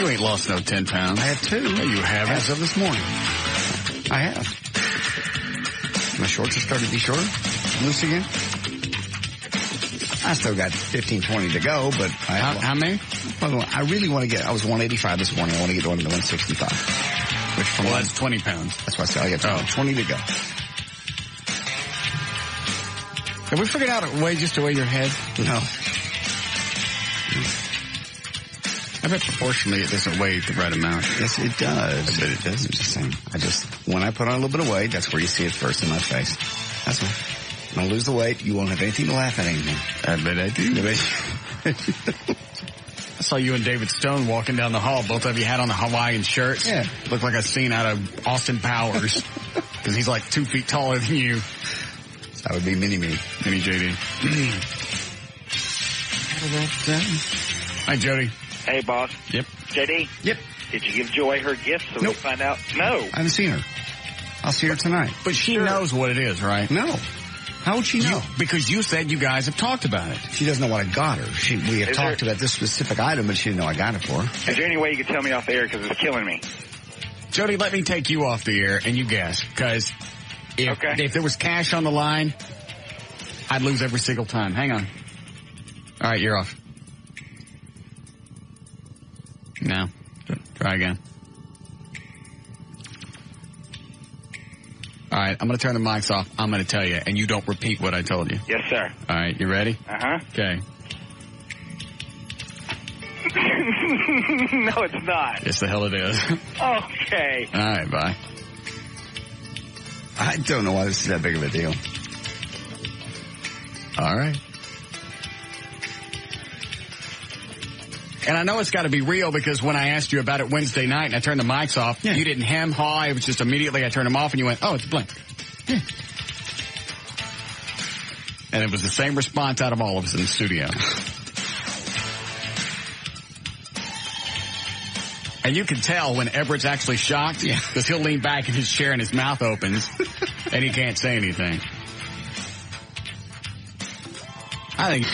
You ain't lost no 10 pounds. I have 2. No, you haven't. As of this morning. I have. My shorts have started to be shorter, loose again. I still got 15, 20 to go, but how many? I really want to get, I was 185 this morning. I want to get to 165. Which from that's 20 pounds. That's why I said I got 20 to go. Have we figured out a way just to weigh your head? No. I bet proportionally it doesn't weigh the right amount. Yes, it does. I bet it does. It's the same. When I put on a little bit of weight, that's where you see it first in my face. That's all. When I lose the weight, you won't have anything to laugh at anymore. I bet I do. I saw you and David Stone walking down the hall. Both of you had on the Hawaiian shirts. Yeah. Looked like a scene out of Austin Powers. Because he's like 2 feet taller than you. That would be Mini JD. Hi, Jody. Hey, boss. Yep. JD? Yep. Did you give Joy her gift so we find out? No. I haven't seen her. I'll see her tonight. But she knows what it is, right? No. How would she know? Because you said you guys have talked about it. She doesn't know what I got her. We have talked about this specific item, but she didn't know I got it for her. Is there any way you could tell me off the air because it's killing me? Jody, let me take you off the air and you guess. Because if there was cash on the line, I'd lose every single time. Hang on. All right, you're off. No. Try again. All right, I'm going to turn the mics off. I'm going to tell you, and you don't repeat what I told you. Yes, sir. All right, you ready? Uh-huh. Okay. No, it's not. Yes, the hell it is. Okay. All right, bye. I don't know why this is that big of a deal. All right. And I know it's got to be real because when I asked you about it Wednesday night and I turned the mics off, you didn't hem, haw. It was just immediately I turned them off and you went, oh, it's blank. Yeah. And it was the same response out of all of us in the studio. And you can tell when Everett's actually shocked because he'll lean back in his chair and his mouth opens and he can't say anything. I think,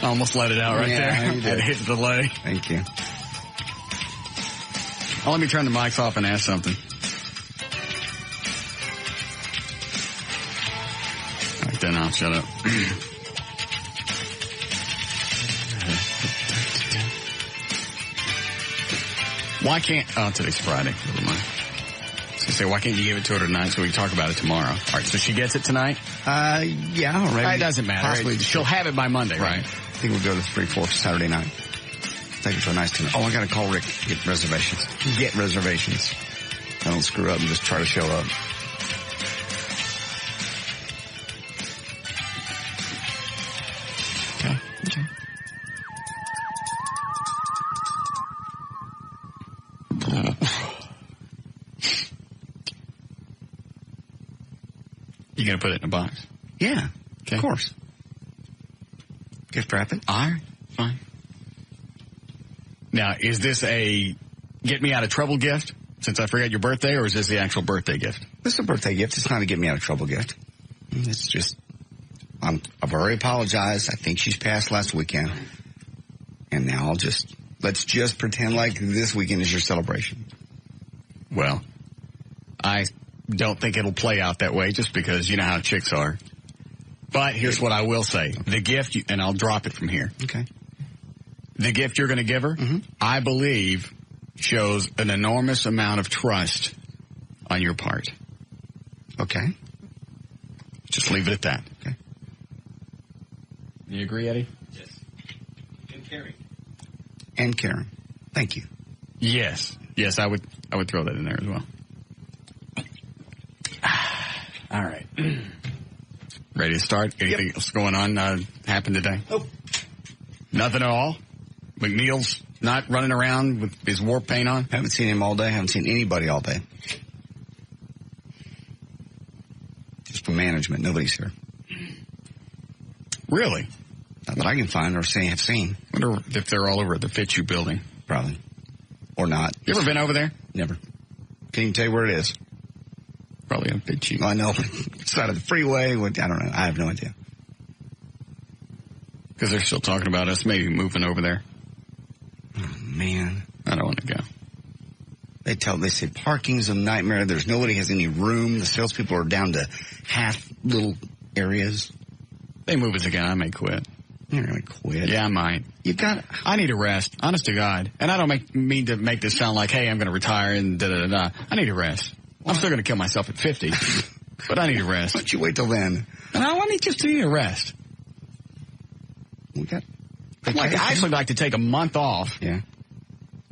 I almost let it out right there. You did. Had to hit the delay. Thank you. Oh, let me turn the mics off and ask something. All right, then I'll shut up. Why can't... Oh, today's Friday. Never mind. I was going to say, why can't you give it to her tonight so we can talk about it tomorrow? All right, so she gets it tonight? Yeah, all right. It doesn't matter. Possibly. She'll have it by Monday, right? I think we'll go to 3-4 Saturday night. Take it to a nice dinner. Oh, I got to call Rick to get reservations. I don't screw up and just try to show up. Okay. You going to put it in a box? Yeah, okay. Of course. Gift wrap it. All right, fine. Now, is this a get me out of trouble gift since I forgot your birthday, or is this the actual birthday gift? This is a birthday gift. It's not a get me out of trouble gift. It's just, I've already apologized. I think she's passed last weekend. And now let's just pretend like this weekend is your celebration. Well, I don't think it'll play out that way just because you know how chicks are. But here's what I will say. The gift, and I'll drop it from here. Okay. The gift you're going to give her, I believe, shows an enormous amount of trust on your part. Okay. Just leave it at that. Okay. You agree, Eddie? Yes. And Karen. And Karen. Thank you. Yes. Yes, I would throw that in there as well. All right. Ready to start? Anything else going on happen today? Nope. Nothing at all? McNeil's not running around with his war paint on? Haven't seen him all day. Haven't seen anybody all day. Just for management. Nobody's here. Really? Not that I can find or have seen. I wonder if they're all over at the Fitzhugh building. Probably. Or not. You ever been over there? Never. Can't even tell you where it is. Probably on Fitzhugh. I know. Side of the freeway. I don't know. I have no idea. Because they're still talking about us maybe moving over there. Oh, man. I don't want to go. They say parking's a nightmare. There's nobody has any room. The salespeople are down to half little areas. They move us again. I may quit. You're going to quit. Yeah, I might. I need a rest. Honest to God. And I don't mean to make this sound like, hey, I'm going to retire and da-da-da-da. I need a rest. What? I'm still going to kill myself at 50. But I need a rest. Why don't you wait till then? And I just need a rest. I actually like to take a month off. Yeah.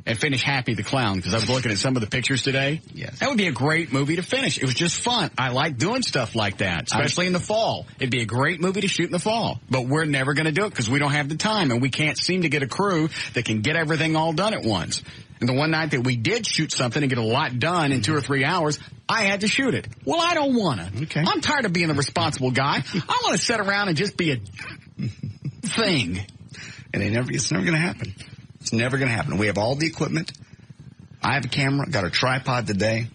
And finish Happy the Clown, because I was looking at some of the pictures today. Yes. That would be a great movie to finish. It was just fun. I like doing stuff like that, especially in the fall. It'd be a great movie to shoot in the fall. But we're never going to do it because we don't have the time, and we can't seem to get a crew that can get everything all done at once. And the one night that we did shoot something and get a lot done in 2 or 3 hours, I had to shoot it. Well, I don't want to. Okay. I'm tired of being the responsible guy. I want to sit around and just be a thing. And it's never going to happen. It's never going to happen. We have all the equipment. I have a camera, got a tripod today.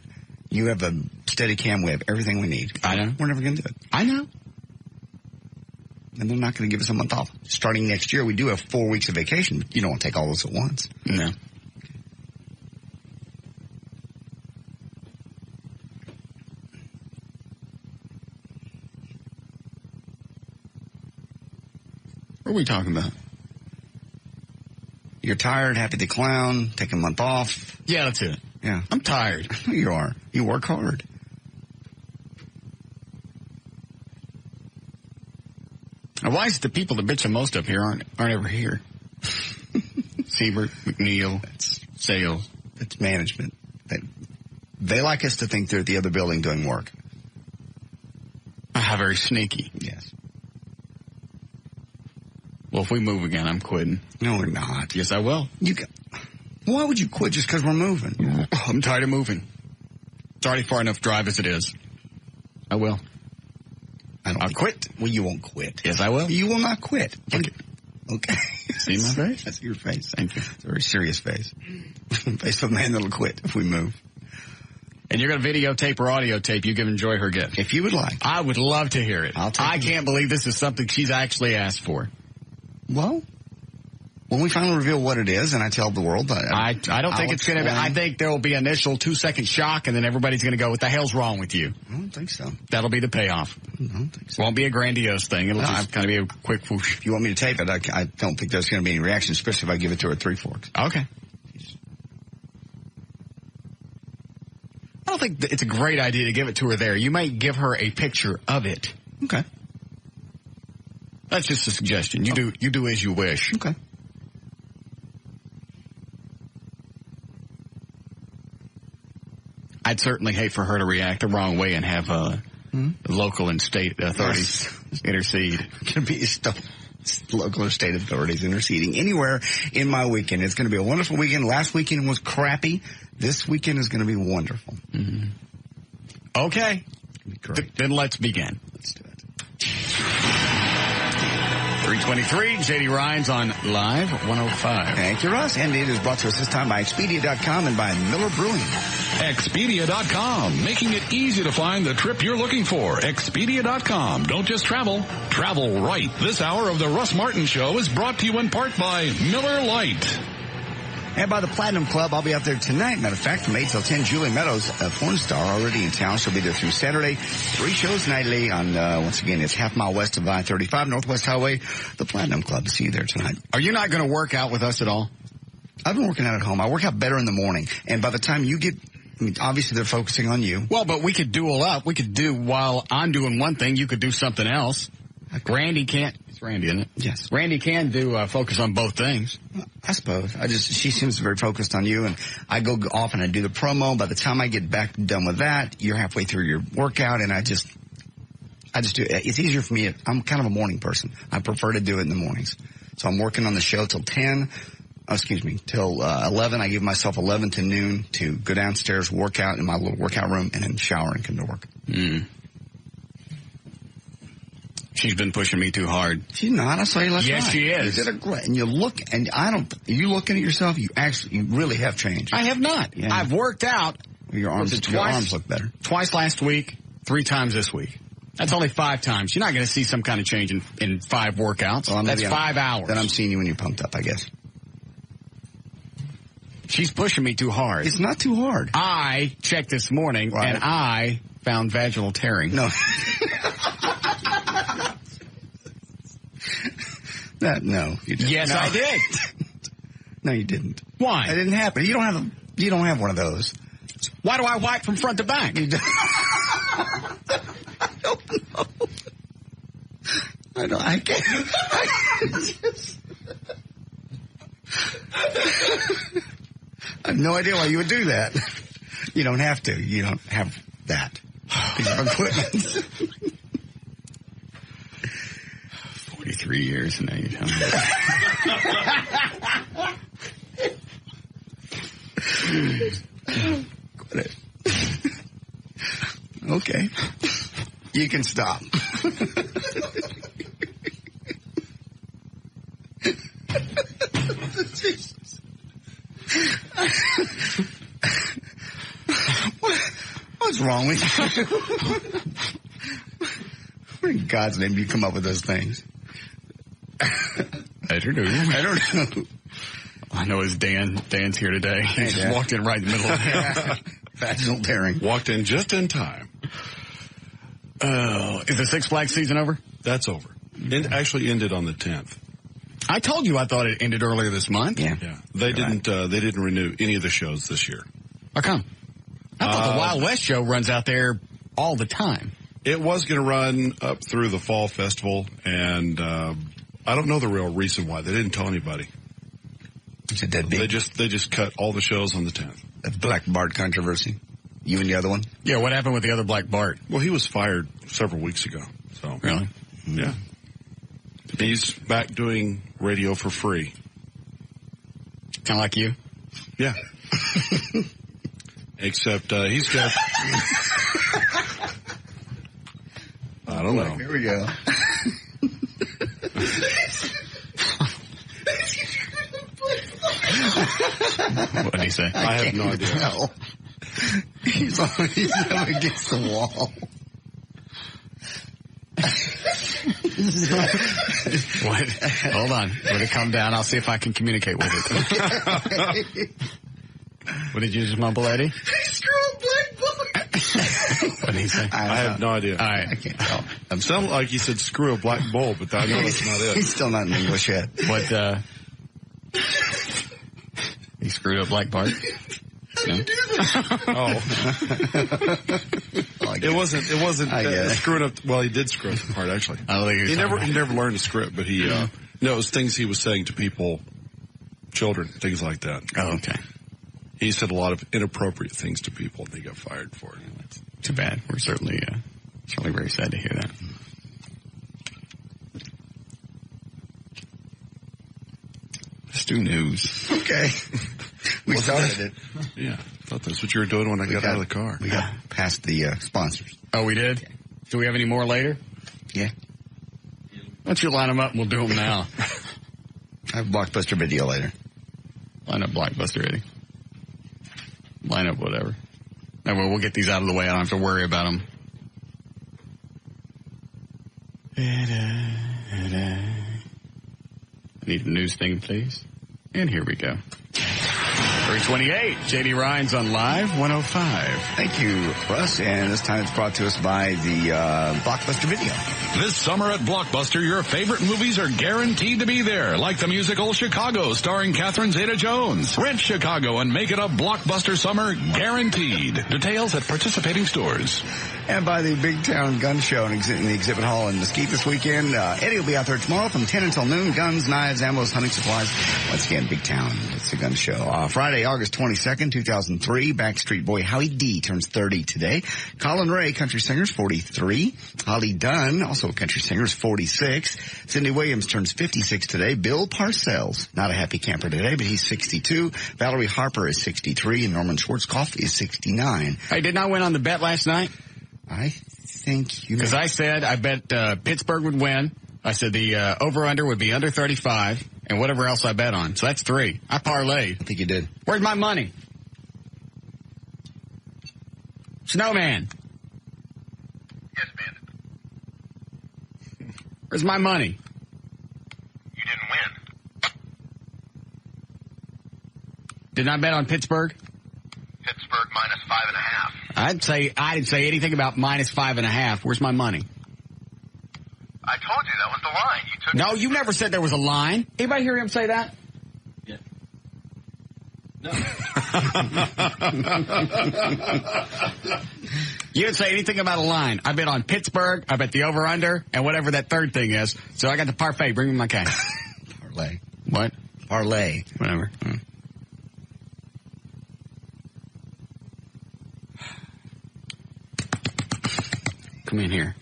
You have a steady cam. We have everything we need. I know. We're never going to do it. I know. And they're not going to give us a month off. Starting next year, we do have 4 weeks of vacation. You don't want to take all those at once. No. What are we talking about? You're tired, Happy the Clown, take a month off. Yeah, that's it. Yeah. I'm tired. I know you are. You work hard. Now, why is it the people that bitch the most up here aren't ever here? Siebert, McNeil, Sales. It's management. They like us to think they're at the other building doing work. How very sneaky. Yes. Well, if we move again, I'm quitting. No, we're not. Yes, I will. Why would you quit just because we're moving? I'm tired of moving. It's already far enough drive as it is. I will. I'll quit. Well, you won't quit. Yes, I will. You will not quit. Okay. See my face? That's your face. Thank you. It's a very serious face. Face of a man that'll quit if we move. And you're going to videotape or audio tape you giving Joy her gift? If you would like. I would love to hear it. I can't believe this is something she's actually asked for. Well, when we finally reveal what it is, and I tell the world, I don't think it's going to be. I think there will be initial 2-second shock, and then everybody's going to go, "What the hell's wrong with you?" I don't think so. That'll be the payoff. I don't think so. Won't be a grandiose thing. It'll just kind of be a quick whoosh. If you want me to tape it, I don't think there's going to be any reaction, especially if I give it to her at 3 Forks. Okay. I don't think it's a great idea to give it to her there. You might give her a picture of it. Okay. That's just a suggestion. You do as you wish. Okay. I'd certainly hate for her to react the wrong way and have local and state authorities intercede. It can be local or state authorities interceding anywhere in my weekend. It's going to be a wonderful weekend. Last weekend was crappy. This weekend is going to be wonderful. Mm-hmm. Okay. Then let's begin. Let's do it. 323, J.D. Ryan's on Live 105. Thank you, Russ. And it is brought to us this time by Expedia.com and by Miller Brewing. Expedia.com, making it easy to find the trip you're looking for. Expedia.com. Don't just travel, travel right. This hour of the Russ Martin Show is brought to you in part by Miller Lite. And by the Platinum Club, I'll be out there tonight. Matter of fact, from 8 till 10, Julie Meadows, a porn star, already in town. She'll be there through Saturday. 3 shows nightly on, once again, it's half mile west of I-35, Northwest Highway. The Platinum Club. See you there tonight. Are you not going to work out with us at all? I've been working out at home. I work out better in the morning. And by the time you get, I mean, obviously they're focusing on you. Well, but we could duel up. We could do, while I'm doing one thing, you could do something else. Randy can't. It's Randy, isn't it? Yes. Randy can do focus on both things. I suppose. She seems very focused on you, and I go off and I do the promo. By the time I get back done with that, you're halfway through your workout, and I just do it. It's easier for me. I'm kind of a morning person. I prefer to do it in the mornings. So I'm working on the show till 11. I give myself 11 to noon to go downstairs, work out in my little workout room, and then shower and come to work. Mm. She's been pushing me too hard. She's not. I saw you last night. Yes, she is. You did a great. And you look, and you looking at yourself, you really have changed. I have not. Yeah. I've worked out. Your arms look better. Twice last week, 3 times this week. That's only 5 times. You're not going to see some kind of change in 5 workouts. Well, that's 5 hours. Then I'm seeing you when you're pumped up, I guess. She's pushing me too hard. It's not too hard. I checked this morning, and I found vaginal tearing. No. No, you didn't. Yes, no. I did. No, you didn't. Why? It didn't happen. You don't have one of those. Why do I wipe from front to back? I don't know. I can't. I have no idea why you would do that. You don't have to. You don't have that piece of equipment. 43 years, and now you're telling me. Quit it. Okay. You can stop. What's wrong with you? Where in God's name do you come up with those things? I don't know. I know it's Dan. Dan's here today. He just walked in right in the middle of it. Vaginal tearing. Walked in just in time. Is the Six Flags season over? That's over. It actually ended on the 10th. I told you I thought it ended earlier this month. Yeah. They didn't renew any of the shows this year. How come? I thought the Wild West show runs out there all the time. It was going to run up through the fall festival, and I don't know the real reason why. They didn't tell anybody. Is it that big? They just cut all the shows on the 10th. The Black Bart controversy. You and the other one? Yeah, what happened with the other Black Bart? Well, he was fired several weeks ago. So Really? Yeah. He's back doing radio for free. Kind of like you? Yeah. Except he's got... I don't know. Here we go. What did he say? I have no idea. Tell. He's up against the wall. What? Hold on. Let it come down. I'll see if I can communicate with it. What did you just mumble, Eddie? Screw a Black Bart. What did he say? I have no idea. All right. I can't tell. It sounded like he said screw a black bull, but I know that's not it. He's still not in English yet. What, he screwed up Black Bart? No? Oh. It wasn't screwing up. Well, he did screw up the part, actually. I don't think He never learned a script, but he, it was things he was saying to people, children, things like that. Oh, okay. He said a lot of inappropriate things to people, and he got fired for it. That's too bad. We're certainly very sad to hear that. Let's do news. Okay. We started it. Yeah. I thought that's what you were doing when I got out of the car. We got past the sponsors. Oh, we did? Do we have any more later? Yeah. Why don't you line them up and we'll do them now? I have a Blockbuster video later. Line up Blockbuster, Eddie. Line up whatever. And we'll get these out of the way. I don't have to worry about them. I need a news thing, please. And here we go. 328, J.D. Ryan's on Live 105. Thank you, Russ. And this time it's brought to us by the Blockbuster video. This summer at Blockbuster, your favorite movies are guaranteed to be there, like the musical Chicago starring Catherine Zeta-Jones. Rent Chicago and make it a Blockbuster summer guaranteed. Details at participating stores. And by the Big Town Gun Show in the exhibit hall in Mesquite this weekend. Eddie will be out there tomorrow from 10 until noon. Guns, knives, ammo, hunting supplies. Once again, Big Town. It's the gun show. Friday, August 22nd, 2003. Backstreet Boy Howie D turns 30 today. Colin Ray, country singer, is 43. Holly Dunn, also a country singer, is 46. Cindy Williams turns 56 today. Bill Parcells, not a happy camper today, but he's 62. Valerie Harper is 63. And Norman Schwarzkopf is 69. Hey, didn't I win on the bet last night? I think you... Because I said I bet Pittsburgh would win. I said the over-under would be under 35, and whatever else I bet on. So that's 3. I parlayed. I think you did. Where's my money? Snowman. Yes, Bandit. Where's my money? You didn't win. Didn't I bet on Pittsburgh? Pittsburgh minus 5.5. I didn't say anything about minus 5.5. Where's my money? I told you that was the line. You took. No, you never said there was a line. Anybody hear him say that? Yeah. No. You didn't say anything about a line. I bet on Pittsburgh, I bet the over-under, and whatever that third thing is. So I got the parfait. Bring me my cash. Parlay. What? Parlay. Whatever. Come in here.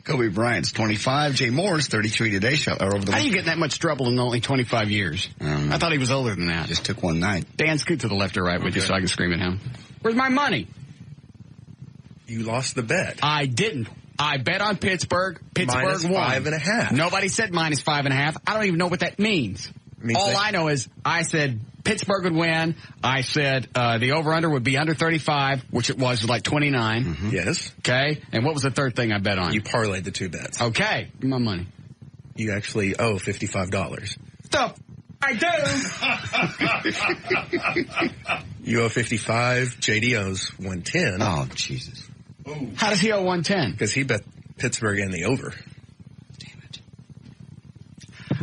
Kobe Bryant's 25. Jay Moore's 33 today. Over the How do you get in that much trouble in only 25 years? I thought he was older than that. Just took one night. Dan, scoot to the left or right with you so I can scream at him. Where's my money? You lost the bet. I didn't. I bet on Pittsburgh. Pittsburgh minus won. 5.5. Nobody said minus 5.5. I don't even know what that means. All I know is I said Pittsburgh would win. I said the over-under would be under 35, which it was like 29. Mm-hmm. Yes. Okay. And what was the third thing I bet on? You parlayed the two bets. Okay. Give me my money. You actually owe $55. The I do. You owe 55. JD owes 110. Oh, Jesus. How does he owe 110? Because he bet Pittsburgh and the over. Damn it.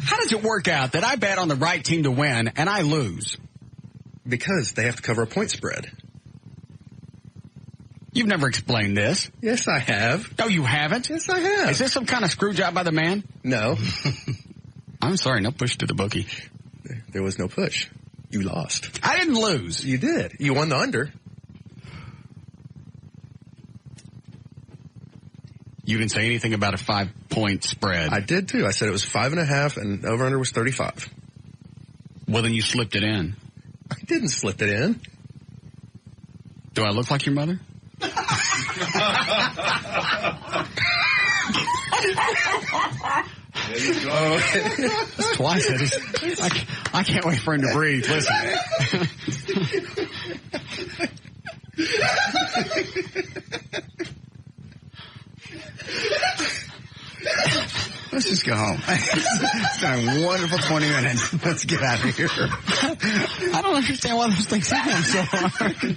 How does it work out that I bet on the right team to win and I lose? Because they have to cover a point spread. You've never explained this. Yes, I have. No, you haven't. Yes, I have. Is this some kind of screw job by the man? No. I'm sorry, no push to the bookie. There was no push. You lost. I didn't lose. You did. You won the under. You didn't say anything about a 5-point spread. I did too. I said it was 5.5 and over under was 35. Well, then you slipped it in. I didn't slip it in. Do I look like your mother? There you go. That's twice. I can't wait for him to breathe. Listen. Let's just go home. It's been a wonderful 20 minutes. Let's get out of here. I don't understand why those things sound so hard.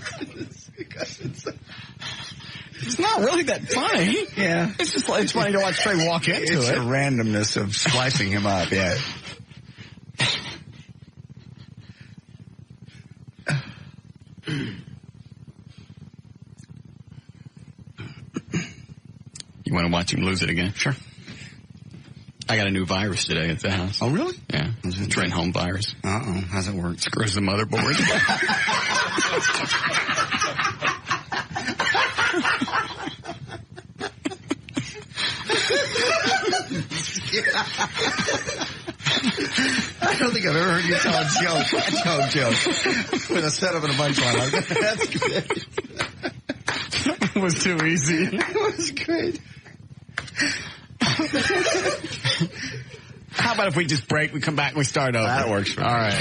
It's not really that funny. Yeah. It's just it's funny to watch Trey walk into It's it. the randomness of splicing him up, yeah. You want to watch him lose it again? Sure. I got a new virus today at the house. Oh, really? Yeah. Trent home virus. Uh-oh. How's it work? Screws the motherboard. I don't think I've ever heard you tell a joke with a setup and a punchline like that. That's good. It was too easy. That was great. How about if we just break, we come back, and we start over? That works for me. All right.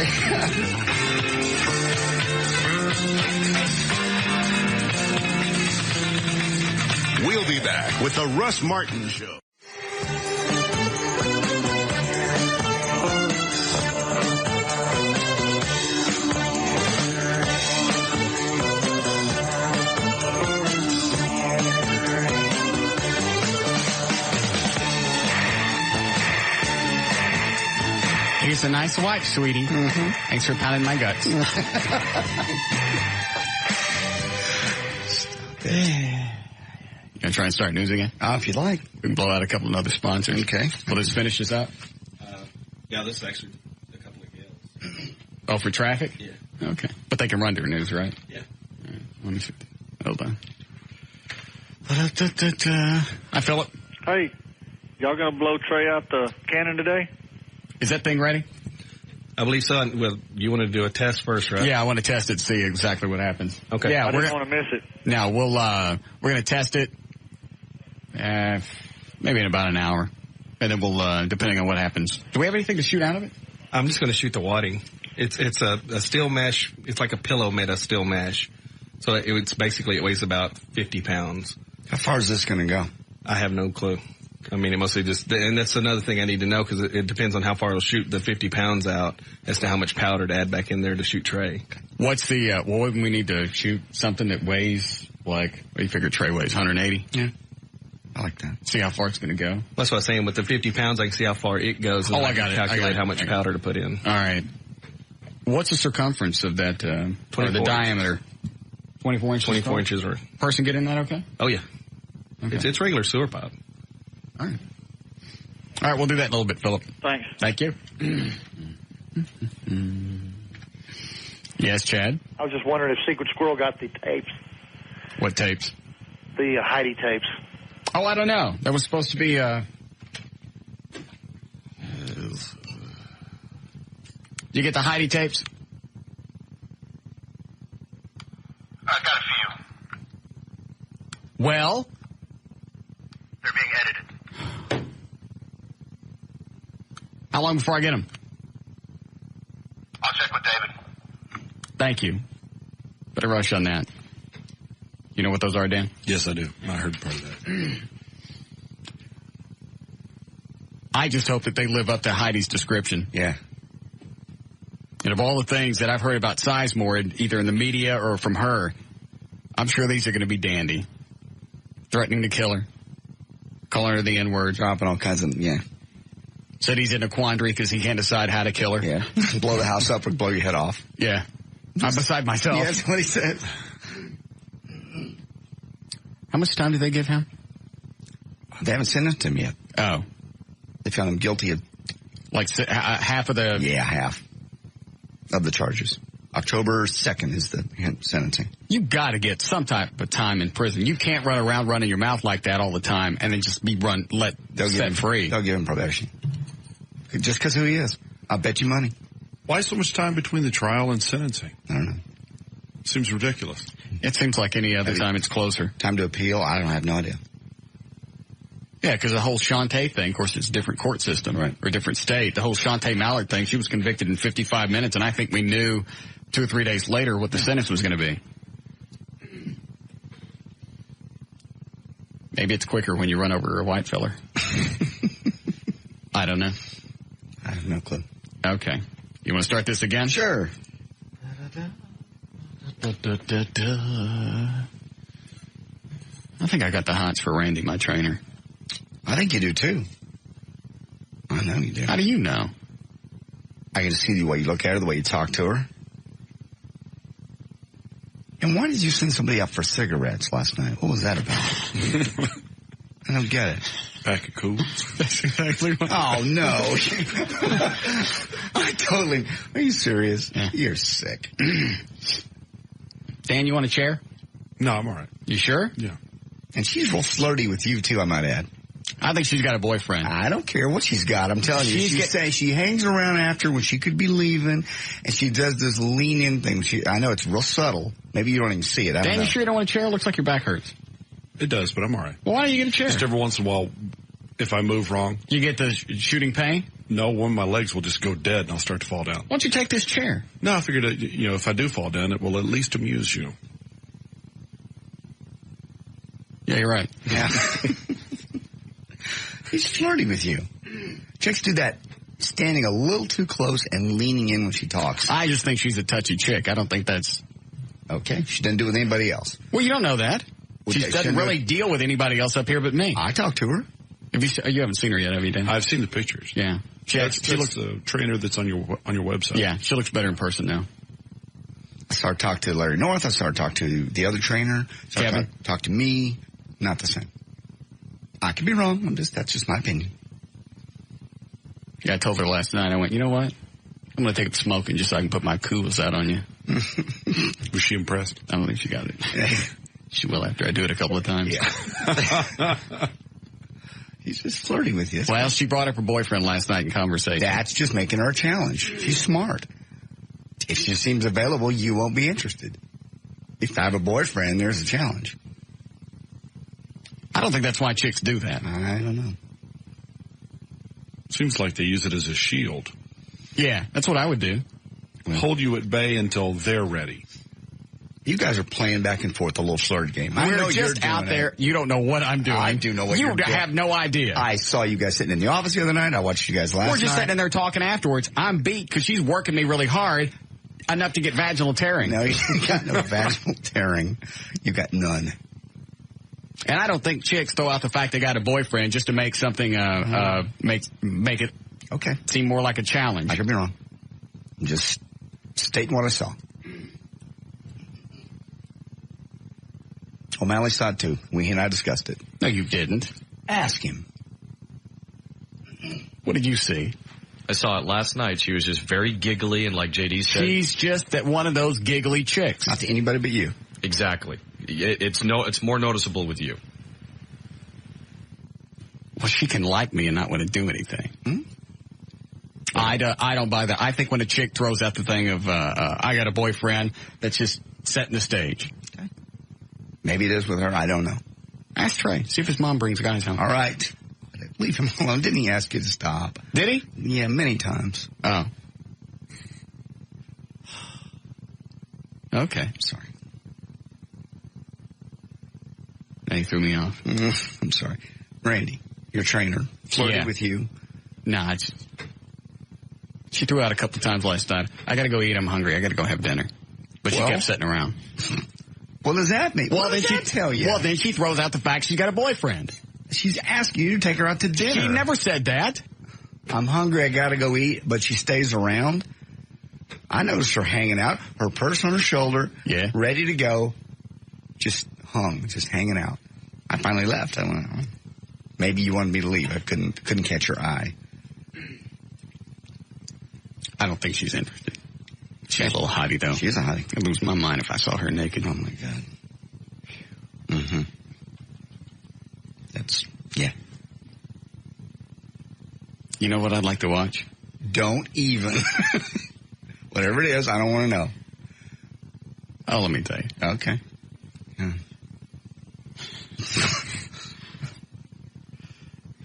We'll be back with the Russ Martin Show. Here's a nice wife, sweetie. Mm-hmm. Thanks for pounding my guts. You gonna try and start news again? If you'd like. We can blow out a couple of other sponsors. Okay. We'll just finish this up. Yeah, this is actually a couple of gals. Oh, for traffic? Yeah. Okay. But they can run their news, right? Yeah. All right. Let me see. Hold on. Hi, Philip. Hey, y'all gonna blow Trey out the cannon today? Is that thing ready? I believe so. Well, you want to do a test first, right? Yeah, I want to test it, see exactly what happens. Okay. Yeah, I didn't want to miss it. Now we're going to test it. Maybe in about an hour, and then we'll depending on what happens. Do we have anything to shoot out of it? I'm just going to shoot the wadding. It's a steel mesh. It's like a pillow made of steel mesh. So it weighs about 50 pounds. How far is this going to go? I have no clue. I mean, it mostly just, and that's another thing I need to know because it depends on how far it'll shoot the 50 pounds out as to how much powder to add back in there to shoot Trey. What's the, well, wouldn't we need to shoot something that weighs like, what do you figure Trey weighs, 180? Yeah. I like that. See how far it's going to go. That's what I was saying. With the 50 pounds, I can see how far it goes. And I got it. Calculate how much powder to put in. All right. What's the circumference of that, or the diameter? 24 inches? 24 inches. Or person get in that okay? Oh, yeah. Okay. It's regular sewer pipe. All right. All right, we'll do that in a little bit, Philip. Thanks. Thank you. Yes, Chad? I was just wondering if Secret Squirrel got the tapes. What tapes? The Heidi tapes. Oh, I don't know. That was supposed to be, you get the Heidi tapes? I've got a few. Well? They're being edited. How long before I get them? I'll check with David. Thank you. Better rush on that. You know what those are, Dan? Yes, I do. I heard part of that. I just hope that they live up to Heidi's description. Yeah. And of all the things that I've heard about Sizemore, either in the media or from her, I'm sure these are going to be dandy. Threatening to kill her. Calling her the N-word. Dropping all kinds of, yeah. Said he's in a quandary because he can't decide how to kill her. Yeah. Blow the house up or blow your head off. Yeah. I'm beside myself. Yeah, that's what he said. How much time did they give him? They haven't sentenced him yet. Oh. They found him guilty of... Like half of the... Yeah, half of the charges. October 2nd is the sentencing. You got to get some type of time in prison. You can't run around running your mouth like that all the time and then just be set free. They'll give him probation. Just because who he is. I'll bet you money. Why so much time between the trial and sentencing? I don't know. Seems ridiculous. It seems like any other time it's closer. Time to appeal? I don't have no idea. Yeah, because the whole Shantae thing, of course, it's a different court system, right? Or a different state. The whole Shantae Mallard thing, she was convicted in 55 minutes, and I think we knew 2 or 3 days later what the sentence was going to be. Maybe it's quicker when you run over a white feller. I don't know. I have no clue. Okay. You want to start this again? Sure. I think I got the hots for Randy, my trainer. I think you do, too. I know you do. How do you know? I can see the way you look at her, the way you talk to her. And why did you send somebody up for cigarettes last night? What was that about? I don't get it. Pack of cool. That's exactly what. Oh, no. I totally... Are you serious? Yeah. You're sick. Dan, you want a chair? No, I'm all right. You sure? Yeah. And she's real flirty with you, too, I might add. I think she's got a boyfriend. I don't care what she's got. I'm telling you. She hangs around after when she could be leaving, and she does this lean-in thing. I know it's real subtle. Maybe you don't even see it. Dan, you sure you don't want a chair? It looks like your back hurts. It does, but I'm all right. Well, why don't you get a chair? Just every once in a while, if I move wrong. You get the shooting pain? No, one of my legs will just go dead, and I'll start to fall down. Why don't you take this chair? No, I figured, if I do fall down, it will at least amuse you. Yeah, you're right. Yeah. He's flirty with you. Chicks do that, standing a little too close and leaning in when she talks. I just think she's a touchy chick. I don't think that's... Okay, she doesn't do it with anybody else. Well, you don't know that. She doesn't really deal with anybody else up here but me. I talk to her. You haven't seen her yet, have you, Dan? I've seen the pictures. Yeah. She looks the trainer that's on your website. Yeah, she looks better in person now. I started talking to Larry North. I started talking to the other trainer. Kevin. Talk to me. Not the same. I could be wrong. That's just my opinion. Yeah, I told her last night. I went, you know what? I'm going to take it smoking just so I can put my coolers out on you. Was she impressed? I don't think she got it. She will after I do it a couple of times. Yeah. He's just flirting with you. Well, she brought up her boyfriend last night in conversation. That's just making her a challenge. She's smart. If she seems available, you won't be interested. If I have a boyfriend, there's a challenge. I don't think that's why chicks do that. I don't know. Seems like they use it as a shield. Yeah, that's what I would do. Hold you at bay until they're ready. You guys are playing back and forth a little flirt game. I know We're you're just doing out there. it. You don't know what I'm doing. I do know what you're doing. You have no idea. I saw you guys sitting in the office the other night. I watched you guys last night. We're just sitting in there talking afterwards. I'm beat because she's working me really hard, enough to get vaginal tearing. No, you got no vaginal tearing. You got none. And I don't think chicks throw out the fact they got a boyfriend just to make something, make it seem more like a challenge. I could be wrong. I'm just stating what I saw. O'Malley saw it too. He and I discussed it. No, you didn't. Ask him. What did you see? I saw it last night. She was just very giggly and like JD said. She's just that one of those giggly chicks. Not to anybody but you. Exactly. It's more noticeable with you. Well, she can like me and not want to do anything. I don't buy that. I think when a chick throws out the thing of, I got a boyfriend, that's just setting the stage. Okay. Maybe it is with her. I don't know. Ask Trey. See if his mom brings guys home. All right. Leave him alone. Didn't he ask you to stop? Did he? Yeah, many times. Oh. Okay. Sorry. Now you threw me off. I'm sorry. Randy, your trainer, flirted with you. Nah, she threw out a couple times last night. I gotta go eat. I'm hungry. I gotta go have dinner. But she kept sitting around. What does that mean? What does that tell you? Well, then she throws out the fact she's got a boyfriend. She's asking you to take her out to dinner. She never said that. I'm hungry. I gotta go eat. But she stays around. I noticed her hanging out, her purse on her shoulder, ready to go, just hanging out. I finally left. I went, maybe you wanted me to leave. I couldn't catch her eye. I don't think she's interested. She's a little hottie, though. She is a hottie. I'd lose my mind if I saw her naked. Oh, my God. Yeah. You know what I'd like to watch? Don't even. Whatever it is, I don't want to know. Oh, let me tell you. Okay. Yeah.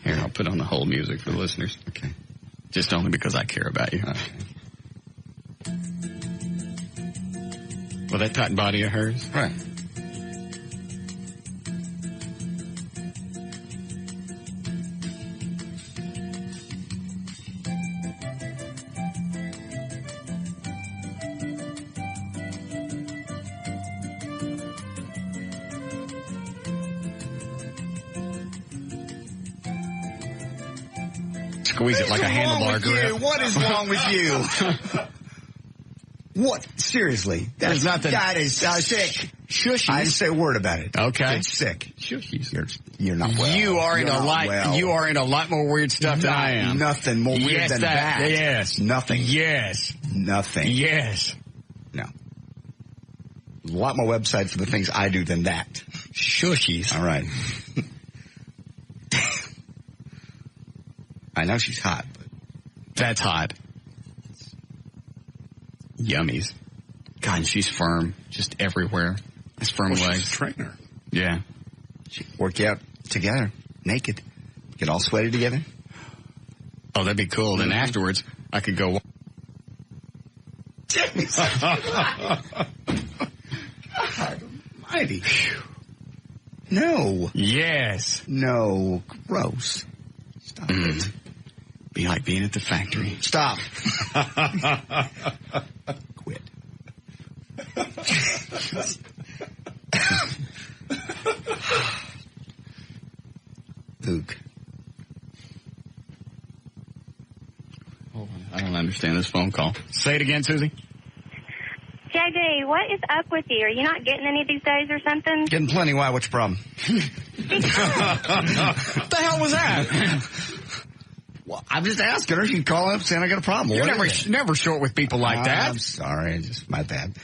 Here, I'll put on the whole music for the listeners. Okay. Just only because I care about you. Okay. Well, that tight body of hers? Right. Squeeze it like a handlebar grip. What is wrong with you? What? Seriously. There's nothing. That is sick. Shushies. I didn't say a word about it. Okay. It's sick. Shushies. You're not well. You are in a lot. Well. You are in a lot more weird stuff than I am. Nothing more weird than that. Yes. Nothing. Yes. Nothing. Yes. No. A lot more websites for the things I do than that. Shushies. All right. I know she's hot, but that's hot. Yummies. God, she's firm, just everywhere. That's firm legs. She's a trainer. Yeah. she work out together, naked, get all sweaty together. Oh, that'd be cool. Then afterwards, I could go. God almighty. No. Yes. No. Gross. Stop it. Be like being at the factory. Stop. Quit. Luke. I don't understand this phone call. Say it again, Susie. JD, what is up with you? Are you not getting any these days or something? Getting plenty. Why? What's your problem? What the hell was that? Well, I'm just asking her. She can call up saying I got a problem. You're never short with people like that. I'm sorry. Just my bad.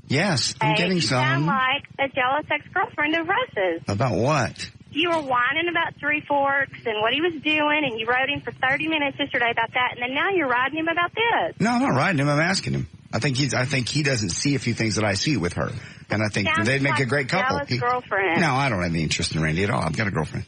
Yes, I'm getting you some. sound like a jealous ex-girlfriend of Russ's. About what? You were whining about Three Forks and what he was doing, and you rode him for 30 minutes yesterday about that, and then now you're riding him about this. No, I'm not riding him. I'm asking him. I think he doesn't see a few things that I see with her, and I think Sounds they'd make like a great couple. Jealous girlfriend. No, I don't have any interest in Randy at all. I've got a girlfriend.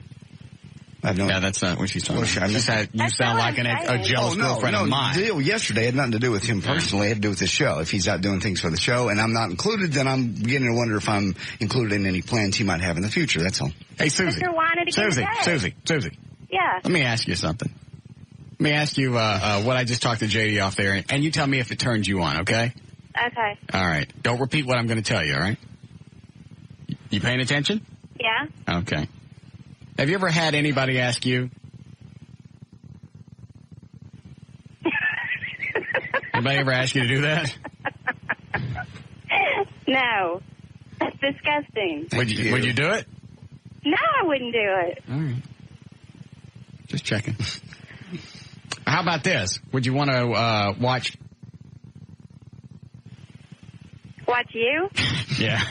I have no. Yeah, that's not what she's talking about. You That's sound not like what I'm a jealous girlfriend of mine. The deal yesterday had nothing to do with him personally. It had to do with the show. If he's out doing things for the show and I'm not included, then I'm beginning to wonder if I'm included in any plans he might have in the future. That's all. Hey, Susie. Susie. Yeah. Let me ask you something. Let me ask you what I just talked to JD off there, and you tell me if it turns you on, okay? Okay. All right. Don't repeat what I'm going to tell you, all right? You paying attention? Yeah. Okay. Have you ever had anybody ask you? Anybody ever ask you to do that? No. That's disgusting. Would you do it? No, I wouldn't do it. All right. Just checking. How about this? Would you want to watch? Watch you? Yeah.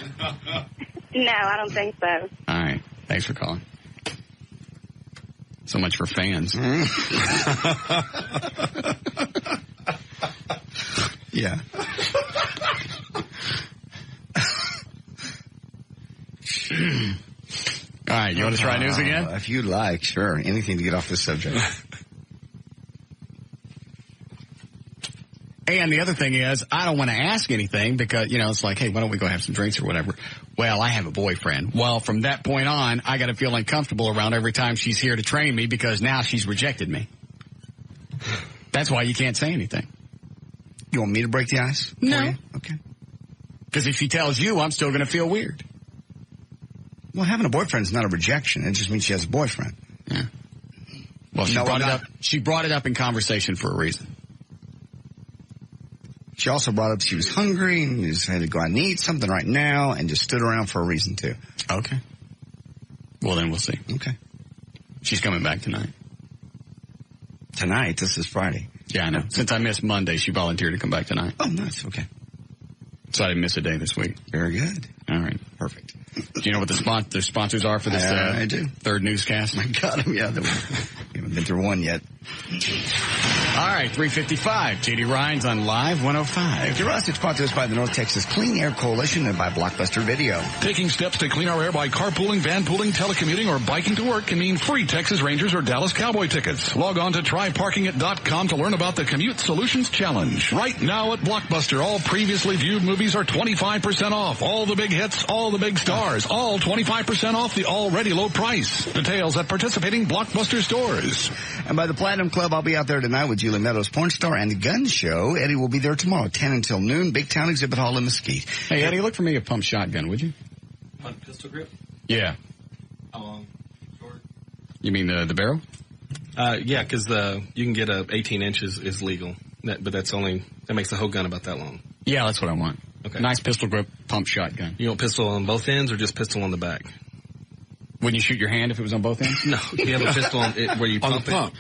No, I don't think so. All right. Thanks for calling. So much for fans. Yeah. All right, you want to try news again? If you'd like, sure. Anything to get off this subject. And the other thing is, I don't want to ask anything because, it's like, hey, why don't we go have some drinks or whatever? Well, I have a boyfriend. Well, from that point on, I got to feel uncomfortable around every time she's here to train me because now she's rejected me. That's why you can't say anything. You want me to break the ice? No. Okay. Because if she tells you, I'm still going to feel weird. Well, having a boyfriend is not a rejection. It just means she has a boyfriend. Yeah. Well, she brought it up in conversation for a reason. She also brought up she was hungry and just had to go out and eat something right now and just stood around for a reason, too. Okay. Well, then we'll see. Okay. She's coming back tonight. Tonight? This is Friday. Yeah, I know. Since I missed Monday, she volunteered to come back tonight. Oh, nice. Okay. So I didn't miss a day this week. Very good. All right. Perfect. Do you know what the sponsors are for this I do. third newscast? I got them, yeah. We haven't been through one yet. All right, 3:55. JD Ryan's on Live 105. Russ, it's brought to us by the North Texas Clean Air Coalition and by Blockbuster Video. Taking steps to clean our air by carpooling, vanpooling, telecommuting, or biking to work can mean free Texas Rangers or Dallas Cowboy tickets. Log on to tryparkingit.com to learn about the Commute Solutions Challenge. Right now at Blockbuster, all previously viewed movies are 25% off. All the big hits, all the big stars, all 25% off the already low price. Details at participating Blockbuster stores. And by the Platinum Club, I'll be out there tonight with Julie Meadows, Porn Star, and the Gun Show. Eddie will be there tomorrow, 10 until noon, Big Town Exhibit Hall in Mesquite. Hey, Eddie, look for me a pump shotgun, would you? On pistol grip? Yeah. How long? Short? You mean the barrel? Yeah, because you can get 18 inches is legal, but that makes the whole gun about that long. Yeah, that's what I want. Okay. Nice pistol grip pump shotgun. You want pistol on both ends or just pistol on the back? Wouldn't you shoot your hand if it was on both ends? No, you have a pistol on it where you on pump the pump.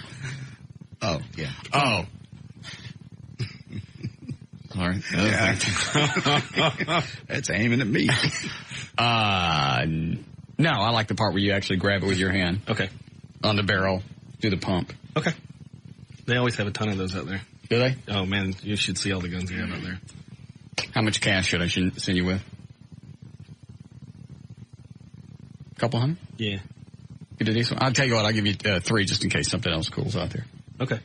Oh, yeah. Oh. All right. Yeah. It's aiming at me. No, I like the part where you actually grab it with your hand. Okay. On the barrel, do the pump. Okay. They always have a ton of those out there. Do they? Oh, man, you should see all the guns they have out there. How much cash should I send you with? Couple hundred? Yeah. You did decent. I'll tell you what, I'll give you 3 just in case something else cool's out there. Okay.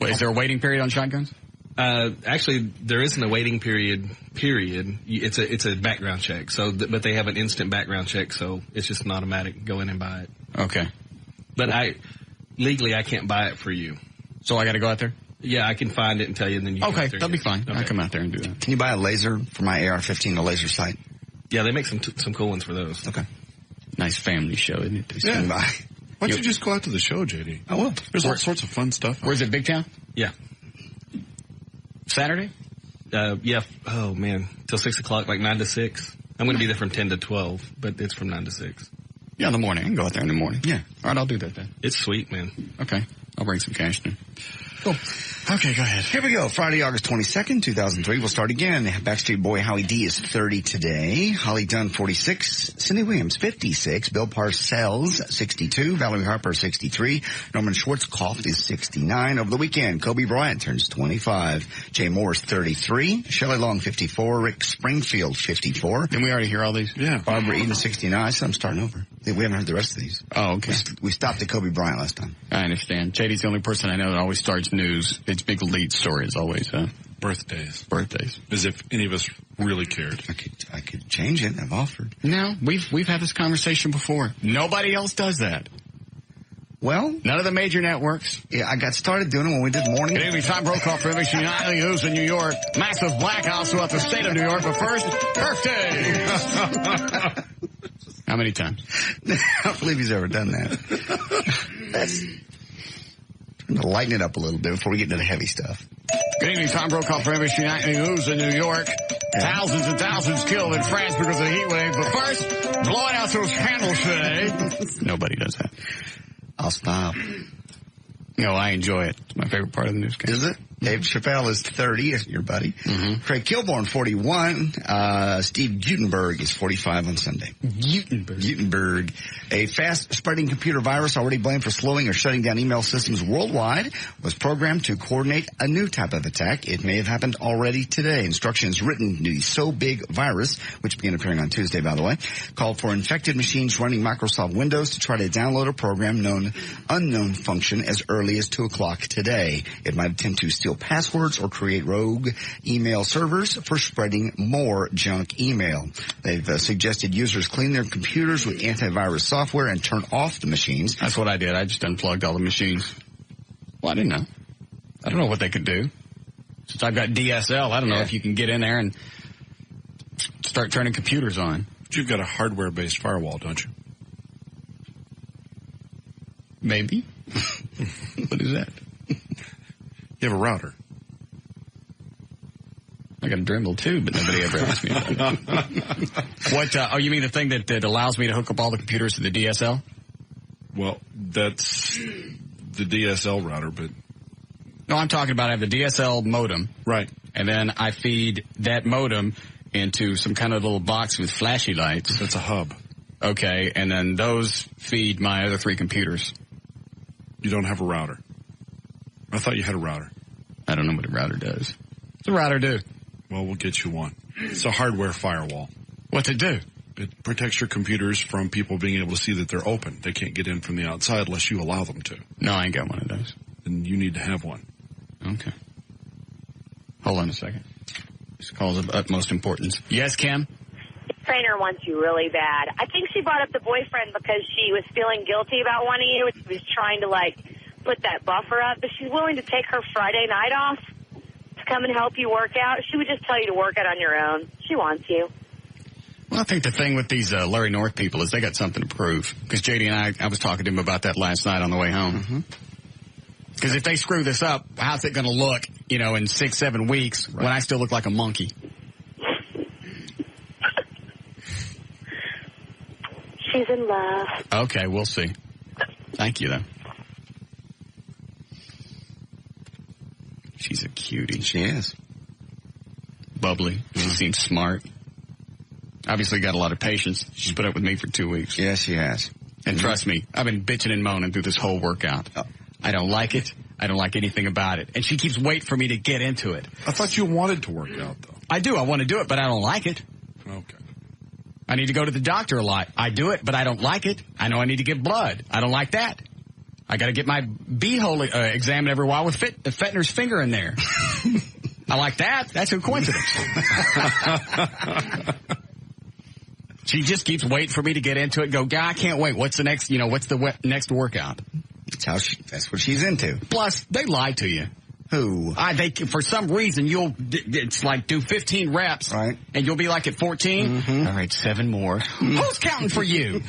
Wait, is there a waiting period on shotguns? Actually, there isn't a waiting period. It's a background check. But they have an instant background check, so it's just an automatic. Go in and buy it. Okay. But legally, I can't buy it for you. So I got to go out there? Yeah, I can find it and tell you, and then you. Okay, that'll be fine. Okay. I'll come out there and do that. Can you buy a laser for my AR-15, a laser sight? Yeah, they make some cool ones for those. Okay. Nice family show, isn't it? Yeah. Why don't you just go out to the show, JD? I will. There's all sorts of fun stuff. Where's it, Big Town? Yeah. Saturday? Yeah. Oh, man. Till 6 o'clock, like 9 to 6. I'm going to be there from 10 to 12, but it's from 9 to 6. Yeah, in the morning. I can go out there in the morning. Yeah. All right, I'll do that then. It's sweet, man. Okay. I'll bring some cash then. Cool. Okay, go ahead. Here we go. Friday, August 22nd, 2003. We'll start again. Backstreet Boy Howie D is 30 today. Holly Dunn, 46. Cindy Williams, 56. Bill Parcells, 62. Valerie Harper, 63. Norman Schwarzkopf is 69. Over the weekend, Kobe Bryant turns 25. Jay Moore's 33. Shelley Long, 54. Rick Springfield, 54. Didn't we already hear all these? Yeah. Barbara Eden, 69. So I'm starting over. We haven't heard the rest of these. Oh, okay. We stopped at Kobe Bryant last time. I understand. JD's the only person I know that always starts news. Its big lead story is always Birthdays. As if any of us really cared. I could change it. I've offered. No, we've had this conversation before. Nobody else does that. Well, none of the major networks. Yeah, I got started doing it when we did morning. Good evening, Tom Brokaw for NBC Nightly News in New York. Massive blackouts throughout the state of New York. But first, birthday. How many times? I don't believe he's ever done that. That's trying to lighten it up a little bit before we get into the heavy stuff. Good evening, Tom Brokaw for NBC Nightly News in New York. Thousands and thousands killed in France because of the heat wave. But first, blowing out those candles today. Nobody does that. I'll stop. No, I enjoy it. It's my favorite part of the newscast. Is it? Dave Chappelle is 30, your buddy. Mm-hmm. Craig Kilborn, 41. Steve Gutenberg is 45 on Sunday. Gutenberg. A fast-spreading computer virus already blamed for slowing or shutting down email systems worldwide was programmed to coordinate a new type of attack. It may have happened already today. Instructions written to the So Big virus, which began appearing on Tuesday, by the way, called for infected machines running Microsoft Windows to try to download a program known unknown function as early as 2 o'clock today. It might attempt to steal passwords or create rogue email servers for spreading more junk email. They've suggested users clean their computers with antivirus software and turn off the machines. That's what I did. I just unplugged all the machines. Well, I didn't know. I don't know what they could do. Since I've got DSL, I don't know if you can get in there and start turning computers on. But you've got a hardware-based firewall, don't you? Maybe. What is that? You have a router. I got a Dremel too, but nobody ever asked me about it. What, oh, you mean the thing that allows me to hook up all the computers to the DSL? Well, that's the DSL router, but... No, I'm talking about I have the DSL modem. Right. And then I feed that modem into some kind of little box with flashy lights. That's a hub. Okay, and then those feed my other 3 computers. You don't have a router. I thought you had a router. I don't know what a router does. What's a router do? Well, we'll get you one. It's a hardware firewall. What's it do? It protects your computers from people being able to see that they're open. They can't get in from the outside unless you allow them to. No, I ain't got one of those. Then you need to have one. Okay. Hold on a second. This call's of utmost importance. Yes, Kim? Trainer wants you really bad. I think she brought up the boyfriend because she was feeling guilty about wanting you. She was trying to, put that buffer up. But she's willing to take her Friday night off to come and help you work out. She would just tell you to work out on your own. She wants you. Well, I think the thing with these Larry North people is they got something to prove. Because JD and I was talking to him about that last night on the way home. Because if they screw this up, how's it going to look, in 6-7 weeks when I still look like a monkey? She's in love. Okay, we'll see. Thank you, though. She's a cutie. She is. Bubbly. She seems smart. Obviously got a lot of patience. She's put up with me for 2 weeks. Yes, she has. And trust me, I've been bitching and moaning through this whole workout. Oh. I don't like it. I don't like anything about it. And she keeps waiting for me to get into it. I thought you wanted to work out, though. I do. I want to do it, but I don't like it. Okay. I need to go to the doctor a lot. I do it, but I don't like it. I know I need to get blood. I don't like that. I got to get my beehole examined every while with Fettner's finger in there. I like that. That's a coincidence. She just keeps waiting for me to get into it. Go, God, I can't wait. What's the next? What's the next workout? That's what she's into. Plus, they lie to you. Who? They for some reason it's like do 15 reps, right? And you'll be like at 14. Mm-hmm. All right, 7 more. Who's counting for you?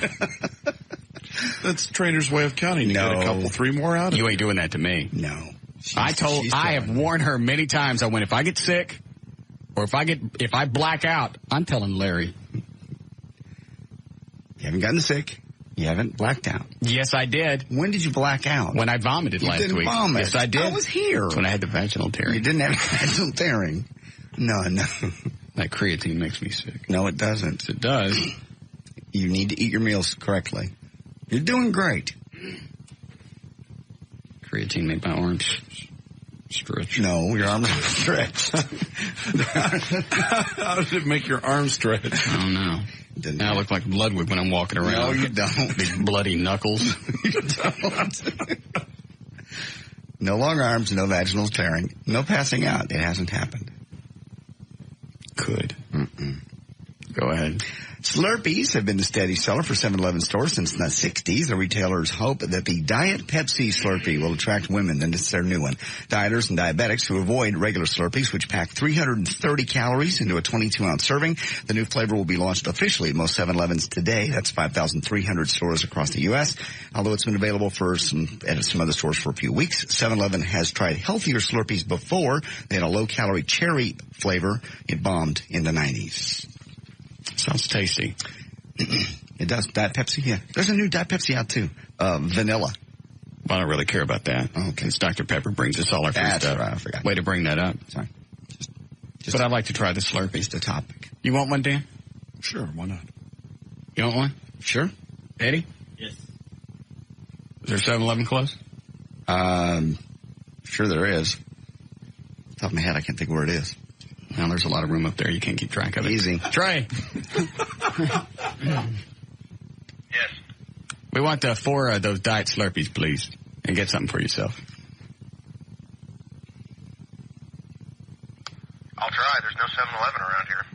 That's the trainer's way of counting. You get a couple, 3 more out of it. You ain't doing that to me. No. I have warned her many times. I went, if I get sick or if I black out, I'm telling Larry. You haven't gotten sick. You haven't blacked out. Yes, I did. When did you black out? When I vomited last week. You didn't vomit. Yes, I did. I was here. That's when I had the vaginal tearing. You didn't have vaginal tearing. No. That creatine makes me sick. No, it doesn't. It does. You need to eat your meals correctly. You're doing great. Creatine made my arms stretch. No, your arms are stretched. How did it make your arms stretch? I don't know. Now I look like Bloodwood when I'm walking around. No, you don't. Big bloody knuckles. You don't. No long arms, no vaginal tearing, no passing out. It hasn't happened. Could. Go ahead. Slurpees have been a steady seller for 7-Eleven stores since the 60s. The retailers hope that the Diet Pepsi Slurpee will attract women, and it's their new one. Dieters and diabetics who avoid regular Slurpees, which pack 330 calories into a 22-ounce serving. The new flavor will be launched officially at most 7-Elevens today. That's 5,300 stores across the U.S. Although it's been available at some other stores for a few weeks. 7-Eleven has tried healthier Slurpees before. They had a low-calorie cherry flavor. It bombed in the 90s. Sounds tasty. It does. Diet Pepsi, yeah. There's a new Diet Pepsi out, too. Vanilla. I don't really care about that. Okay. Because Dr. Pepper brings us all our free That's stuff. right, I forgot. Way to bring that up. Sorry. But I'd like to try the Slurpee. It's the topic. You want one, Dan? Sure, why not? You want one? Sure. Eddie? Yes. Is there 7-Eleven close? Sure there is. Top of my head, I can't think where it is. Well, there's a lot of room up there. You can't keep track of it. Easy. Trey. Yes. We want 4 of those Diet Slurpees, please. And get something for yourself. I'll try. There's no 7-Eleven around here.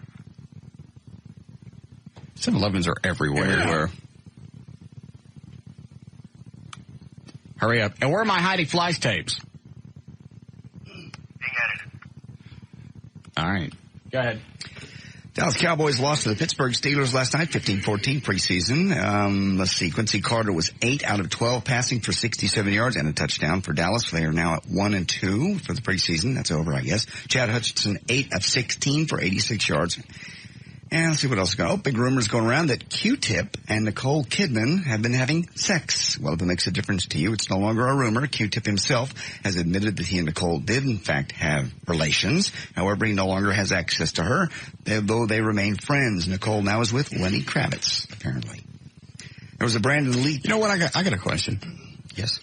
7-Elevens are everywhere. Hurry up. And where are my Heidi Fleiss tapes? Being edited. All right. Go ahead. Dallas Cowboys lost to the Pittsburgh Steelers last night, 15-14 preseason. Let's see. Quincy Carter was 8 out of 12 passing for 67 yards and a touchdown for Dallas. They are now at 1-2 for the preseason. That's over, I guess. Chad Hutchinson, 8 of 16 for 86 yards. And let's see what else is going on. Big rumors going around that Q-Tip and Nicole Kidman have been having sex. Well, if it makes a difference to you, it's no longer a rumor. Q-Tip himself has admitted that he and Nicole did, in fact, have relations. However, he no longer has access to her, though they remain friends. Nicole now is with Lenny Kravitz, apparently. There was a Brandon Lee. You know what? I got a question. Yes.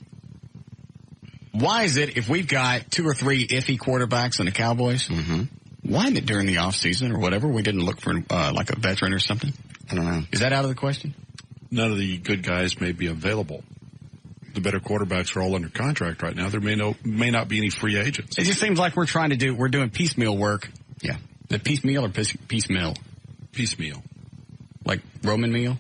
Why is it if we've got 2 or 3 iffy quarterbacks on the Cowboys, why isn't it during the off season or whatever we didn't look for like a veteran or something? I don't know. Is that out of the question? None of the good guys may be available. The better quarterbacks are all under contract right now. There may not be any free agents. It just seems like we're doing piecemeal work. Yeah. Is it piecemeal or piecemeal? Piecemeal. Like Roman meal?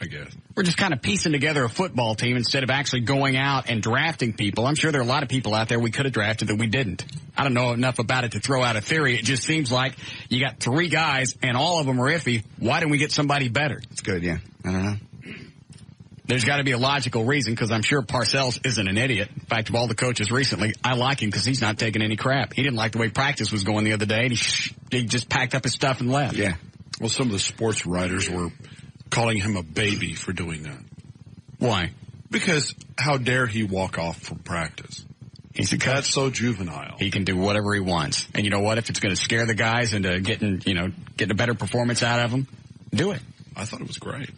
I guess. We're just kind of piecing together a football team instead of actually going out and drafting people. I'm sure there are a lot of people out there we could have drafted that we didn't. I don't know enough about it to throw out a theory. It just seems like you got 3 guys and all of them are iffy. Why didn't we get somebody better? It's good, yeah. I don't know. There's got to be a logical reason because I'm sure Parcells isn't an idiot. In fact, of all the coaches recently, I like him because he's not taking any crap. He didn't like the way practice was going the other day, and he just packed up his stuff and left. Yeah. Well, some of the sports writers were calling him a baby for doing that. Why? Because how dare he walk off from practice? He's a coach. That's so juvenile. He can do whatever he wants. And you know what? If it's going to scare the guys into getting a better performance out of them, do it. I thought it was great.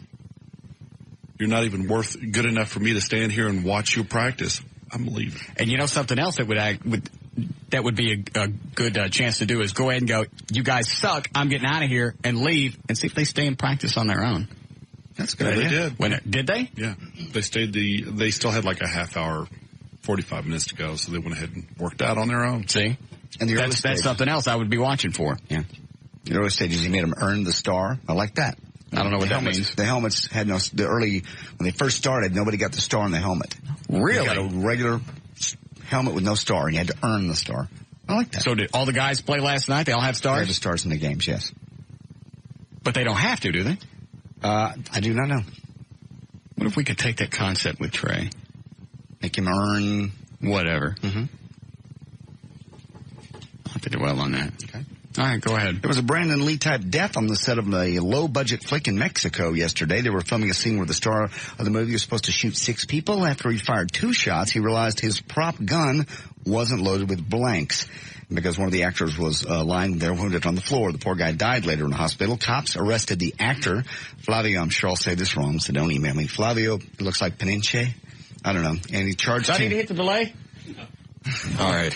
You're not even good enough for me to stand here and watch you practice. I'm leaving. And you know something else that would be a good chance to do is go ahead and go, you guys suck, I'm getting out of here, and leave, and see if they stay in practice on their own. That's a good idea. They did. Did they? Yeah. They still had like a half hour, 45 minutes to go, so they went ahead and worked out on their own. See? And that's something else I would be watching for. Yeah. The early stages, he made them earn the star. I like that. I don't know what that means. The helmets had when they first started, nobody got the star on the helmet. Really? You got a regular helmet with no star, and you had to earn the star. I like that. So did all the guys play last night? They all have stars? They have the stars in the games, yes. But they don't have to, do they? I do not know. What if we could take that concept with Trey? Make him earn whatever. Mm-hmm. I'll have to dwell on that. Okay. All right, go ahead. There was a Brandon Lee-type death on the set of a low-budget flick in Mexico yesterday. They were filming a scene where the star of the movie was supposed to shoot 6 people. After he fired 2 shots, he realized his prop gun wasn't loaded with blanks. Because one of the actors was lying there wounded on the floor. The poor guy died later in the hospital. Cops arrested the actor, Flavio, I'm sure I'll say this wrong, so don't email me. Flavio, it looks like Peninche. I don't know. And he charged Do I need him. to hit the delay? All right.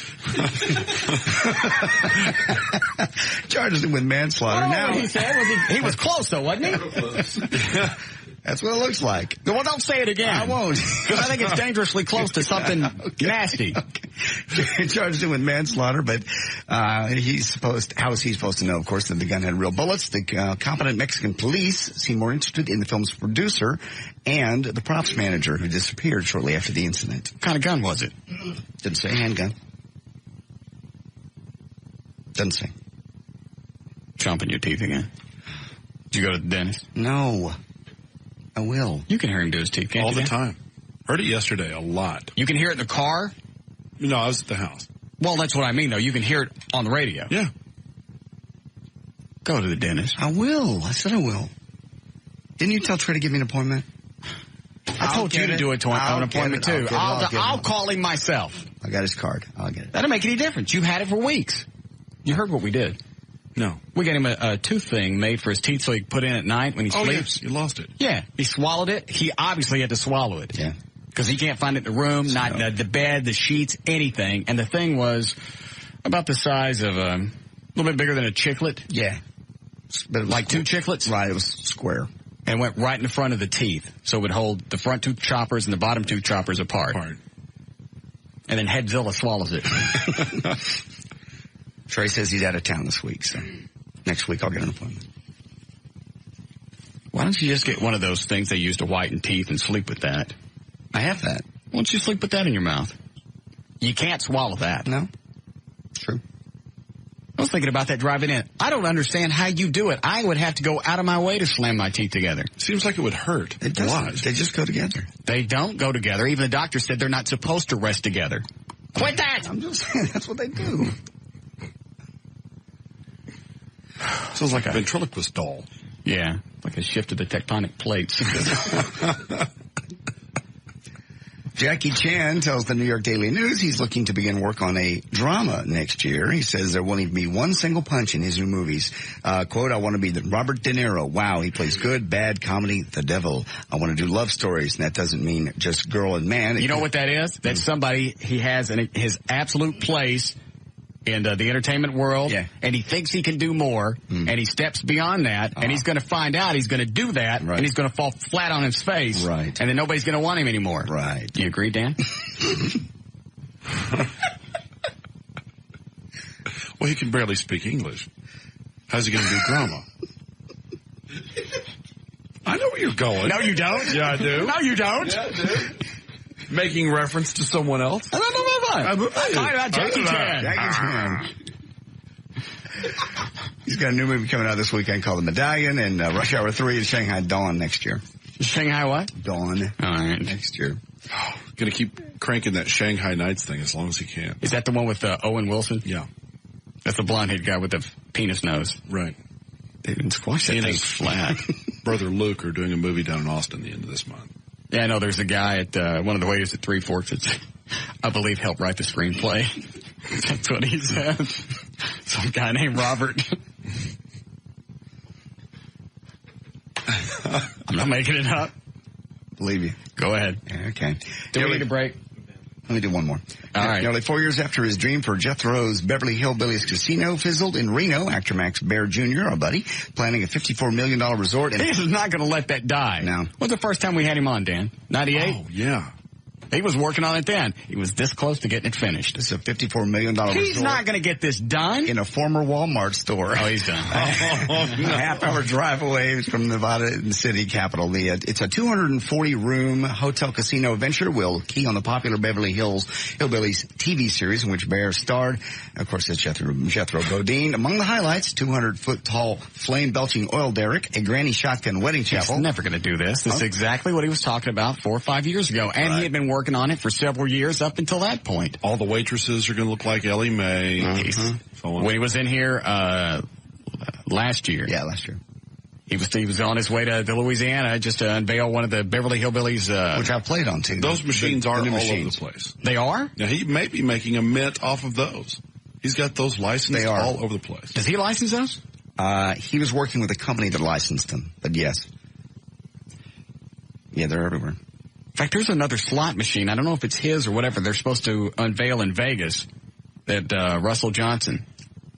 Charges him with manslaughter. Now he said he was close though, wasn't he? That's what it looks like. Well, don't say it again. I won't. Because I think it's dangerously close to something nasty. Okay. Charged him with manslaughter, but how is he supposed to know, of course, that the gun had real bullets? The competent Mexican police seem more interested in the film's producer and the props manager who disappeared shortly after the incident. What kind of gun was it? Didn't say handgun. Doesn't say. Chomping your teeth again. Did you go to the dentist? No. I will. You can hear him do his teeth, can't you? All the time. Heard it yesterday a lot. You can hear it in the car? No, I was at the house. Well, that's what I mean, though. You can hear it on the radio. Yeah. Go to the dentist. I will. I said I will. Didn't you tell Trey to give me an appointment? I told you to do it to an appointment, too. I'll call him myself. I got his card. I'll get it. That doesn't make any difference. You've had it for weeks. You heard what we did. No. We got him a tooth thing made for his teeth so he could put in at night when he sleeps. Yes, you lost it. Yeah. He swallowed it. He obviously had to swallow it. Yeah. Because he can't find it in the room, not in the bed, the sheets, anything. And the thing was about the size of a little bit bigger than a chiclet. Yeah. But like two chiclets? Right, it was square. And went right in the front of the teeth. So it would hold the front tooth choppers and the bottom tooth choppers apart. And then Headzilla swallows it. Trey says he's out of town this week, so next week I'll get an appointment. Why don't you just get one of those things they use to whiten teeth and sleep with that? I have that. Why don't you sleep with that in your mouth? You can't swallow that. No. True. I was thinking about that driving in. I don't understand how you do it. I would have to go out of my way to slam my teeth together. Seems like it would hurt. It doesn't. They just go together. They don't go together. Even the doctor said they're not supposed to rest together. Quit that! I'm just saying, that's what they do. Sounds like a ventriloquist doll. Yeah, like a shift of the tectonic plates. Jackie Chan tells the New York Daily News he's looking to begin work on a drama next year. He says there won't even be one single punch in his new movies. Quote, I want to be the Robert De Niro. Wow, he plays good, bad, comedy, the devil. I want to do love stories, and that doesn't mean just girl and man. You know what that is? That's somebody he has in his absolute place in the entertainment world, and he thinks he can do more, and he steps beyond that, and he's going to find out he's going to do that, and he's going to fall flat on his face, and then nobody's going to want him anymore. Right. Do you agree, Dan? Well, he can barely speak English. How's he going to do drama? I know where you're going. No, you don't. Yeah, I do. No, you don't. Yeah, I do. Making reference to someone else? I'm talking about Jackie Chan. Jackie Chan. He's got a new movie coming out this weekend called The Medallion, and Rush Hour 3 and Shanghai Dawn next year. Shanghai what? Dawn. All right. Next year. Going to keep cranking that Shanghai Nights thing as long as he can. Is that the one with Owen Wilson? Yeah. That's the blonde-headed guy with the penis nose. Right. They didn't squash that thing flat. Brother Luke are doing a movie down in Austin the end of this month. Yeah, I know there's a guy at one of the waiters at Three Forks that's, I believe, helped write the screenplay. That's what he said. Some guy named Robert. I'm not making it up. Believe you. Go ahead. Okay. Do we need a break? Let me do one more. All right. Nearly 4 years after his dream for Jethro's Beverly Hillbillies Casino fizzled in Reno, actor Max Baer Jr., our buddy, planning a $54 million resort. He is not going to let that die. No. When's the first time we had him on, Dan? 98? Oh, yeah. He was working on it then. He was this close to getting it finished. It's a $54 million resort. He's not going to get this done. In a former Walmart store. Oh, he's done. A half-hour drive away from Nevada city capital. It's a 240-room hotel casino venture. Will key on the popular Beverly Hillbillies TV series in which Bear starred. Of course, it's Jethro Bodine. Among the highlights, 200-foot-tall flame-belching oil derrick, a granny shotgun wedding chapel. He's never going to do this. This is exactly what he was talking about 4 or 5 years ago. And he had been working on it for several years up until that point. All the waitresses are going to look like Ellie Mae. When he was in here last year. Yeah, last year. He was on his way to Louisiana just to unveil one of the Beverly Hillbillies. Which I've played on, too. Those machines are all over the place. They are? Now, he may be making a mint off of those. He's got those licensed all over the place. Does he license those? He was working with a company that licensed them, but yes. Yeah, they're everywhere. fact, there's another slot machine. I don't know if it's his or whatever. They're supposed to unveil in Vegas that Russell Johnson,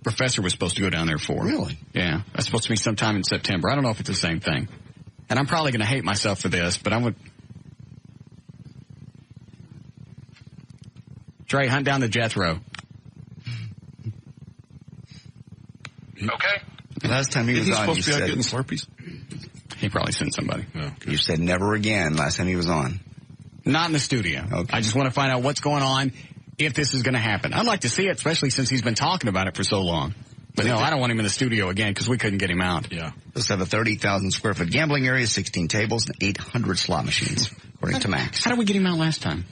professor, was supposed to go down there for. Really? Yeah. That's supposed to be sometime in September. I don't know if it's the same thing. And I'm probably going to hate myself for this, but I would... Trey, hunt down the Jethro. Okay. Last time he was on, you said... getting Slurpees? He probably sent somebody. Oh, you said never again last time he was on. Not in the studio. Okay. I just want to find out what's going on, if this is going to happen. I'd like to see it, especially since he's been talking about it for so long. But no, I don't want him in the studio again because we couldn't get him out. Yeah. Let's have a 30,000 square foot gambling area, 16 tables, and 800 slot machines, according to Max. How did we get him out last time?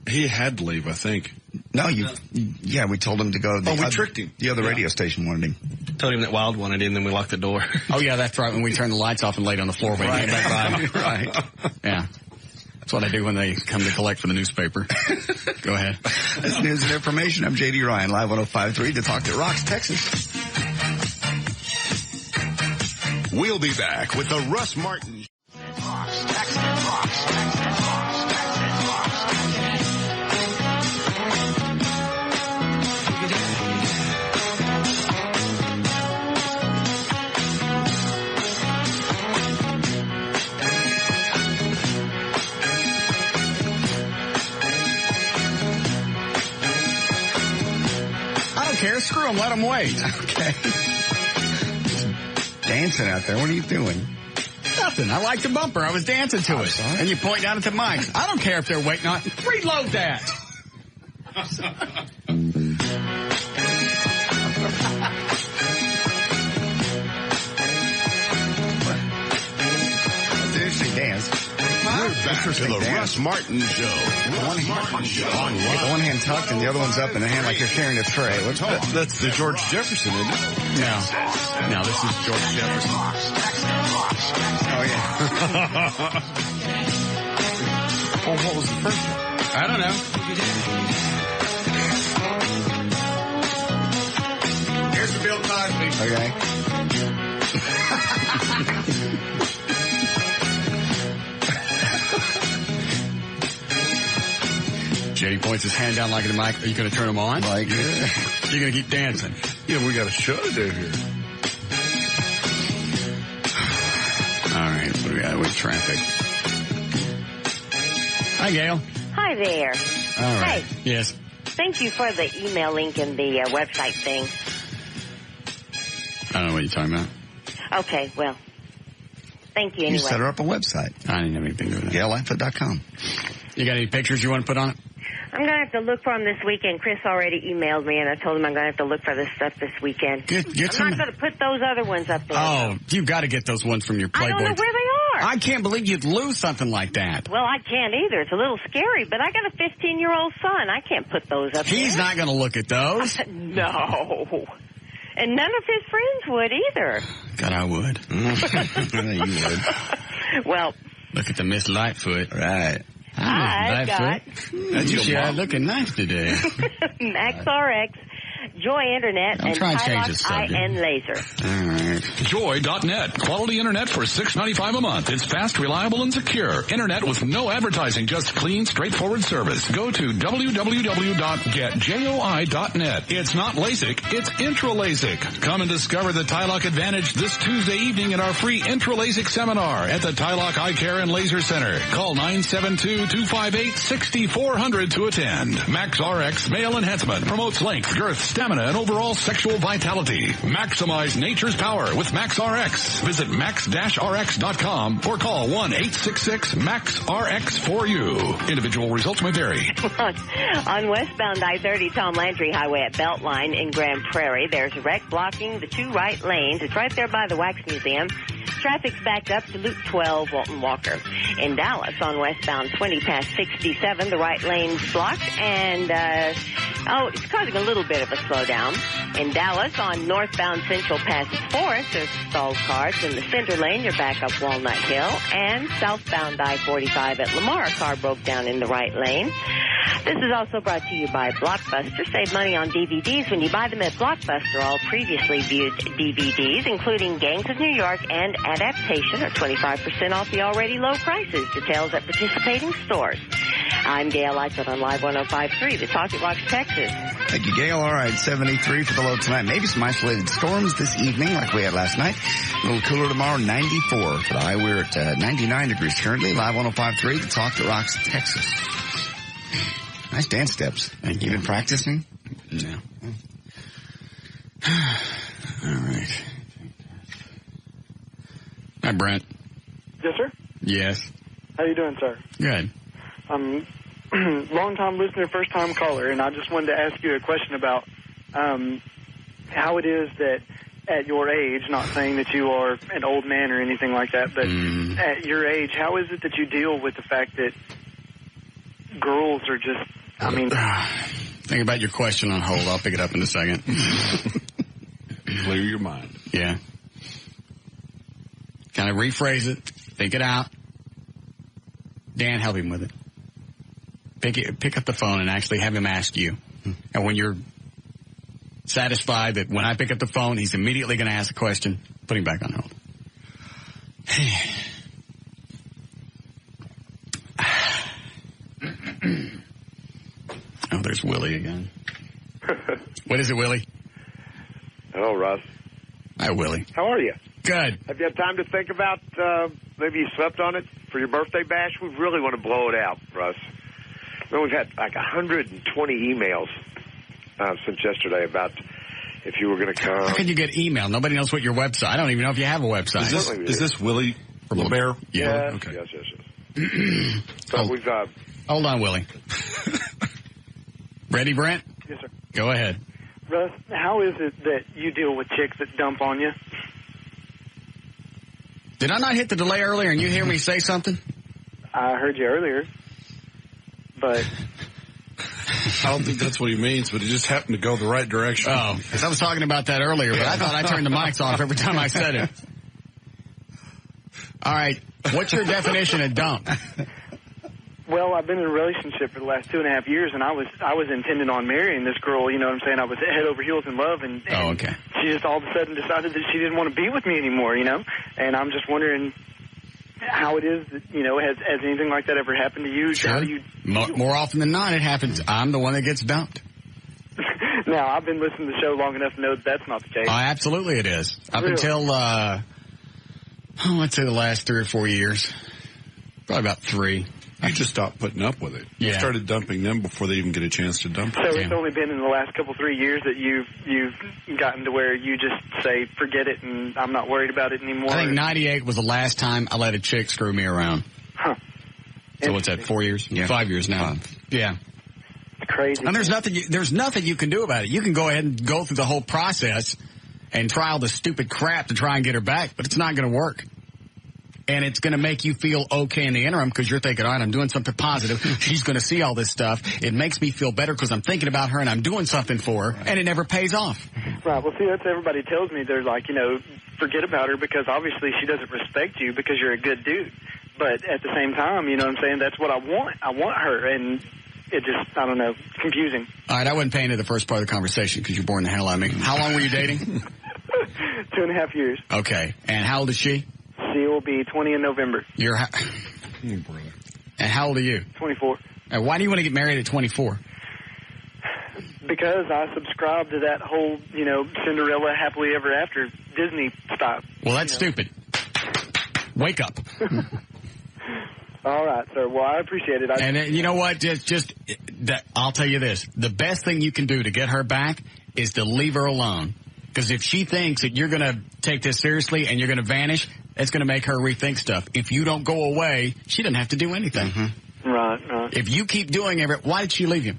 He had to leave, I think. No, we told him to go. We tricked him. The other radio station wanted him. Told him that Wild wanted in, then we locked the door. Oh, yeah, that's right. When we turned the lights off and laid on the floor when he came back by. Right. Yeah. That's what I do when they come to collect for the newspaper. Go ahead. That's news and information. I'm J.D. Ryan, Live 105.3 to Talk That Rocks, Texas. We'll be back with the Russ Martin Show. Care. Screw them. Let them wait. Okay. Dancing out there. What are you doing? Nothing. I like the bumper. I was dancing to it. Sorry. And you point down at the mic. I don't care if they're waiting on. Reload that. That's an interesting dance. We're back to the Russ Martin Show. Russ Martin Show. With the one hand tucked and the other one's up in the hand like you're carrying a tray. That's the George Jefferson, isn't it? No, this is George Jefferson. Oh, yeah. Well, what was the first one? I don't know. Here's the Bill Cosby. Okay. JD points his hand down like in the mic. Are you going to turn him on? Like, You're going to keep dancing. Yeah, we got a show to do here. All right, what do we got with traffic? Hi, Gail. Hi there. All right. Hey. Yes. Thank you for the email link and the website thing. I don't know what you're talking about. Okay, well, thank you anyway. You set her up a website. I didn't have anything to do with that. KLLI.com. You got any pictures you want to put on it? I'm going to have to look for them this weekend. Chris already emailed me, and I told him I'm going to have to look for this stuff this weekend. I'm not going to put those other ones up there. Oh, you got to get those ones from your Playboy. I don't know where they are. I can't believe you'd lose something like that. Well, I can't either. It's a little scary, but I got a 15-year-old son. I can't put those up there. He's not going to look at those. No. And none of his friends would either. God, I would. You would. Well. Look at the Miss Lightfoot. Right. I got. You're looking nice today. Max RX, Joy Internet, and Tylock IN Laser. All right. Joy.net. Quality internet for $6.95 a month. It's fast, reliable, and secure. Internet with no advertising, just clean, straightforward service. Go to www.getjoi.net. It's not LASIK, it's IntraLASIK. Come and discover the Tylock Advantage this Tuesday evening at our free IntraLASIK seminar at the Tylock Eye Care and Laser Center. Call 972-258-6400 to attend. Max RX Male Enhancement promotes length, girth, stamina, and overall sexual vitality. Maximize nature's power with Max RX. Visit max-rx.com or call 1-866-MAX-RX-4U. Individual results may vary. On westbound I-30 Tom Landry Highway at Beltline in Grand Prairie, there's a wreck blocking the two right lanes. It's right there by the Wax Museum. Traffic's backed up to Loop 12, Walton Walker. In Dallas, on westbound 20 past 67, the right lane's blocked, and it's causing a little bit of a slowdown. In Dallas, on northbound Central past Forest, there's stalled cars. In the center lane, you're back up Walnut Hill. And southbound I-45 at Lamar, a car broke down in the right lane. This is also brought to you by Blockbuster. Save money on DVDs when you buy them at Blockbuster. All previously viewed DVDs, including Gangs of New York and Adaptation, are 25% off the already low prices. Details at participating stores. I'm Gail Lightfoot on Live 105.3, the Talk It Rocks, Texas. Thank you, Gail. All right, 73 for the low tonight. Maybe some isolated storms this evening like we had last night. A little cooler tomorrow, 94 for the high. We're at 99 degrees currently. Live 105.3, the Talk It Rocks, Texas. Nice dance steps. Thank you. Been practicing? No. All right. Hi, Brent. Yes, sir? Yes. How you doing, sir? Good. Long-time listener, first-time caller, and I just wanted to ask you a question about how it is that at your age, not saying that you are an old man or anything like that, but at your age, how is it that you deal with the fact that girls are just, I mean... Think about your question on hold. I'll pick it up in a second. Clear your mind. Yeah. Kind of rephrase it. Think it out. Dan, help him with it. Pick up the phone and actually have him ask you. And when you're satisfied that when I pick up the phone, he's immediately going to ask a question, put him back on hold. Oh, there's Willie again. What is it, Willie? Hello, Russ. Hi, Willie. How are you? Good. Have you had time to think about, maybe you slept on it for your birthday bash? We really want to blow it out, Russ. Well, we've had like 120 emails since yesterday about if you were going to come. How can you get email? Nobody knows what your website. I don't even know if you have a website. Is this Willie from the Bear? Yeah. Okay. Yes. So we've hold on, Willie. Ready, Brent? Yes, sir. Go ahead. Russ, how is it that you deal with chicks that dump on you? Did I not hit the delay earlier and you hear me say something? I heard you earlier, but... I don't think that's what he means, but it just happened to go the right direction. Oh, because I was talking about that earlier, but I thought I turned the mics off every time I said it. All right, what's your definition of dump? Well, I've been in a relationship for the last 2.5 years, and I was intending on marrying this girl, you know what I'm saying? I was head over heels in love, and okay. She just all of a sudden decided that she didn't want to be with me anymore, you know? And I'm just wondering how it is that, you know, has anything like that ever happened to you? Sure. How do you more often than not, it happens. I'm the one that gets dumped. Now, I've been listening to the show long enough to know that that's not the case. Absolutely it is. Up until, let's say the last 3 or 4 years. Probably about 3. You just stopped putting up with it. Yeah. You started dumping them before they even get a chance to dump So it. it's only been in the last 3 years that you've gotten to where you just say, forget it, and I'm not worried about it anymore? I think 98 was the last time I let a chick screw me around. Huh. So what's that, 4 years? Yeah. 5 years now. Yeah. It's crazy. And there's nothing you can do about it. You can go ahead and go through the whole process and try all the stupid crap to try and get her back, but it's not going to work. And it's going to make you feel okay in the interim because you're thinking, all right, I'm doing something positive. She's going to see all this stuff. It makes me feel better because I'm thinking about her and I'm doing something for her, and it never pays off. Right. Well, see, that's what everybody tells me. They're like, you know, forget about her because obviously she doesn't respect you because you're a good dude. But at the same time, you know what I'm saying, that's what I want. I want her, and it just, I don't know, it's confusing. All right, I wouldn't pay into the first part of the conversation because you're boring the hell out of me. How long were you dating? 2.5 years. Okay. And how old is she? She will be 20 in November. And how old are you? 24. And why do you want to get married at 24? Because I subscribe to that whole, you know, Cinderella happily ever after Disney style. Well, that's stupid. Wake up. All right, sir. Well, I appreciate it. And you know what? I'll tell you this. The best thing you can do to get her back is to leave her alone. Because if she thinks that you're going to take this seriously and you're going to vanish, it's going to make her rethink stuff. If you don't go away, she doesn't have to do anything. Mm-hmm. Right. If you keep doing everything, why did she leave you?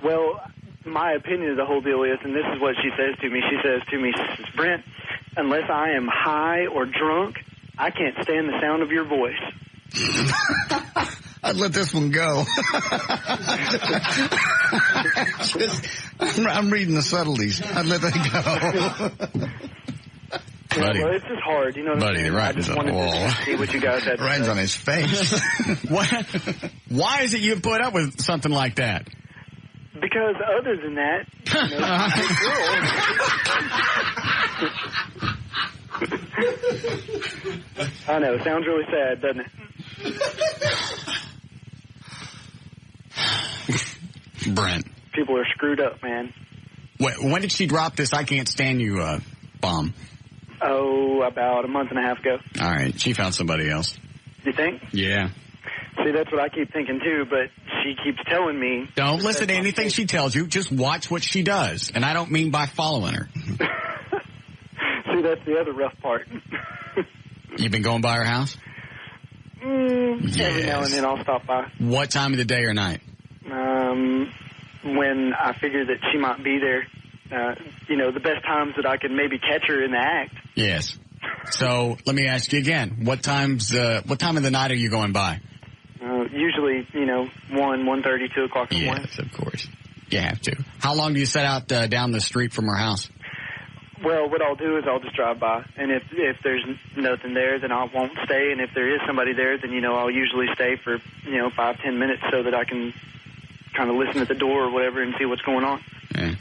Well, my opinion of the whole deal is, and this is what she says to me, she says, Brent, unless I am high or drunk, I can't stand the sound of your voice. I'd let this one go. I'm reading the subtleties. I'd let that go. Buddy. Well, it's just hard, you know. Buddy, the writing's on the wall. To see what you guys had. Writing's on his face. Why is it you put up with something like that? Because other than that, big girl. I know. Sounds really sad, doesn't it? Brent. People are screwed up, man. When did she drop this I can't stand you bomb? Oh, about a month and a half ago. All right. She found somebody else. You think? Yeah. See, that's what I keep thinking, too, but she keeps telling me... Don't listen to anything she tells you. Just watch what she does. And I don't mean by following her. See, that's the other rough part. You've been going by her house? Every now and then I'll stop by. What time of the day or night? When I figure that she might be there. The best times that I can maybe catch her in the act. Yes. So let me ask you again. What time of the night are you going by? Usually, 1:30, 2 o'clock in the morning. Yes, of course. You have to. How long do you set out down the street from her house? Well, what I'll do is I'll just drive by. And if there's nothing there, then I won't stay. And if there is somebody there, then, I'll usually stay for, 5-10 minutes so that I can kind of listen at the door or whatever and see what's going on. Yeah.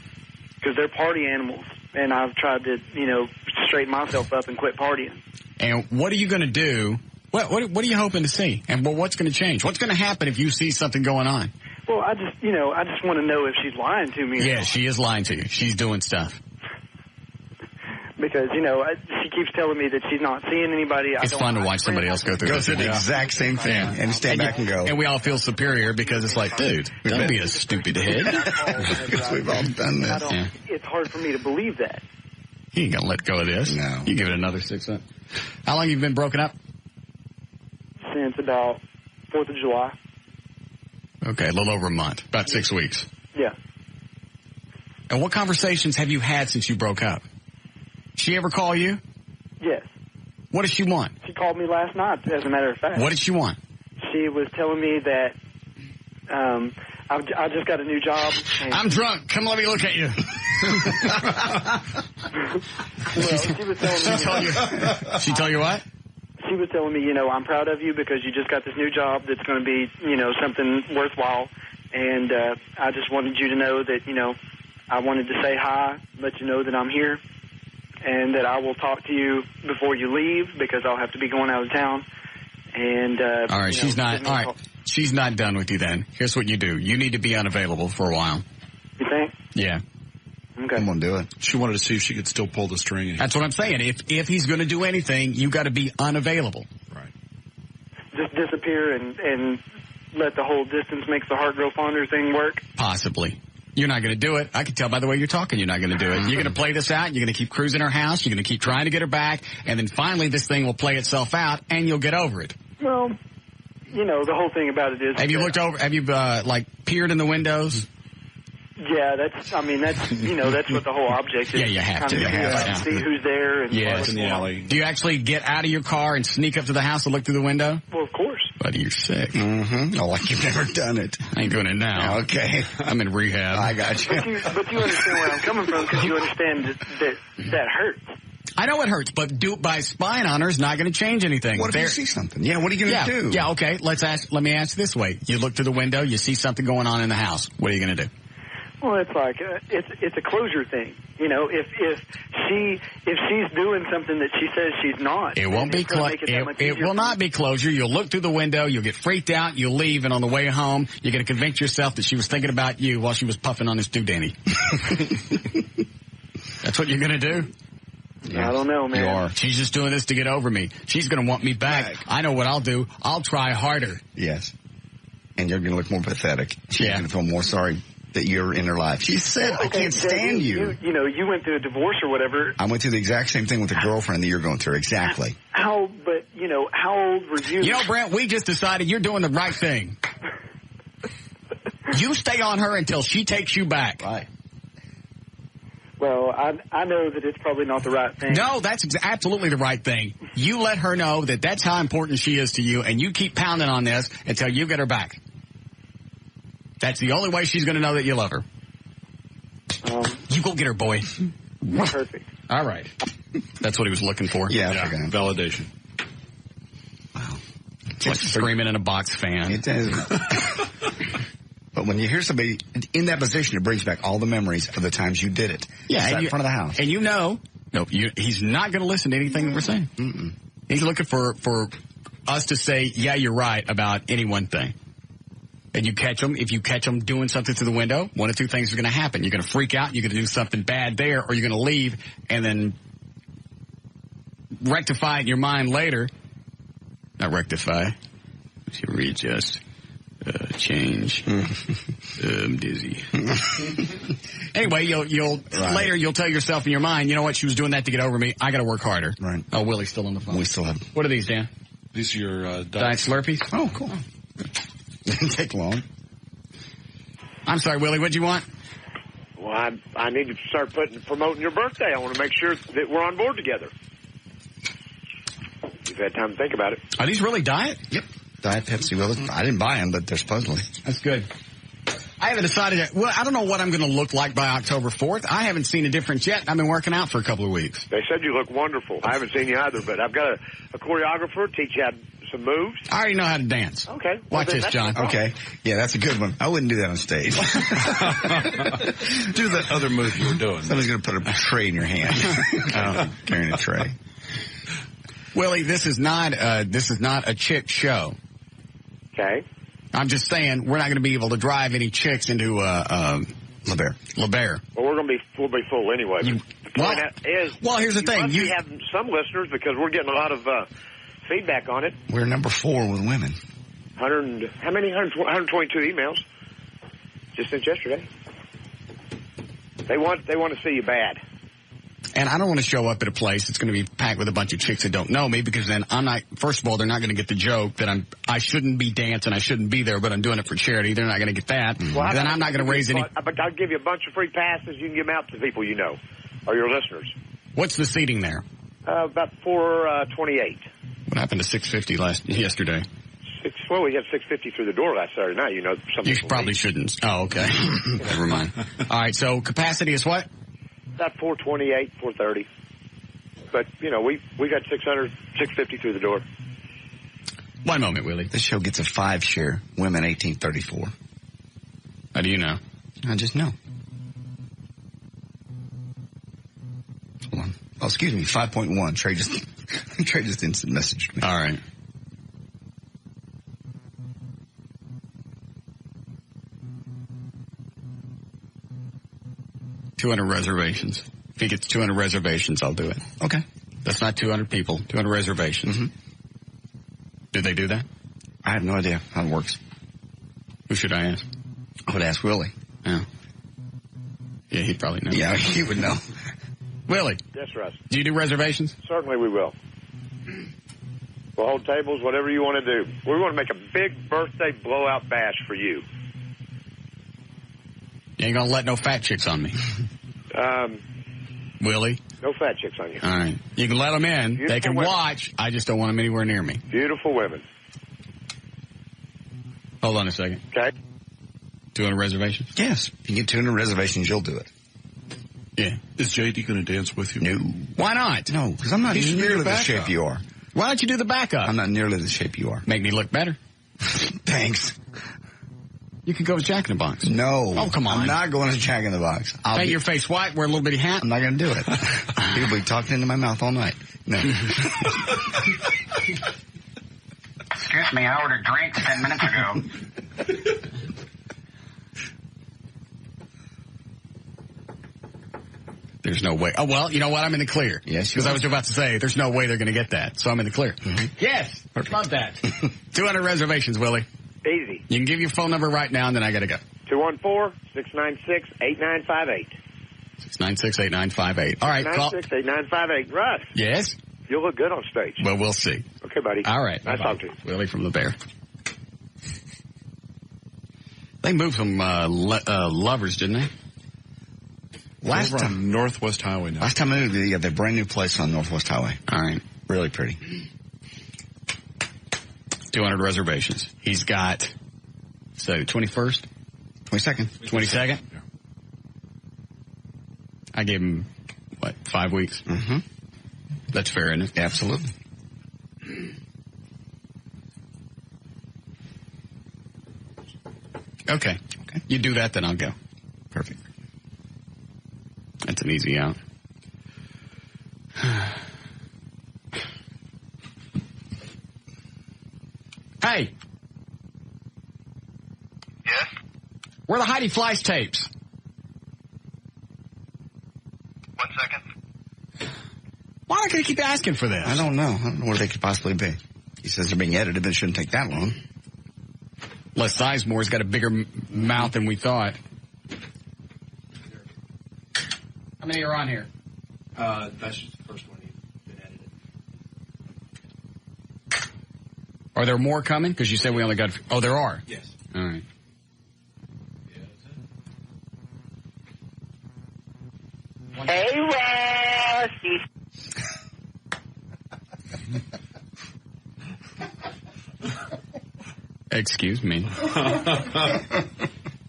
Because they're party animals. And I've tried to, straighten myself up and quit partying. And what are you going to do? What are you hoping to see? And what's going to change? What's going to happen if you see something going on? Well, I just want to know if she's lying to me. Yeah, she is lying to you. She's doing stuff. Because, she keeps telling me that she's not seeing anybody. It's fun to watch somebody else go through the exact same thing and stand back and go. And we all feel superior because it's like, dude, don't be a stupid head. Because we've all done this. It's hard for me to believe that. You ain't going to let go of this. No. You give it another 6 months. How long have you been broken up? Since about 4th of July. Okay, a little over a month. About 6 weeks. Yeah. And what conversations have you had since you broke up? She ever call you? Yes. What does she want? She called me last night, as a matter of fact. What did she want? She was telling me that I just got a new job. I'm drunk. Come let me look at you. Well, she was telling me... She told you what? She was telling me, I'm proud of you because you just got this new job that's going to be, something worthwhile. And I just wanted you to know that, I wanted to say hi, let you know that I'm here, and that I will talk to you before you leave because I'll have to be going out of town. And all right, she's not. All right, she's not done with you. Then here's what you do: you need to be unavailable for a while. You think? Yeah. Okay. I'm gonna do it. She wanted to see if she could still pull the string. That's what I'm saying. If he's going to do anything, you got to be unavailable. Right. Just disappear and let the whole distance makes the heart grow fonder thing work. Possibly. You're not going to do it. I can tell by the way you're talking you're not going to do it. You're going to play this out. You're going to keep cruising her house. You're going to keep trying to get her back. And then finally this thing will play itself out and you'll get over it. Well, the whole thing about it is... Have you looked over, have you, peered in the windows? Yeah, that's what the whole object is. Yeah, you have to. See who's there. And yes. In the alley. Do you actually get out of your car and sneak up to the house and look through the window? Well, of course. Buddy, you're sick. Mm-hmm. Oh, like you've never done it. I ain't doing it now. Okay. I'm in rehab. I got you. But you understand where I'm coming from because you understand that hurts. I know it hurts, but by spying on her is not going to change anything. What if you see something? Yeah, what are you going to do? Yeah, okay. Let me ask this way. You look through the window, you see something going on in the house. What are you going to do? Well, it's like it's a closure thing. If she's doing something that she says she's not, it won't be it will not be closure. You'll look through the window, you'll get freaked out, you'll leave, and on the way home, you're going to convince yourself that she was thinking about you while she was puffing on this doodany. That's what you're going to do? Yes. I don't know, man. You are. She's just doing this to get over me. She's going to want me back. I know what I'll do. I'll try harder. Yes. And you're going to look more pathetic. She's going to feel more sorry that you're in her life. She said, I can't stand you. You went through a divorce or whatever. I went through the exact same thing with a girlfriend that you're going through. Exactly. How old were you? Brent, we just decided you're doing the right thing. You stay on her until she takes you back. Right. Well, I know that it's probably not the right thing. No, that's absolutely the right thing. You let her know that that's how important she is to you, and you keep pounding on this until you get her back. That's the only way she's going to know that you love her. You go get her, boy. Perfect. All right. That's what he was looking for. Yeah, validation. It's like screaming in a box fan. It is. But when you hear somebody in that position, it brings back all the memories of the times you did it. Yeah, in front of the house. And he's not going to listen to anything that we're saying. Mm-mm. He's looking for us to say, yeah, you're right about any one thing. And if you catch him doing something through the window, one of two things are going to happen. You're going to freak out, you're going to do something bad there, or you're going to leave and then rectify it in your mind later. Not rectify. Readjust. Change. I'm dizzy. Anyway, you'll later you'll tell yourself in your mind, you know what, she was doing that to get over me. I got to work harder. Right. Oh, Willie's still on the phone. We still have. What are these, Dan? These are your Diet Slurpees? Oh, cool. Didn't take long. I'm sorry, Willie. What'd you want? Well, I need to start promoting your birthday. I want to make sure that we're on board together. You've had time to think about it. Are these really diet? Yep. Diet Pepsi. Well, I didn't buy them, but they're supposedly. That's good. I haven't decided yet. Well, I don't know what I'm going to look like by October 4th. I haven't seen a difference yet. I've been working out for a couple of weeks. They said you look wonderful. I haven't seen you either, but I've got a choreographer teach you some moves. I already know how to dance. Okay. Watch this, John. Okay. Yeah, that's a good one. I wouldn't do that on stage. Do that other move you were doing. Somebody's going to put a tray in your hand. Carrying a tray. Willie, this is not a chick show. Okay. I'm just saying we're not going to be able to drive any chicks into LeBaire. Well, we'll be full anyway. The point is, here's the thing. You have some listeners because we're getting a lot of feedback on it. We're number 4 with women. 122 emails just since yesterday. They want to see you bad. And I don't want to show up at a place that's going to be packed with a bunch of chicks that don't know me, because then I'm not, first of all, they're not going to get the joke that I shouldn't be dancing, I shouldn't be there, but I'm doing it for charity. They're not going to get that. Well, then I'm not going to raise any. But I'll give you a bunch of free passes. You can give them out to people you know or your listeners. What's the seating there? About 428. What happened to 650 yesterday? Well, we had 650 through the door last Saturday night. You know, you probably shouldn't. Oh, okay. Never mind. All right. So capacity is what? About 428, 430. But, you know, we got 600, 650 through the door. One moment, Willie. This show gets a 5 share. Women 1834. How do you know? I just know. Hold on. Oh, excuse me. 5.1. Trey just instant messaged me. All right. $200 reservations. If he gets 200 reservations, I'll do it. Okay. That's not 200 people. 200 reservations. Mm-hmm. Do they do that? I have no idea how it works. Who should I ask? I would ask Willie. Oh. Yeah, he'd probably know. Yeah, he would know. Willie. Yes, Russ. Do you do reservations? Certainly we will. We'll hold tables, whatever you want to do. We want to make a big birthday blowout bash for you. You ain't going to let no fat chicks on me. Willie? No fat chicks on you. All right. You can let them in. Beautiful they can women. watch. I just don't want them anywhere near me. Beautiful women. Hold on a second. Okay. 200 reservations? Yes. If you get 200 reservations, you'll do it. Yeah. Is JD going to dance with you? No. Why not? No, because I'm not nearly the shape you are. Why don't you do the backup? I'm not nearly the shape you are. Make me look better. Thanks. You could go to Jack in the Box. No. Oh, come on. I'm not going to Jack in the Box. Paint your face white, wear a little bitty hat. I'm not going to do it. People will be talking into my mouth all night. No. Excuse me, I ordered drinks 10 minutes ago. There's no way. Oh, well, you know what? I'm in the clear. Yes, because I was about to say, there's no way they're going to get that. So I'm in the clear. Mm-hmm. Yes. Love that. 200 reservations, Willie. Easy. You can give your phone number right now, and then I got to go. 214-696-8958. 696-8958. All right. 696-8958. Russ. Yes? You'll look good on stage. Well, we'll see. Okay, buddy. All right. Nice talking to you. Willie from LeBaire. They moved some lovers, didn't they? Last time on Northwest Highway now. Last time I moved, they got their brand new place on Northwest Highway. All right. Really pretty. 200 reservations. He's got, 21st? 22nd. 22nd? Yeah. I gave him, 5 weeks? Mm-hmm. That's fair, isn't it? Absolutely. Okay. You do that, then I'll go. Perfect. That's an easy out. Hey. Yes? Where are the Heidi Fleiss tapes? 1 second. Why am I going to keep asking for this? I don't know. I don't know where they could possibly be. He says they're being edited, but it shouldn't take that long. Les Sizemore's got a bigger mouth than we thought. How many are on here? That's just the first one you've been edited. Are there more coming? Because you said we only got... Oh, there are? Yes. All right. Hey, Russ. Excuse me.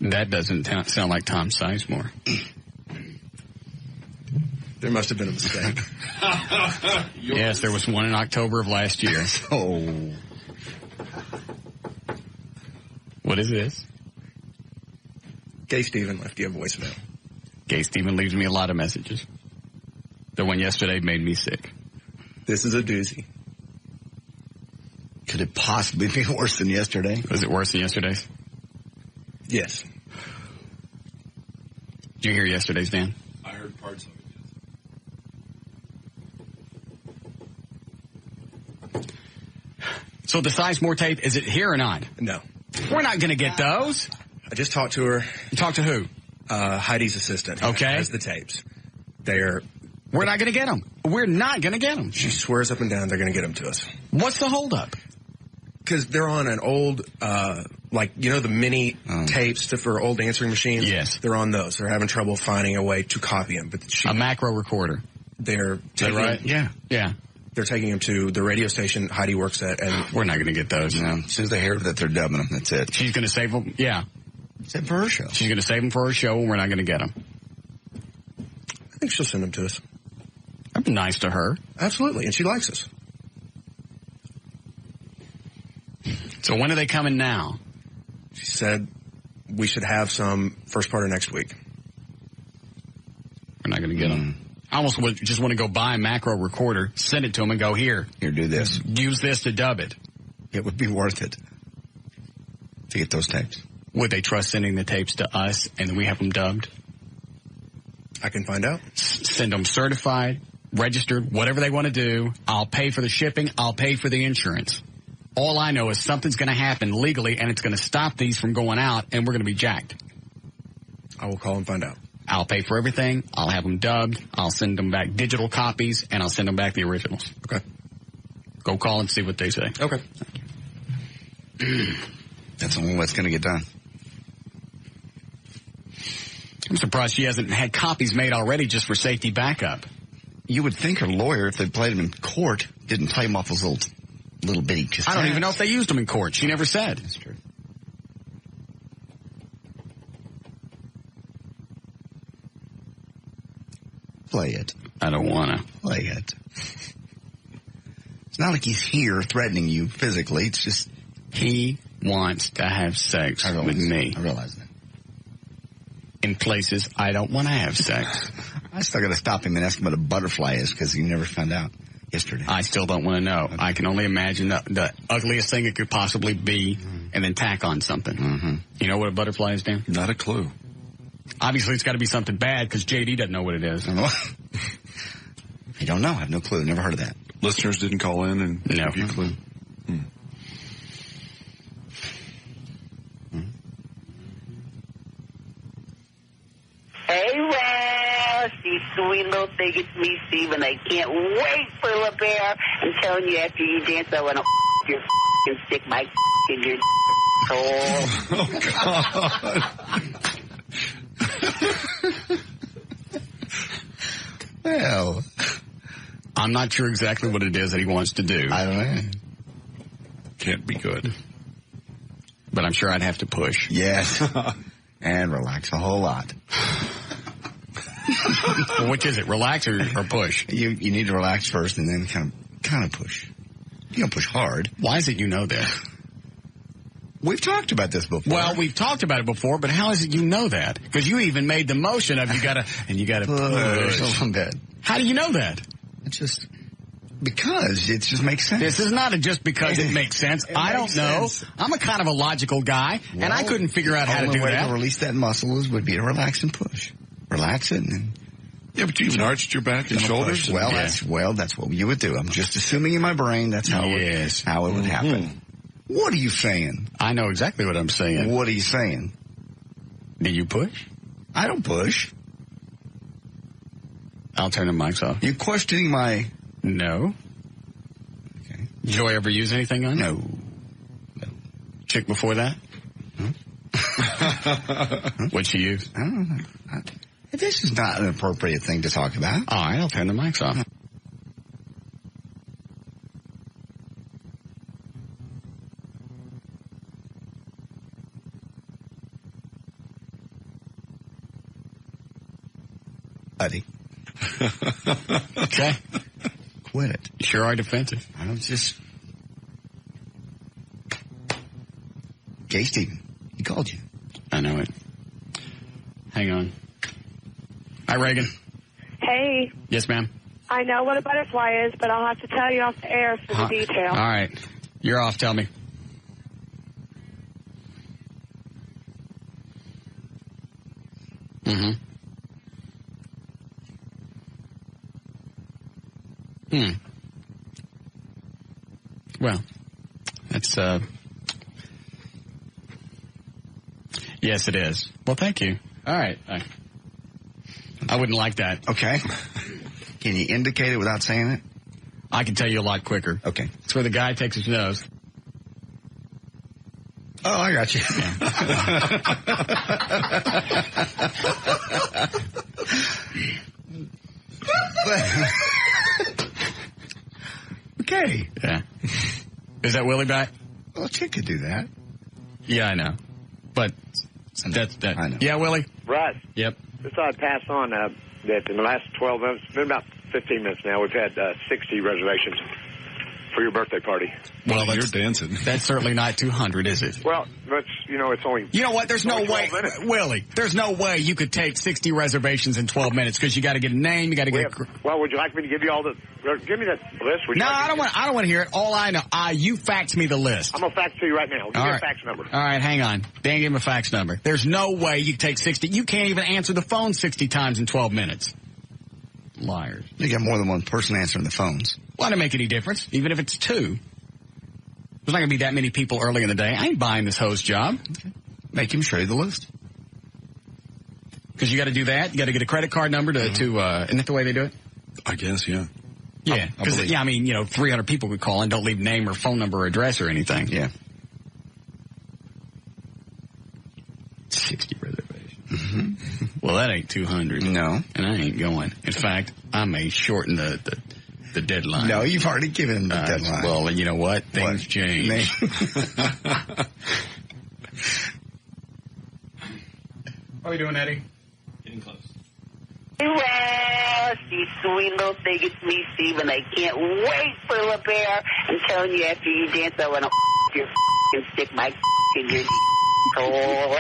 That doesn't sound like Tom Sizemore. There must have been a mistake. Yes, there was one in October of last year. Oh. What is this? Gay Steven left you a voicemail. Gay Steven leaves me a lot of messages. The one yesterday made me sick. This is a doozy. Could it possibly be worse than yesterday? Was it worse than yesterday's? Yes. Did you hear yesterday's, Dan? I heard parts of it. So the Sizemore tape, is it here or not? No. We're not going to get those. I just talked to her. You talked to who? Heidi's assistant. Okay. Has the tapes. We're not going to get them. We're not going to get them. She swears up and down they're going to get them to us. What's the holdup? Because they're on an old, the mini tapes for old answering machines. Yes. They're on those. They're having trouble finding a way to copy them. But a macro recorder. They're taking, right? Yeah. Yeah. They're taking them to the radio station Heidi works at, and we're not going to get those. No. As soon as they hear that they're dubbing them, that's it. She's going to save them. Yeah. Save for her show. She's going to save them for her show, and we're not going to get them. I think she'll send them to us. That'd be nice to her. Absolutely, and she likes us. So when are they coming now? She said we should have some first part of next week. We're not going to get them. I almost just want to go buy a macro recorder, send it to them, and go, here, do this. Use this to dub it. It would be worth it to get those tapes. Would they trust sending the tapes to us, and then we have them dubbed? I can find out. Send them certified, registered, whatever they want to do. I'll pay for the shipping. I'll pay for the insurance. All I know is something's going to happen legally, and it's going to stop these from going out, and we're going to be jacked. I will call and find out. I'll pay for everything. I'll have them dubbed. I'll send them back digital copies, and I'll send them back the originals. Okay. Go call and see what they say. Okay. That's the only way it's going to get done. I'm surprised she hasn't had copies made already just for safety backup. You would think her lawyer, if they played them in court, didn't play them off those little bitty cassettes. I don't even know if they used them in court. She never said. That's true. Play it. I don't want to. Play it. It's not like he's here threatening you physically. It's just he wants to have sex with me. I realize that. In places I don't want to have sex. I still got to stop him and ask him what a butterfly is because he never found out yesterday. I still don't want to know. I can only imagine the ugliest thing it could possibly be and then tack on something. Mm-hmm. You know what a butterfly is, Dan? Not a clue. Obviously, it's got to be something bad because JD doesn't know what it is. I don't know. I have no clue. Never heard of that. Listeners didn't call in and give you a clue. Hey, Russ, you sweet little thing. It's me, Steve, and I can't wait for La Bear. I'm telling you, after you dance, I want to your and stick my in your hole. Oh, God. Well, I'm not sure exactly what it is that he wants to do. I don't know. Can't be good. But I'm sure I'd have to push. Yes. And relax a whole lot. Well, which is it? Relax or push? You need to relax first and then kind of push. You don't push hard. Why is it you know that? We've talked about this before. Well, we've talked about it before, but how is it you know that? Because you even made the motion of you gotta push a little bit. How do you know that? It's just because it just makes sense. This is not just because it makes sense. I don't know. I'm a kind of a logical guy, and I couldn't figure out how to do that. The only way to release that muscle would be to relax and push. Relax it and then... Yeah, but you even arched your back and shoulders. Well, that's what you would do. I'm just assuming in my brain that's how it would happen. What are you saying? I know exactly what I'm saying. What are you saying? Do you push? I don't push. I'll turn the mics off. You questioning my... No. Okay. Did Joy ever use anything on you? No. Chick before that? What'd she use? I don't know. This is not an appropriate thing to talk about. All right, I'll turn the mics off. Buddy. Okay. Quit it. You sure are defensive. I don't just... Jay Stephen, he called you. I know it. Hang on. Hi, Reagan. Hey, Yes, ma'am. I know what a butterfly is, but I'll have to tell you off the air for the detail. All right. You're off. Tell me. Mm-hmm. Well, that's, yes, it is. Well, thank you. All right. I wouldn't like that. Okay. Can you indicate it without saying it? I can tell you a lot quicker. Okay. It's where the guy takes his nose. Oh, I got you. Okay. Yeah. Is that Willie back? Well, a chick could do that. Yeah, I know. But that's that. I know. Yeah, Willie? Russ. Yep. Just thought I'd pass on that in the last 12 minutes, it's been about 15 minutes now, we've had 60 reservations for your birthday party. Well, you're dancing. That's certainly not 200, is it? Well, it's only... You know what? There's no way, minutes. Willie, there's no way you could take 60 reservations in 12 minutes because you got to get a name, you got to get Well, would you like me to give you all the... Give me that list. No, I don't want to hear it. All I know, you fax me the list. I'm going to fax to you right now. Give me a fax number. All right, hang on. Dan, give him a fax number. There's no way you take 60. You can't even answer the phone 60 times in 12 minutes. Liars. You got more than one person answering the phones. Well, it doesn't make any difference, even if it's two. There's not going to be that many people early in the day. I ain't buying this host job. Okay. Make him show you the list. Because you got to do that. You got to get a credit card number to isn't that the way they do it? I guess, yeah. Yeah. Because, 300 people could call and don't leave name or phone number or address or anything. Yeah. 60 reservations. Mm-hmm. Well, that ain't 200. No. And I ain't going. In fact, I may shorten the deadline. No, you've already given him the deadline. Well, you know what? Things change. How are you doing, Eddie? Getting close. Well, you sweet little thing, it's me, Steve, and I can't wait for La Bear. I'm telling you, after you dance, I want to your and stick my in your hole.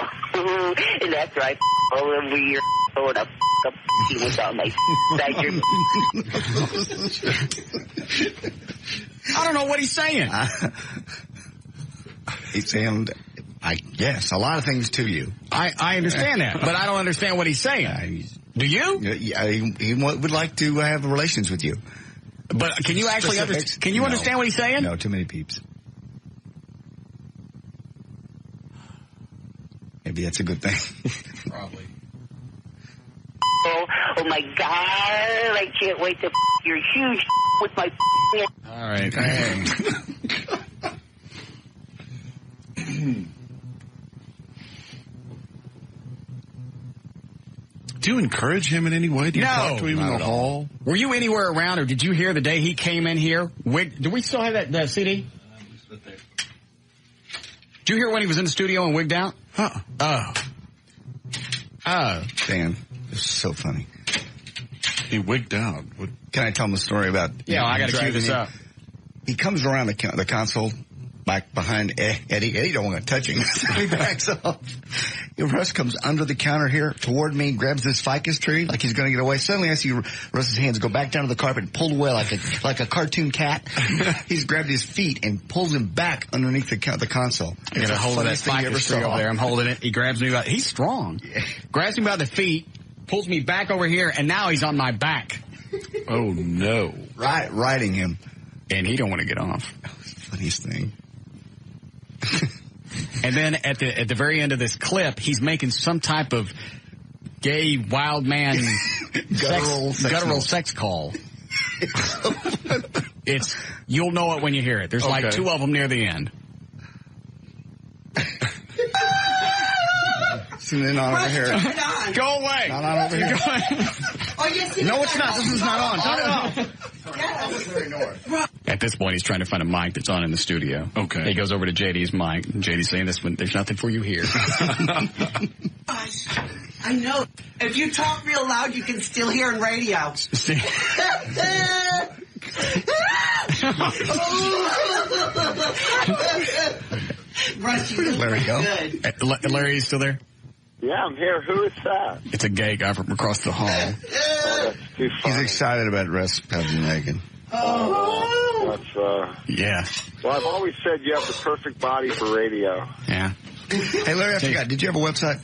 And after I all over your hole, and I with all my inside your... I don't know what he's saying. He's saying, I guess, a lot of things to you. I understand that, but I don't understand what he's saying. Do you? Yeah, he would like to have relations with you. But can you actually understand? Can you understand what he's saying? No, too many peeps. Maybe that's a good thing. Probably. Oh my God! I can't wait to your huge with my. All right. Do you encourage him in any way? Do you talk to him in the hall? Were you anywhere around, or did you hear the day he came in here? Do we still have that CD? Did you hear when he was in the studio and wigged out? Dan, it's so funny. He wigged out. Can I tell him a story about? Yeah, I got to cue this up. He comes around the console back behind Eddie. Eddie don't want to touch him. He backs off. Russ comes under the counter here toward me, grabs this ficus tree like he's going to get away. Suddenly I see Russ's hands go back down to the carpet and pulled away like a cartoon cat. He's grabbed his feet and pulls him back underneath the console. I got a hold of that ficus tree over there. I'm holding it. He grabs me he's strong. Yeah. Grabs me by the feet, pulls me back over here, and now he's on my back. Oh, no. Riding him. And he don't want to get off. Funniest thing. And then at the very end of this clip, he's making some type of gay wild man guttural sex call. You'll know it when you hear it. There's like two of them near the end. It's not over here. Go away. Not on over here. Oh, yes, no, it's not. This is not on. Turn it off. At this point, he's trying to find a mic that's on in the studio. Okay. He goes over to JD's mic, and JD's saying, there's nothing for you here. I know. If you talk real loud, you can still hear on radio. Russ, you look Larry, go. good. Larry, you still there? Yeah, I'm here. Who is that? It's a gay guy from across the hall. Oh, that's too funny. He's excited about Russ having Megan. That's, yeah. Well, I've always said you have the perfect body for radio. Yeah. Hey, Larry, I forgot. Did you have a website?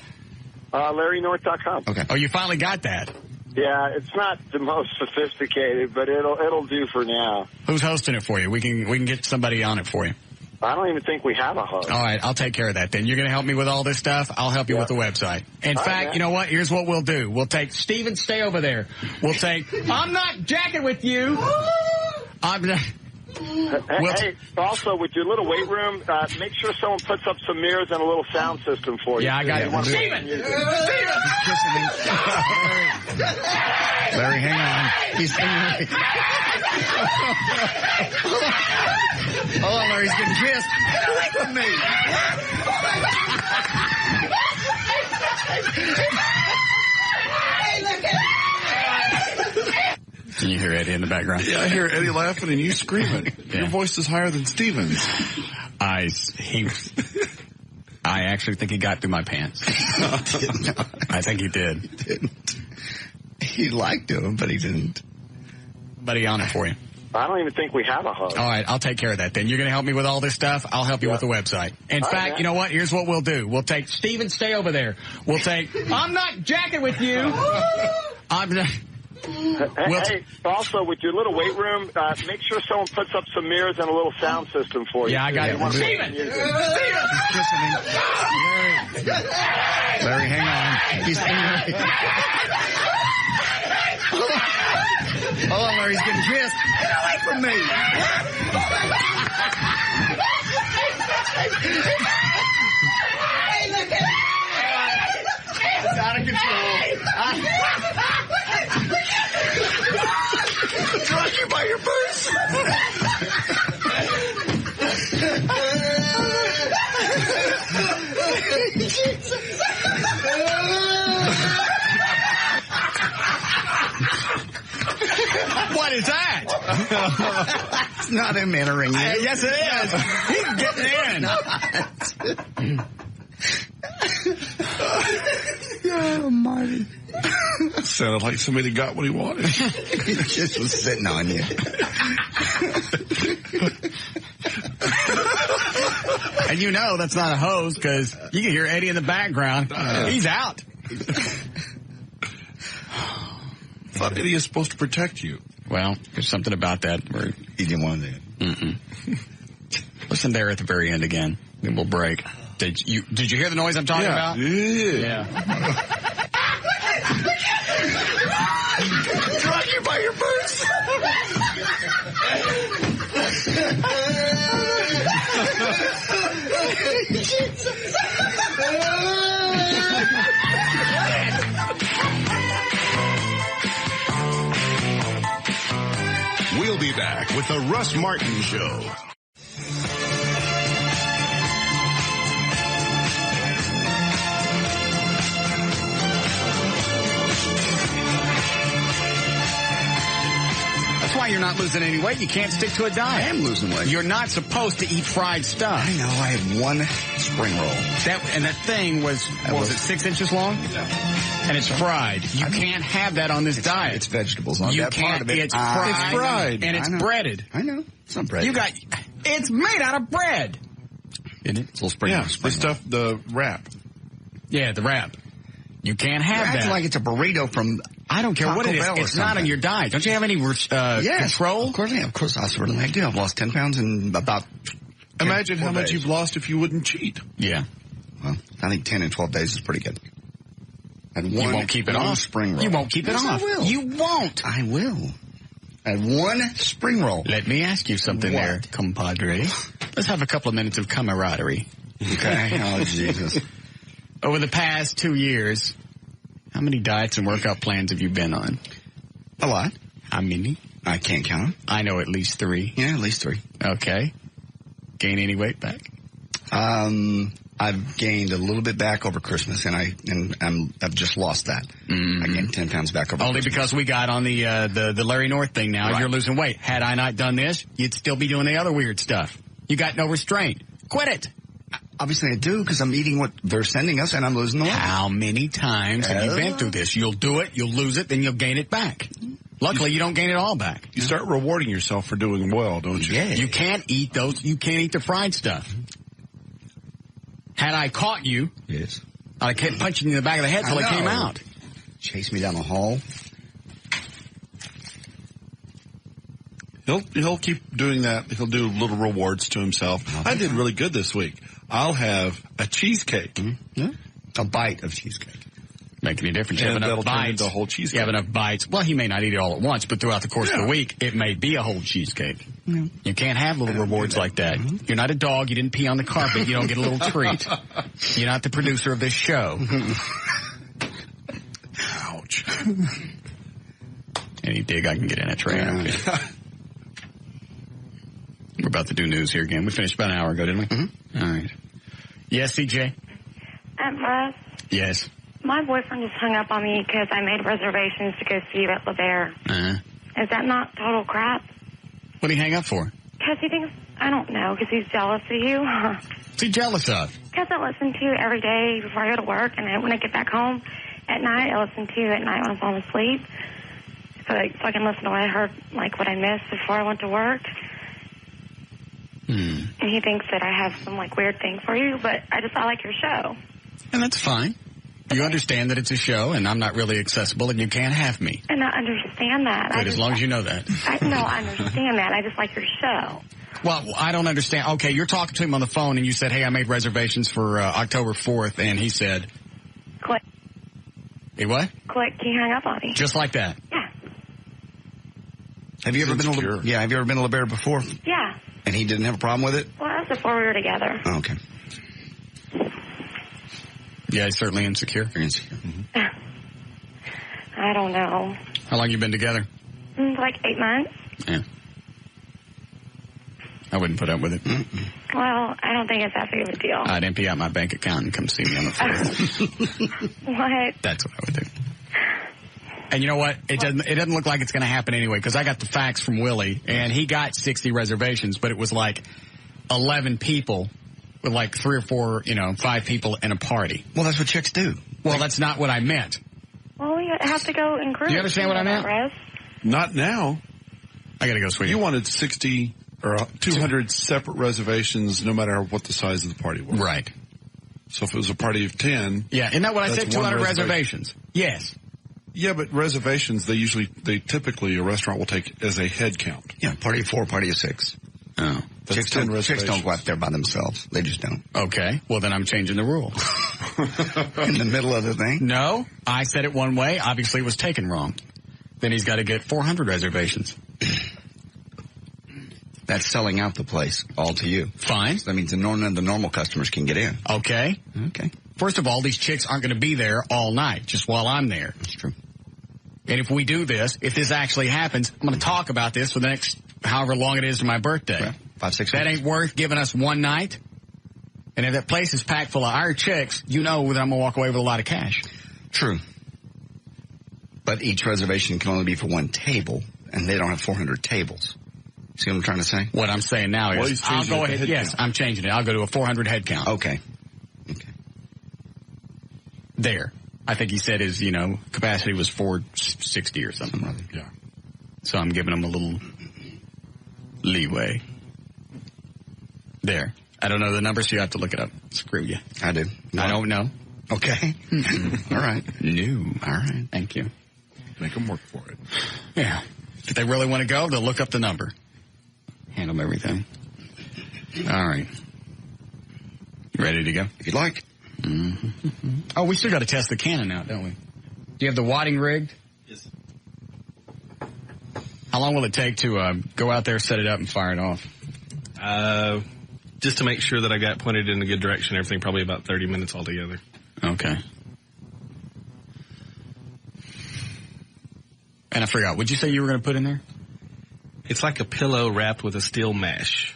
LarryNorth.com. Okay. Oh, you finally got that. Yeah, it's not the most sophisticated, but it'll do for now. Who's hosting it for you? We can get somebody on it for you. I don't even think we have a host. All right, I'll take care of that then. You're going to help me with all this stuff? I'll help you with the website. In fact, you know what? Here's what we'll do. We'll take, Steven, stay over there. We'll take, I'm not jacking with you. Hey, also, with your little weight room, make sure someone puts up some mirrors and a little sound system for you. Yeah, I got it. Steven! Larry, hang on. He's singing. Hold on, Larry's getting kissed. Get away from me. Can you hear Eddie in the background? Yeah, I hear Eddie laughing and you screaming. Yeah. Your voice is higher than Steven's. I actually think he got through my pants. I think he did. He liked him, but he didn't. Somebody on it for you. I don't even think we have a host. All right, I'll take care of that then. You're going to help me with all this stuff? I'll help you with the website. In fact, you know what? Here's what we'll do. We'll take, Steven, stay over there. We'll take, I'm not jacking with you. Hey, also, with your little weight room, make sure someone puts up some mirrors and a little sound system for you. Yeah, I got it. Steven! Larry, hang on. He's singing. Hold on, Larry's getting kissed. Get away from me. Hey, look at It's out of control. Drug you by your purse. What is that? It's not him entering you. Yes, it is. He's getting in. Oh, Marty. Sounded like somebody got what he wanted. He just was sitting on you. And you know that's not a hose because you can hear Eddie in the background. He's out. I thought Eddie is supposed to protect you. Well, there's something about that where he didn't want to. Listen there at the very end again. Then we'll break. Did you hear the noise I'm talking about? Yeah. Drug you by your purse. We'll be back with the Russ Martin Show. why you're not losing any weight. You can't stick to a diet. I am losing weight. You're not supposed to eat fried stuff. I know. I had one spring roll. That thing was 6 inches long? Yeah. And it's fried. You can't have that on this diet. It's vegetables on you that can't, part of it. It's fried. It's fried. And it's breaded. I know. It's not bread. It's made out of bread. Isn't it? It's a little spring. Yeah, the stuff, the wrap. Yeah, the wrap. You can't have that. that. Like it's a burrito from I don't care Taco what it is. Bell It's not on your diet. Don't you have any control? Of course I have. Of course I certainly do. I've lost 10 pounds in about Imagine how much you've lost if you wouldn't cheat. Yeah. Well, I think 10 and 12 days is pretty good. You won't keep it off. Spring roll. You won't keep it off. I will. You won't. I will. I had one spring roll. Let me ask you something there, compadre. Let's have a couple of minutes of camaraderie. Okay. Oh, Jesus. Over the past 2 years, how many diets and workout plans have you been on? A lot. How many? I can't count them. I know at least 3. Yeah, at least 3. Okay. Gain any weight back? I've gained a little bit back over Christmas, and I've just lost that. I gained 10 pounds back over Only Christmas. because we got on the Larry North thing now. Right. You're losing weight. Had I not done this, you'd still be doing the other weird stuff. You got no restraint. Quit it. Obviously I do, because I'm eating what they're sending us, and I'm losing the weight. How many times have you been through this? You'll do it, you'll lose it, then you'll gain it back. Luckily, you don't gain it all back. You start rewarding yourself for doing well, don't you? Yeah. You can't eat those. You can't eat the fried stuff. Had I caught you, yes, I kept punching you in the back of the head till it came out. Chase me down the hall. He'll keep doing that. He'll do little rewards to himself. I did really good this week. I'll have a cheesecake. Yeah. A bite of cheesecake. Make any difference? You have And enough that'll turn bites. into a whole cheesecake. You have enough bites. Well, he may not eat it all at once, but throughout the course of the week, it may be a whole cheesecake. Yeah. You can't have little rewards like that. You're not a dog. You didn't pee on the carpet. You don't get a little treat. You're not the producer of this show. Ouch. Any dig I can get in a tray. We're about to do news here again. We finished about an hour ago, didn't we? Mm-hmm. All right. Yes, CJ? Russ, Yes. my boyfriend just hung up on me because I made reservations to go see you at LeBaire. Is that not total crap? What did he hang up for? Because he thinks, I don't know, because he's jealous of you. What's he jealous of? Because I listen to you every day before I go to work, and when I get back home at night, I listen to you at night when I'm falling asleep. So I can listen to what I heard, like what I missed before I went to work. And he thinks that I have some like weird thing for you, but I like your show. And that's fine. You understand that it's a show, and I'm not really accessible, and you can't have me. And I understand that. Good, as long as you know that. I understand that. I just like your show. Well, I don't understand. Okay, you're talking to him on the phone, and you said, hey, I made reservations for October 4th, and he said... Click. Hey, what? Click. He hung up on me. Just like that? Yeah. Have you ever been to LeBaire before? Yeah. And he didn't have a problem with it? Well, that was before we were together. Oh, okay. Yeah, he's certainly insecure. Very insecure. I don't know. How long you been together? Like 8 months. Yeah. I wouldn't put up with it. Well, I don't think it's that big of a deal. I'd empty out my bank account and come see me on the phone. What? That's what I would do. And you know what? It doesn't look like it's going to happen anyway, because I got the facts from Willie, and he got 60 reservations, but it was like 11 people with like 3 or 4, 5 people in a party. Well, that's what chicks do. Well, that's not what I meant. Well, we have to go in groups. Do you understand what I meant? Russ? Not now. I got to go, sweetie. You wanted 60 or 200 separate reservations, no matter what the size of the party was. Right. So if it was a party of 10... Yeah, isn't that what I that's said? 200 reservations. Yes. Yeah, but reservations, they typically, a restaurant will take as a head count. Yeah, party of 4, party of 6. Oh. Chicks don't go out there by themselves. They just don't. Okay. Well, then I'm changing the rule. In the middle of the thing? No. I said it one way. Obviously, it was taken wrong. Then he's got to get 400 reservations. That's selling out the place all to you. Fine. So that means the normal customers can get in. Okay. Okay. First of all, these chicks aren't going to be there all night, just while I'm there. That's true. And if we do this, if this actually happens, I'm going to talk about this for the next however long it is to my birthday. Yeah, 5, 6 That weeks. ain't worth giving us one night. And if that place is packed full of our chicks, you know that I'm going to walk away with a lot of cash. True. But each reservation can only be for one table. and they don't have 400 tables. See what I'm trying to say? What I'm saying now is, I'll go ahead. Yes, I'm changing it. I'll go to a 400 head count. Okay. There. I think he said his, capacity was 460 or something. Rather. Yeah. So I'm giving him a little leeway. There. I don't know the numbers, so you have to look it up. Screw you. I do. I don't know. Okay. All right. No. All right. Thank you. Make them work for it. Yeah. If they really want to go, they'll look up the number. Hand them everything. All right. You ready to go? If you'd like. Mm-hmm. Oh, we still got to test the cannon out, don't we? Do you have the wadding rigged? Yes. How long will it take to go out there, set it up, and fire it off? Just to make sure that I got pointed in a good direction, everything, probably about 30 minutes altogether. Okay. And I forgot, what'd you say you were going to put in there? It's like a pillow wrapped with a steel mesh.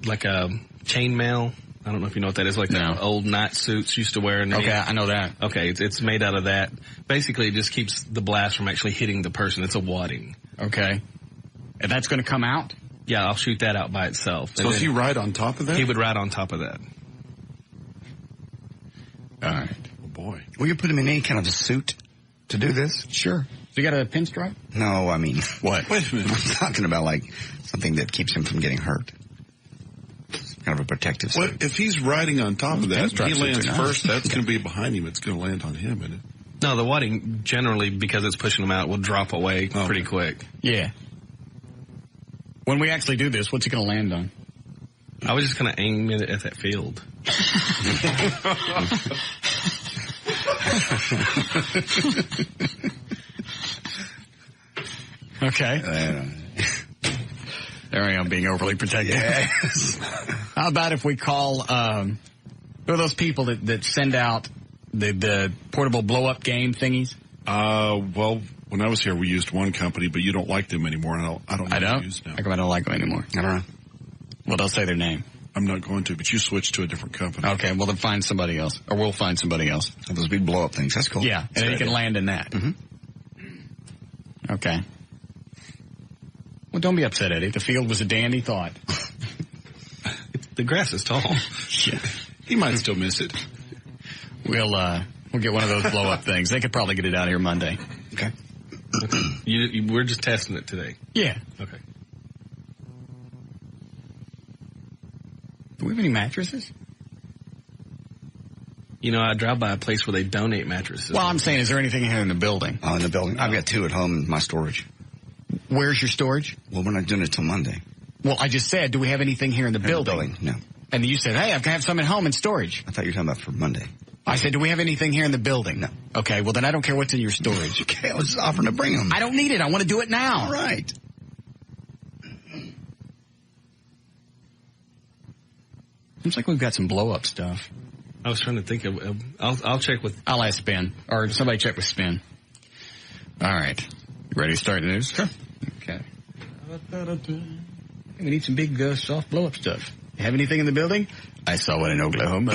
Like a chainmail. I don't know if you know what that is. Like the old night suits used to wear. Okay, I know that. Okay, it's made out of that. Basically, it just keeps the blast from actually hitting the person. It's a wadding. Okay. And that's going to come out? Yeah, I'll shoot that out by itself. So does he ride on top of that? He would ride on top of that. All right. Oh, boy. Will you put him in any kind of a suit to do this? Sure. So you got a pinstripe? No, I mean... What? Wait a minute. I'm talking about, like, something that keeps him from getting hurt. Kind of a protective suit. Well, if he's riding on top of that, he lands nice. first, that's going to be behind him. It's going to land on him, isn't it? No, the wadding, generally, because it's pushing them out, will drop away pretty quick. Yeah. When we actually do this, what's it going to land on? I was just going to aim it at that field. Okay. There I am being overly protective. Yes. How about if we call, who are those people that send out the portable blow-up game thingies? Well, when I was here, we used one company, but you don't like them anymore. And I don't know who to use now. How come I don't like them anymore? I don't know. Well, they'll say their name. I'm not going to, but you switched to a different company. Okay, well, then find somebody else. Or we'll find somebody else. Those big blow-up things. That's cool. Yeah, and then you can land in that. Mm-hmm. Okay. Well, don't be upset, Eddie. The field was a dandy thought. The grass is tall. Yeah. He might still miss it. We'll get one of those blow-up things. They could probably get it out here Monday. Okay. We're just testing it today. Yeah. Okay. Do we have any mattresses? I drive by a place where they donate mattresses. Well, I'm saying, is there anything here in the building? Oh, in the building? I've got 2 at home in my storage. Where's your storage? Well, we're not doing it till Monday. Well, I just said, do we have anything here in the building? No. And you said, hey, I have some at home in storage. I thought you were talking about for Monday. I said, do we have anything here in the building? No. Okay, well, then I don't care what's in your storage. Okay, I was just offering to bring them. I don't need it. I want to do it now. All right. Seems like we've got some blow-up stuff. I was trying to think of... I'll check with... I'll ask Spin. Or somebody check with Spin. All right. You ready to start the news? Sure. Okay. We need some big, soft blow-up stuff. You have anything in the building? I saw one in Oklahoma.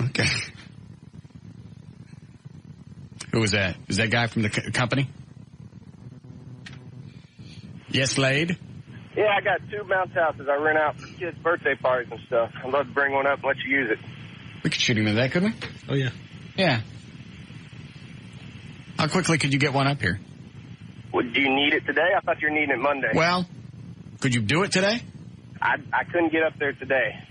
Okay. Who was that? Is that guy from the company? Yes, Slade? Yeah, I got 2 bounce houses I rent out for kids' birthday parties and stuff. I'd love to bring one up and let you use it. We could shoot him in that, couldn't we? Oh, yeah. Yeah. How quickly could you get one up here? Well, do you need it today? I thought you were needing it Monday. Well, could you do it today? I couldn't get up there today.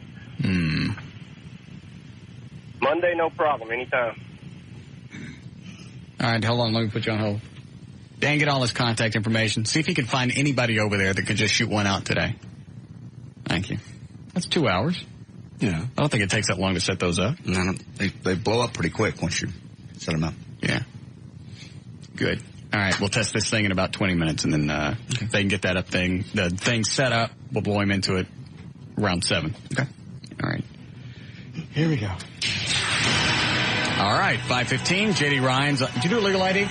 Monday, no problem. Anytime. All right, hold on. Let me put you on hold. Dan, get all his contact information. See if he can find anybody over there that could just shoot one out today. Thank you. That's 2 hours. Yeah. I don't think it takes that long to set those up. No, they blow up pretty quick once you set them up. Yeah. Good. All right, we'll test this thing in about 20 minutes, and then if they can get the thing set up, we'll blow him into it around 7. Okay. All right. Here we go. All right, 5:15. J.D. Ryan's. Did you do a legal ID?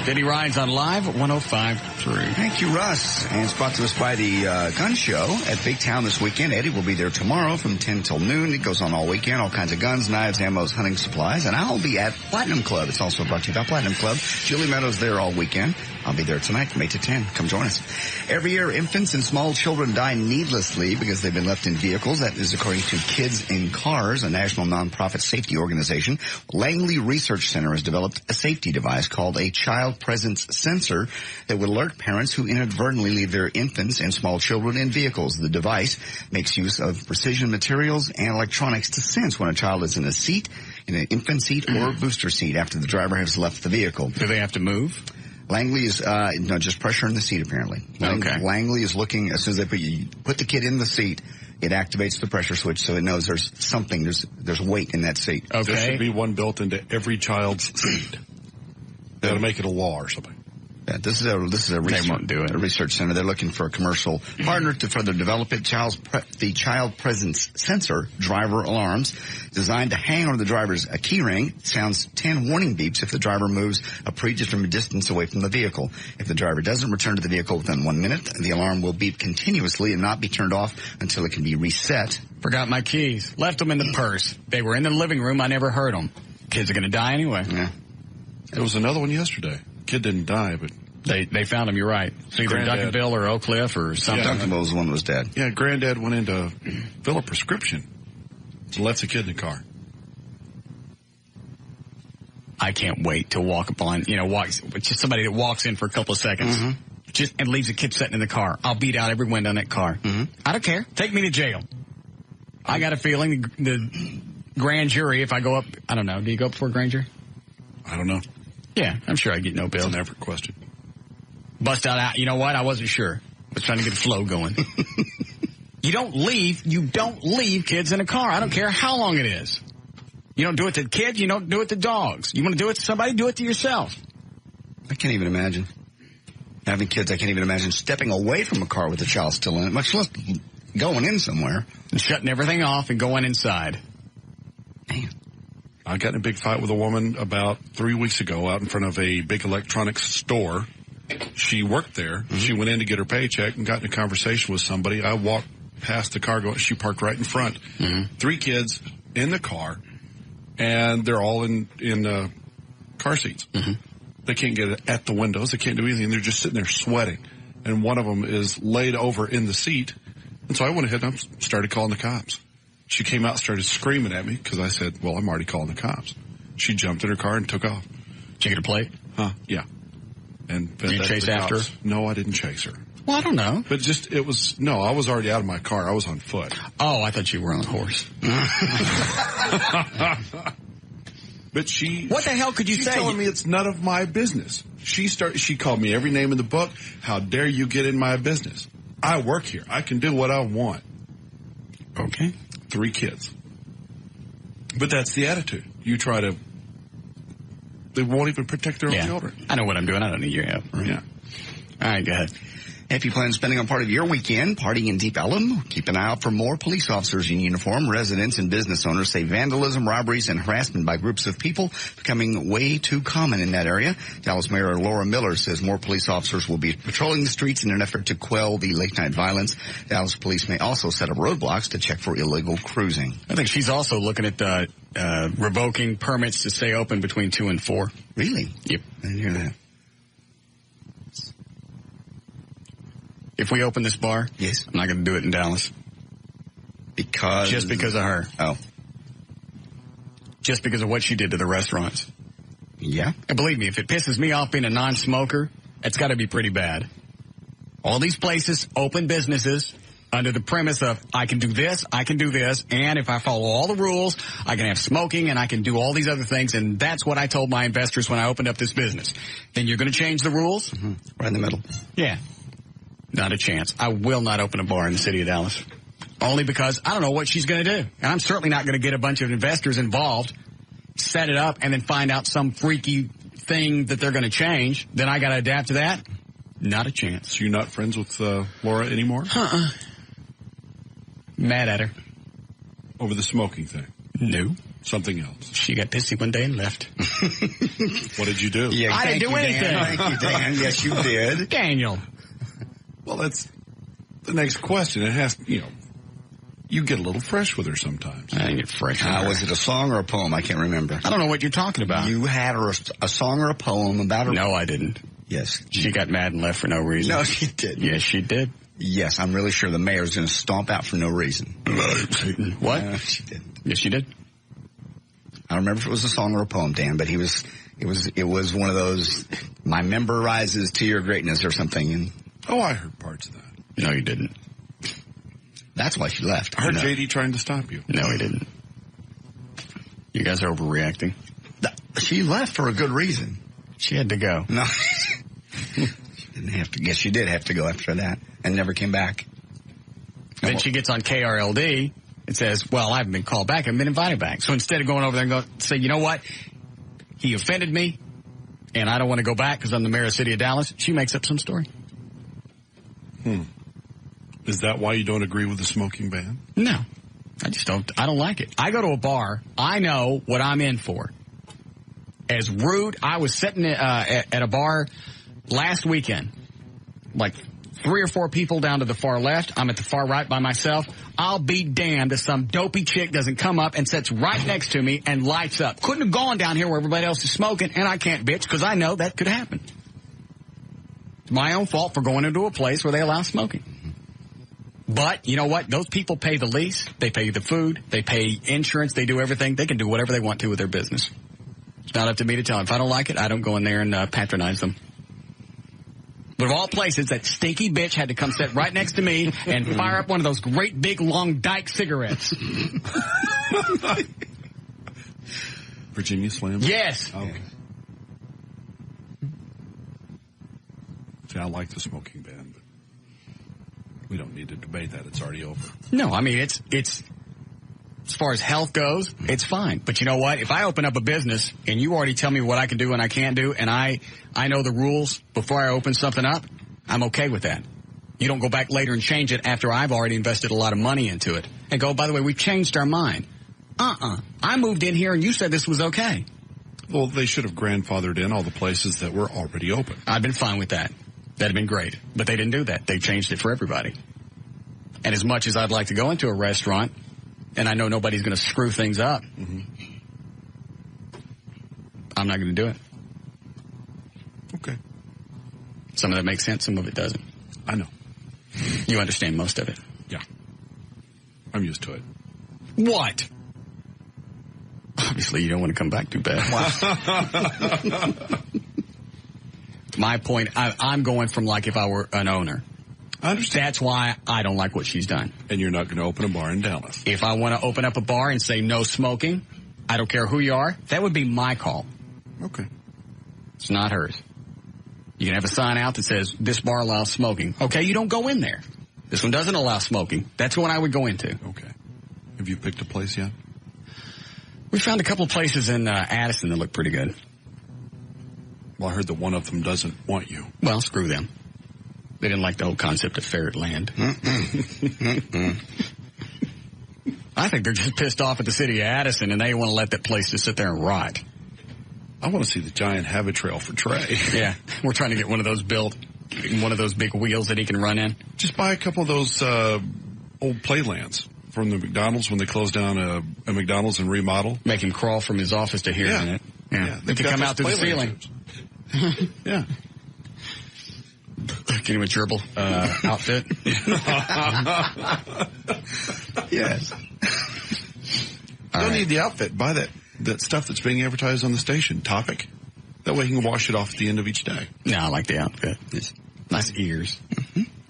Denny Rides on Live 105.3. Thank you, Russ. And it's brought to us by the Gun Show at Big Town this weekend. Eddie will be there tomorrow from 10 till noon. It goes on all weekend. All kinds of guns, knives, ammos, hunting supplies. And I'll be at Platinum Club. It's also brought to you by Platinum Club. Julie Meadows there all weekend. I'll be there tonight from 8 to 10. Come join us. Every year, infants and small children die needlessly because they've been left in vehicles. That is according to Kids in Cars, a national nonprofit safety organization. Langley Research Center has developed a safety device called a child presence sensor that would alert parents who inadvertently leave their infants and small children in vehicles. The device makes use of precision materials and electronics to sense when a child is in a seat, in an infant seat or booster seat after the driver has left the vehicle. Do they have to move? Langley is, no, just pressure in the seat apparently. Okay. Langley is looking, as soon as they put the kid in the seat, it activates the pressure switch so it knows there's something, there's weight in that seat. Okay. There should be one built into every child's seat. That'll make it a law or something. Yeah, this is a research center. They're looking for a commercial partner to further develop it. The child presence sensor driver alarms designed to hang on the driver's key ring sounds 10 warning beeps if the driver moves a predetermined distance away from the vehicle. If the driver doesn't return to the vehicle within 1 minute, the alarm will beep continuously and not be turned off until it can be reset. Forgot my keys. Left them in the purse. They were in the living room. I never heard them. Kids are going to die anyway. Yeah. There was another one yesterday. Kid didn't die, but they found him. You're right. It's either Duncanville or Oak Cliff or something. Yeah, Duncanville was the one that was dead. Yeah, Granddad went in to fill a prescription. So left the kid in the car. I can't wait to walk upon, just somebody that walks in for a couple of seconds, and leaves a kid sitting in the car. I'll beat out every window in that car. I don't care. Take me to jail. I got a feeling the grand jury, if I go up, I don't know. Do you go up before grand jury? I don't know. Yeah, I'm sure I get no bill. It's an effort question. Bust out. You know what? I wasn't sure. I was trying to get the flow going. You don't leave kids in a car. I don't care how long it is. You don't do it to kids. You don't do it to dogs. You want to do it to somebody, do it to yourself. I can't even imagine having kids. I can't even imagine stepping away from a car with a child still in it, much less going in somewhere. And shutting everything off and going inside. Man. I got in a big fight with a woman about 3 weeks ago out in front of a big electronics store. She worked there. She went in to get her paycheck and got in a conversation with somebody. I walked past the car. She parked right in front. 3 kids in the car, and they're all in car seats. They can't get it at the windows. They can't do anything. They're just sitting there sweating. And one of them is laid over in the seat. And so I went ahead and started calling the cops. She came out and started screaming at me because I said, well, I'm already calling the cops. She jumped in her car and took off. Did you get a plate? Yeah. And did you chase after her? No, I didn't chase her. Well, I don't know. But I was already out of my car. I was on foot. Oh, I thought you were on a horse. But what the hell could you say? She's telling me it's none of my business. She called me every name in the book. How dare you get in my business? I work here. I can do what I want. Okay. 3 kids. But that's the attitude. They won't even protect their own children. I know what I'm doing. I don't need your help. Yeah. All right, go ahead. If you plan on spending a part of your weekend partying in Deep Ellum, keep an eye out for more police officers in uniform. Residents and business owners say vandalism, robberies, and harassment by groups of people becoming way too common in that area. Dallas Mayor Laura Miller says more police officers will be patrolling the streets in an effort to quell the late-night violence. Dallas police may also set up roadblocks to check for illegal cruising. I think she's also looking at revoking permits to stay open between 2 and 4. Really? Yep. I didn't hear that. If we open this bar, yes, I'm not going to do it in Dallas. Just because of her. Oh. Just because of what she did to the restaurants. Yeah. And believe me, if it pisses me off being a non-smoker, it's got to be pretty bad. All these places, open businesses, under the premise of, I can do this, and if I follow all the rules, I can have smoking, and I can do all these other things, and that's what I told my investors when I opened up this business. Then you're going to change the rules? Right in the middle. Yeah. Not a chance. I will not open a bar in the city of Dallas. Only because I don't know what she's going to do. And I'm certainly not going to get a bunch of investors involved, set it up, and then find out some freaky thing that they're going to change. Then I got to adapt to that? Not a chance. So you're not friends with Laura anymore? Mad at her. Over the smoking thing? No. Something else. She got pissy one day and left. What did you do? Yeah, I didn't do anything. Thank you, Dan. Yes, you did. Daniel. Well, that's the next question. It has, you get a little fresh with her sometimes. I didn't get fresh with her. Was it a song or a poem? I can't remember. I don't know what you're talking about. You had a song or a poem about her? No, I didn't. Yes. She got mad and left for no reason. No, she didn't. Yes, she did. Yes, I'm really sure the mayor's going to stomp out for no reason. What? She didn't. Yes, she did. I don't remember if it was a song or a poem, Dan, but it was one of those, my member rises to your greatness or something. And I heard parts of that. No, you didn't. That's why she left. I heard JD trying to stop you. No, he didn't. You guys are overreacting. She left for a good reason. She had to go. No. She didn't have to. Yes, she did have to go after that and never came back. Then she gets on KRLD and says, well, I haven't been called back. I haven't been invited back. So instead of going over there and say, you know what? He offended me and I don't want to go back because I'm the mayor of the city of Dallas. She makes up some story. Is that why you don't agree with the smoking ban? No. I just don't. I don't like it. I go to a bar. I know what I'm in for. As rude, I was sitting at a bar last weekend. Like 3 or 4 people down to the far left. I'm at the far right by myself. I'll be damned if some dopey chick doesn't come up and sits right next to me and lights up. Couldn't have gone down here where everybody else is smoking, and I can't bitch because I know that could happen. It's my own fault for going into a place where they allow smoking. But you know what? Those people pay the lease. They pay the food. They pay insurance. They do everything. They can do whatever they want to with their business. It's not up to me to tell them. If I don't like it, I don't go in there and patronize them. But of all places, that stinky bitch had to come sit right next to me and fire up one of those great big long Dyke cigarettes. Virginia Slim? Yes. Okay. See, I like the smoking ban, but we don't need to debate that. It's already over. No, I mean, it's as far as health goes, it's fine. But you know what? If I open up a business and you already tell me what I can do and I can't do, and I know the rules before I open something up, I'm okay with that. You don't go back later and change it after I've already invested a lot of money into it. And go, by the way, we've changed our mind. I moved in here and you said this was okay. Well, they should have grandfathered in all the places that were already open. I've been fine with that. That'd have been great. But they didn't do that. They changed it for everybody. And as much as I'd like to go into a restaurant, and I know nobody's going to screw things up, I'm not going to do it. Okay. Some of that makes sense, some of it doesn't. I know. You understand most of it. Yeah. I'm used to it. What? Obviously, you don't want to come back too bad. My point, I'm going from like if I were an owner. I understand. That's why I don't like what she's done. And you're not going to open a bar in Dallas. If I want to open up a bar and say no smoking, I don't care who you are, that would be my call. Okay. It's not hers. You can have a sign out that says, this bar allows smoking. Okay, you don't go in there. This one doesn't allow smoking. That's what I would go into. Okay. Have you picked a place yet? We found a couple of places in Addison that look pretty good. Well, I heard that one of them doesn't want you. Well, screw them. They didn't like the whole concept of ferret land. I think they're just pissed off at the city of Addison, and they want to let that place just sit there and rot. I want to see the giant habit trail for Trey. Yeah, we're trying to get one of those built, one of those big wheels that he can run in. Just buy a couple of those old playlands from the McDonald's when they close down a McDonald's and remodel. Make him crawl from his office to here in it. Yeah. They can come out through the ceiling. Yeah. Get him a gerbil outfit. Yes. Don't need the outfit. Buy that stuff that's being advertised on the station. Topic. That way he can wash it off at the end of each day. No, I like the outfit. Nice ears.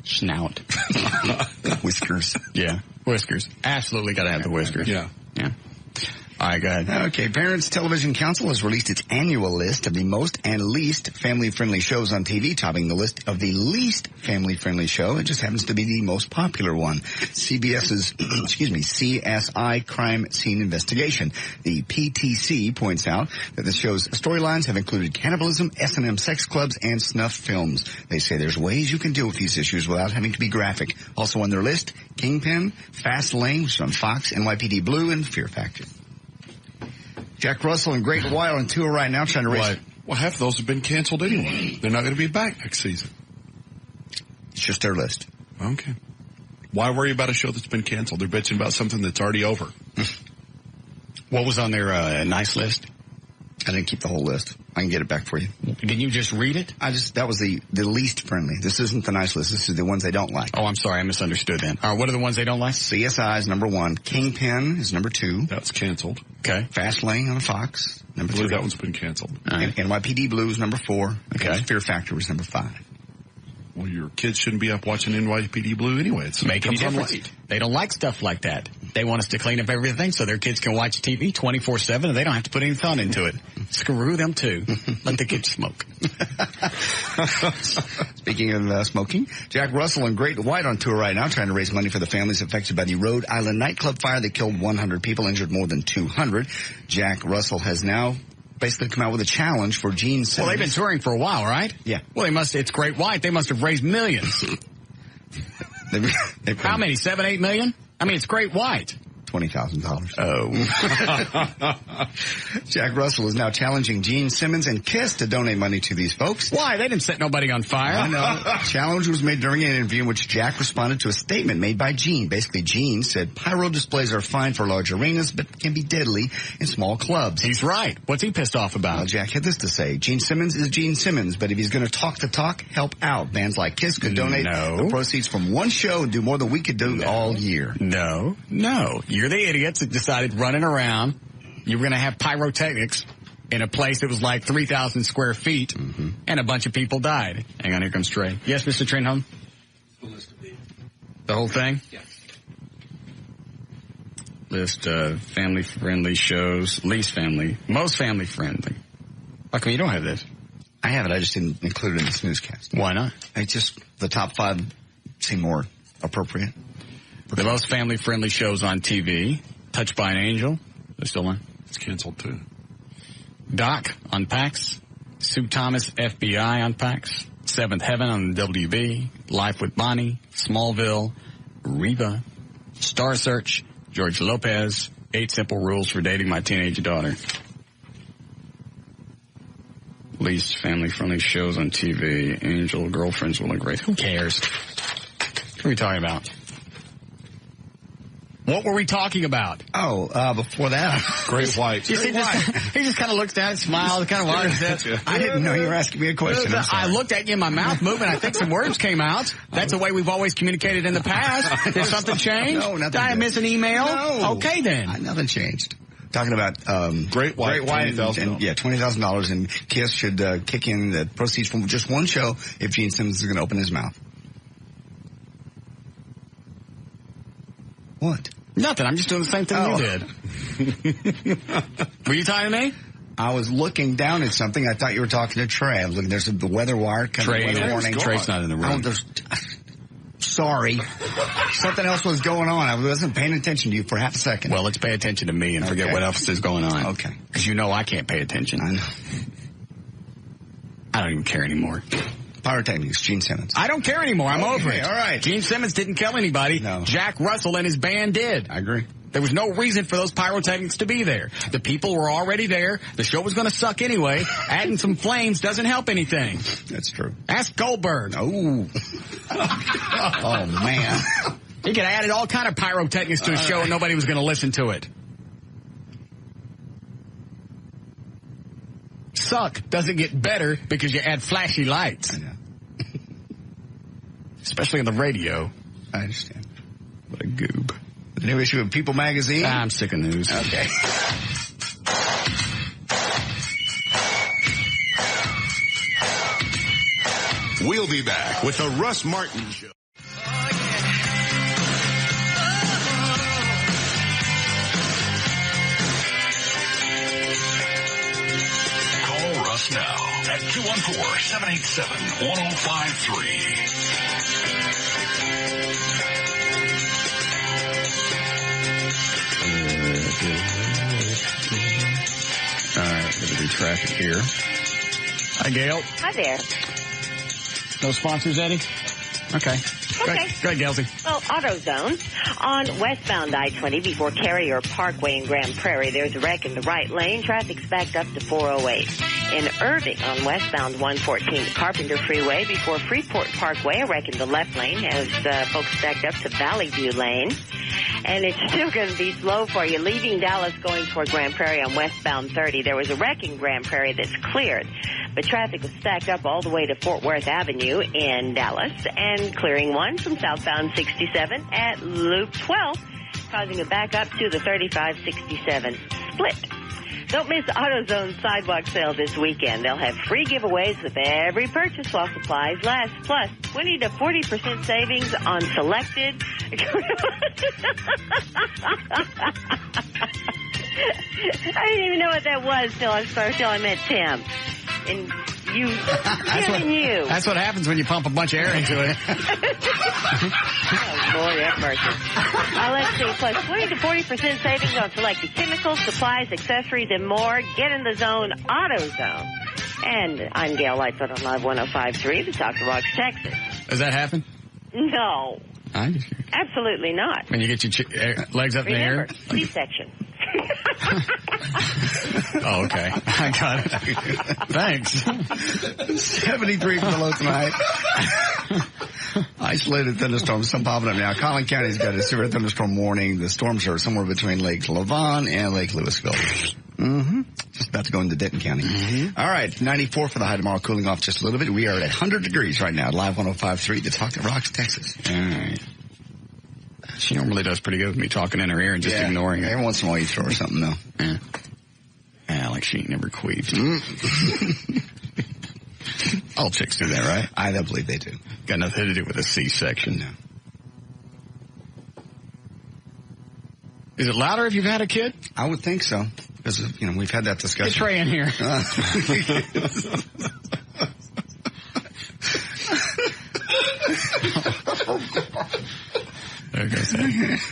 Snout. Whiskers. Yeah. Whiskers. Absolutely got to have the whiskers. Yeah. Yeah. All right, go ahead. Okay, Parents Television Council has released its annual list of the most and least family-friendly shows on TV, topping the list of the least family-friendly show. It just happens to be the most popular one. CBS's, CSI Crime Scene Investigation. The PTC points out that the show's storylines have included cannibalism, S&M sex clubs, and snuff films. They say there's ways you can deal with these issues without having to be graphic. Also on their list, Kingpin, Fast Lane, which is on Fox, NYPD Blue, and Fear Factor. Jack Russell and Great White on tour right now trying to raise... Well, half of those have been canceled anyway. They're not going to be back next season. It's just their list. Okay. Why worry about a show that's been canceled? They're bitching about something that's already over. What was on their nice list? I didn't keep the whole list. I can get it back for you. Can you just read it? That was the least friendly. This isn't the nice list. This is the ones they don't like. Oh, I'm sorry. I misunderstood then. All right, what are the ones they don't like? CSI is number 1. Kingpin is number 2. That's canceled. Okay. Fast Lane on Fox, number 3. That one's been canceled. Right. NYPD Blue is number 4. Okay. Fear Factor was number 5. Well, your kids shouldn't be up watching NYPD Blue anyway. It's making a difference. They don't like stuff like that. They want us to clean up everything so their kids can watch TV 24/7 and they don't have to put any thought into it. Screw them too. Let the kids smoke. Speaking of smoking, Jack Russell and Great White on tour right now trying to raise money for the families affected by the Rhode Island nightclub fire that killed 100 people, injured more than 200. Jack Russell has now basically come out with a challenge for Gene Simmons. Well, they've been touring for a while, right? Yeah. Well, it's Great White. They must have raised millions. How many? 7, 8 million? I mean, it's Great White. $20,000. Oh. Jack Russell is now challenging Gene Simmons and Kiss to donate money to these folks. Why? They didn't set nobody on fire. I know. Challenge was made during an interview in which Jack responded to a statement made by Gene. Basically, Gene said pyro displays are fine for large arenas, but can be deadly in small clubs. He's right. What's he pissed off about? Well, Jack had this to say. Gene Simmons is Gene Simmons, but if he's going to talk the talk, help out. Bands like Kiss could donate the proceeds from one show and do more than we could do all year. No. You're the idiots that decided running around you were going to have pyrotechnics in a place that was like 3,000 square feet, and a bunch of people died. Hang on, here comes Trey. Yes, Mr. Trenholm? The whole thing? Yes. List of family-friendly shows, least family, most family-friendly. How come you don't have this? I have it. I just didn't include it in this newscast. Why not? The top 5 seem more appropriate. The most family-friendly shows on TV. Touched by an Angel. They're still on. It's canceled, too. Doc on PAX. Sue Thomas, FBI on PAX. Seventh Heaven on WB. Life with Bonnie. Smallville. Reba. Star Search. George Lopez. 8 Simple Rules for Dating My Teenage Daughter. Least family-friendly shows on TV. Angel, Girlfriends Will Look Great. Who cares? What are we talking about? What were we talking about? Before that, Great White. He just kind of looks down and smiles, kind of wags that. I didn't know you were asking me a question. I looked at you, my mouth moving. I think some words came out. That's the way we've always communicated in the past. Did something change? No, nothing. Did I miss an email? No. Okay, then. Nothing changed. Talking about Great White, $20,000. Yeah, $20,000, and Kiss should kick in the proceeds from just one show if Gene Simmons is going to open his mouth. What? Nothing. I'm just doing the same thing you did. Were you talking to me? I was looking down at something. I thought you were talking to Trey. I was looking. There's the weather wire. Weather warning. Trey's not in the room. Sorry. Something else was going on. I wasn't paying attention to you for half a second. Well, let's pay attention to me and forget what else is going on. Okay. Because you know I can't pay attention. I know. I don't even care anymore. Pyrotechnics, Gene Simmons. I don't care anymore. I'm over it. All right. Gene Simmons didn't kill anybody. No. Jack Russell and his band did. I agree. There was no reason for those pyrotechnics to be there. The people were already there. The show was going to suck anyway. Adding some flames doesn't help anything. That's true. Ask Goldberg. Oh. Oh, man. He could have added all kind of pyrotechnics to a show and nobody was going to listen to it. Suck doesn't get better because you add flashy lights. I know. Especially on the radio. I understand. What a goob. The new issue of People magazine? I'm sick of news. Okay. We'll be back with the Russ Martin Show. Call Russ now at 214-787-1053. All right, going to do traffic here. Hi, Gail. Hi there. No sponsors, Eddie? Okay. Okay. Go ahead, Gelsey. Well, AutoZone. On westbound I-20 before Carrier Parkway in Grand Prairie, there's a wreck in the right lane. Traffic's backed up to 408. In Irving on westbound 114 Carpenter Freeway before Freeport Parkway, a wreck in the left lane has folks backed up to Valley View Lane. And it's still going to be slow for you. Leaving Dallas going toward Grand Prairie on westbound 30. There was a wreck in Grand Prairie that's cleared, but traffic was stacked up all the way to Fort Worth Avenue in Dallas and clearing one from southbound 67 at Loop 12, causing a backup to the 3567 split. Don't miss AutoZone's sidewalk sale this weekend. They'll have free giveaways with every purchase while supplies last. Plus, 20 to 40% savings on selected. I didn't even know what that was till I met Tim. And you, That's what happens when you pump a bunch of air into it. Oh, Lord have mercy. Let's see. Plus 20 to 40% savings on selected chemicals, supplies, accessories, and more. Get in the zone, AutoZone. And I'm Gail Lightfoot on Live 105.3, the Talk of Rocks, Texas. Does that happen? No. Absolutely not. When you get your legs up in the air? C-section. Oh, okay. I got it. Thanks. 73 for the low tonight. Isolated thunderstorms, some popping up now. Collin County's got a severe thunderstorm warning. The storms are somewhere between Lake Lavon and Lake Louisville. Mm-hmm. Just about to go into Denton County. Mm-hmm. All right, 94 for the high tomorrow, cooling off just a little bit. We are at 100 degrees right now, Live 105.3, the Talk That Rocks, Texas. All right. She normally does pretty good with me talking in her ear and just ignoring her. Every once in a while you throw her something, though. Yeah, like she ain't never queefed. All chicks do that, right? I believe they do. Got nothing to do with a C-section. No. Is it louder if you've had a kid? I would think so. Because, we've had that discussion. Get Trey in here. There goes that. Is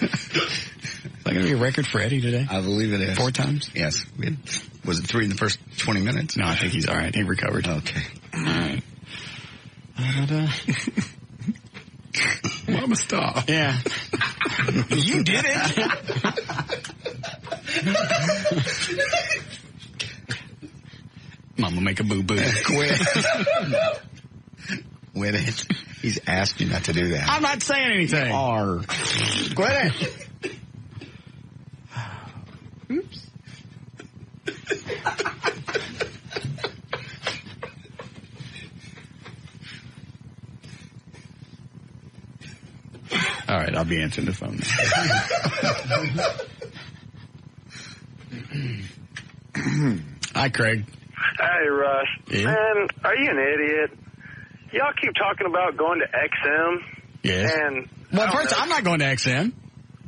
that going to be a record for Eddie today? I believe it is. 4 times? Yes. Was it 3 in the first 20 minutes? No, I think he's all right. He recovered. Okay. All right. Mama, stop. Yeah. You did it. Mama, make a boo-boo. Quit. Quit it. He's asked you not to do that. I'm not saying anything. You are. Quit it. Oops. All right, I'll be answering the phone now. Hi, Craig. Hey, Russ. Yeah? Man, are you an idiot? Y'all keep talking about going to XM. Yes. And well, first, I'm not going to XM.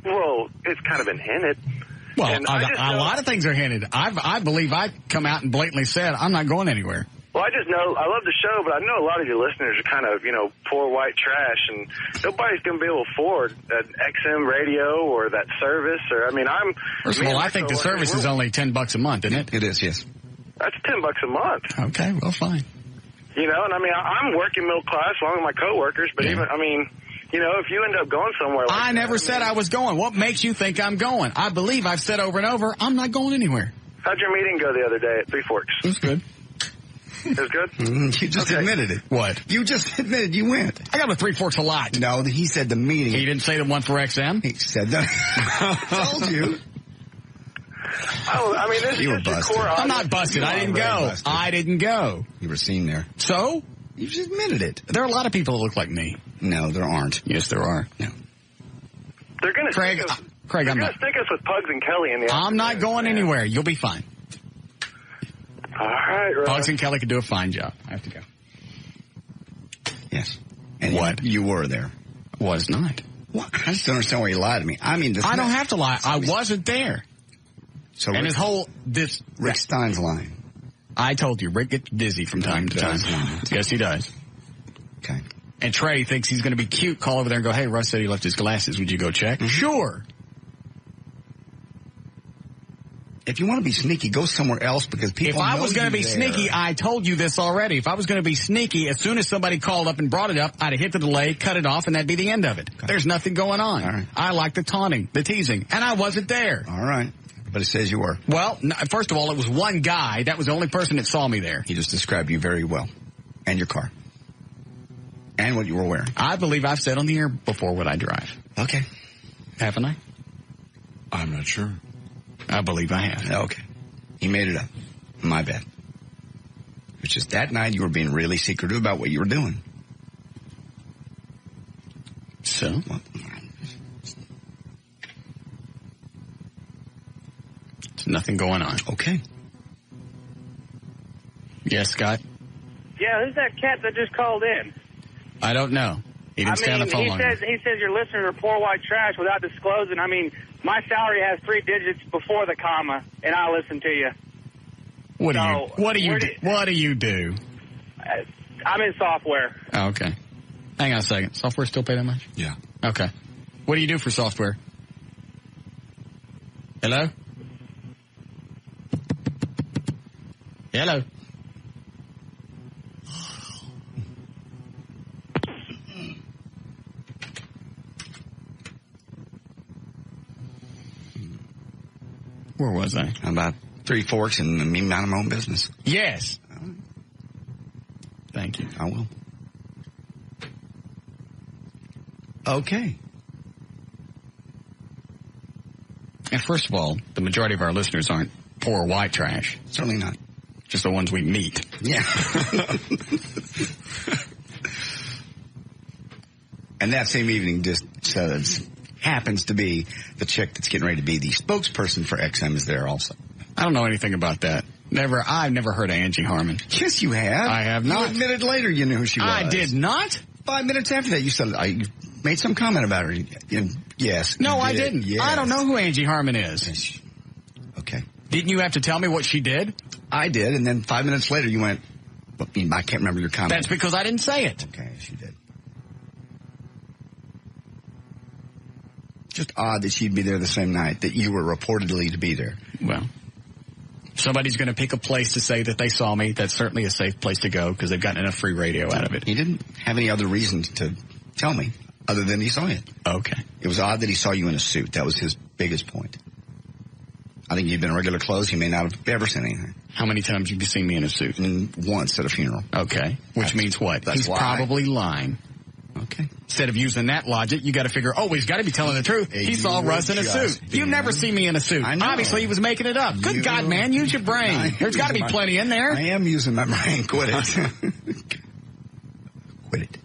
Well, it's kind of been hinted. Well, And a lot of things are hinted. I believe I come out and blatantly said I'm not going anywhere. Well, I just know, I love the show, but I know a lot of your listeners are kind of, poor white trash, and nobody's going to be able to afford an XM radio or that service, First of all, I think the service is only $10 a month, isn't it? It is, yes. That's $10 a month. Okay, well, fine. I'm working middle class along with my coworkers, but if you end up going somewhere like I never said I was going. What makes you think I'm going? I believe I've said over and over, I'm not going anywhere. How'd your meeting go the other day at Three Forks? It was good. It was good? You just admitted it. What? You just admitted you went. I got to Three Forks a lot. No, he said the meeting. He didn't say the one for XM? He said that. I told you. This You were is just busted. core. I'm not busted. I didn't go. I didn't go. You were seen there. So? You just admitted it. There are a lot of people that look like me. No, there aren't. Yes, there are. No. They're going to Craig, I'm not. stick us with Pugs and Kelly in the I'm not going anywhere. You'll be fine. All right, Russ. Pugs and Kelly could do a fine job. I have to go. Yes. And what? You were there. Was not. What? I just don't understand why you lied to me. I don't have to lie. I wasn't there. So and Rick Stein's lying. I told you, Rick gets dizzy from time to time. Yes, he does. Okay. And Trey thinks he's going to be cute. Call over there and go, hey, Russ said he left his glasses. Would you go check? Mm-hmm. Sure. if you want to be sneaky, go somewhere else because people. If I was going to be sneaky, I told you this already. If I was going to be sneaky, as soon as somebody called up and brought it up, I'd have hit the delay, cut it off, and that'd be the end of it. Okay. There's nothing going on. All right. I like the taunting, the teasing, and I wasn't there. All right. But it says you were. Well, first of all, it was one guy. That was the only person that saw me there. He just described you very well. And your car. And what you were wearing. I believe I've said on the air before what I drive. Okay. Haven't I? I'm not sure. I believe I have. Okay. He made it up. My bad. It's just that night you were being really secretive about what you were doing. So? Well, there's nothing going on. Okay. Yes, Scott? Yeah, who's that cat that just called in? I don't know. He didn't stay on the phone long enough. He says your listeners are poor white trash without disclosing. I mean, my salary has 3 digits before the comma, and I listen to you. What do you do? I'm in software. Oh, okay. Hang on a second. Software still pay that much? Yeah. Okay. What do you do for software? Hello? Hello? Where was I? About 3 Forks and me minding my own business. Yes. Thank you. I will. Okay. And first of all, the majority of our listeners aren't poor white trash. Certainly not. Just the ones we meet. Yeah. And that same evening just happens to be the chick that's getting ready to be the spokesperson for XM is there also. I don't know anything about that. I've never heard of Angie Harmon. Yes, you have. I have not. You admitted later you knew who she was. I did not. 5 minutes after that, you said you made some comment about her. Yes. No, I didn't. Yes. I don't know who Angie Harmon is. Okay. Didn't you have to tell me what she did? I did, and then 5 minutes later you went, I can't remember your comment. That's because I didn't say it. Okay, she did. Just odd that she'd be there the same night that you were reportedly to be there. Well, somebody's going to pick a place to say that they saw me. That's certainly a safe place to go because they've gotten enough free radio out of it. He didn't have any other reason to tell me other than he saw you. Okay. It was odd that he saw you in a suit. That was his biggest point. I think you'd been in regular clothes. He may not have ever seen anything. How many times have you seen me in a suit? Once at a funeral. Okay. Which means what? He's probably lying. Okay. Instead of using that logic, you got to figure, he's got to be telling the truth. He saw Russ in a suit. You never see me in a suit. I know. Obviously, he was making it up. Good God, man, use your brain. There's got to be plenty in there. I am using my brain. Quit it. Quit it.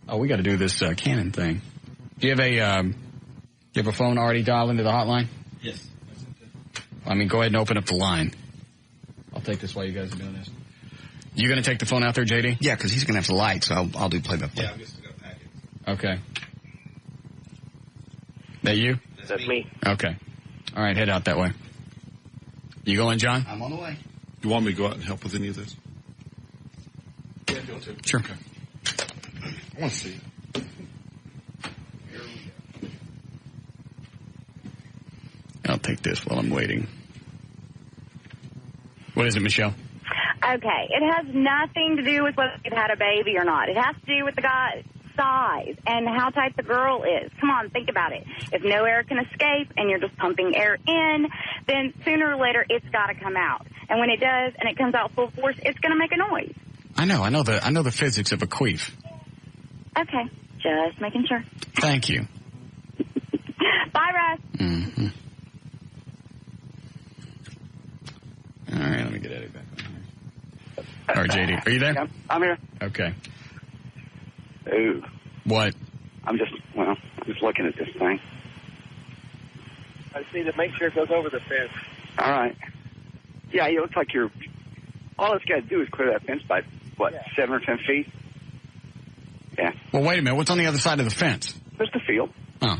Oh, we got to do this Canon thing. Do you have a phone already dialed into the hotline? Yes. I mean, go ahead and open up the line. I'll take this while you guys are doing this. You going to take the phone out there, JD? Yeah, because he's going to have to light, so I'll do play-by-play. Yeah, I'm just going to pack it. Okay. That you? That's me. Okay. All right, head out that way. You going, John? I'm on the way. You want me to go out and help with any of this? Yeah, if you want to. Sure. Okay. I want to see it. I'll take this while I'm waiting. What is it, Michelle? Okay, it has nothing to do with whether you've had a baby or not. It has to do with the guy's size and how tight the girl is. Come on, think about it. If no air can escape and you're just pumping air in, then sooner or later it's got to come out. And when it does and it comes out full force, it's going to make a noise. I know the physics of a queef. Okay, just making sure. Thank you. Bye, Russ. Mm-hmm. All right, let me get Eddie back on here. All right, JD, are you there? Yeah, I'm here. Okay. Ooh. What? I'm just looking at this thing. I just need to make sure it goes over the fence. All right. Yeah, it looks like all it's got to do is clear that fence by, 7 or 10 feet? Yeah. Well, wait a minute. What's on the other side of the fence? There's the field. Oh.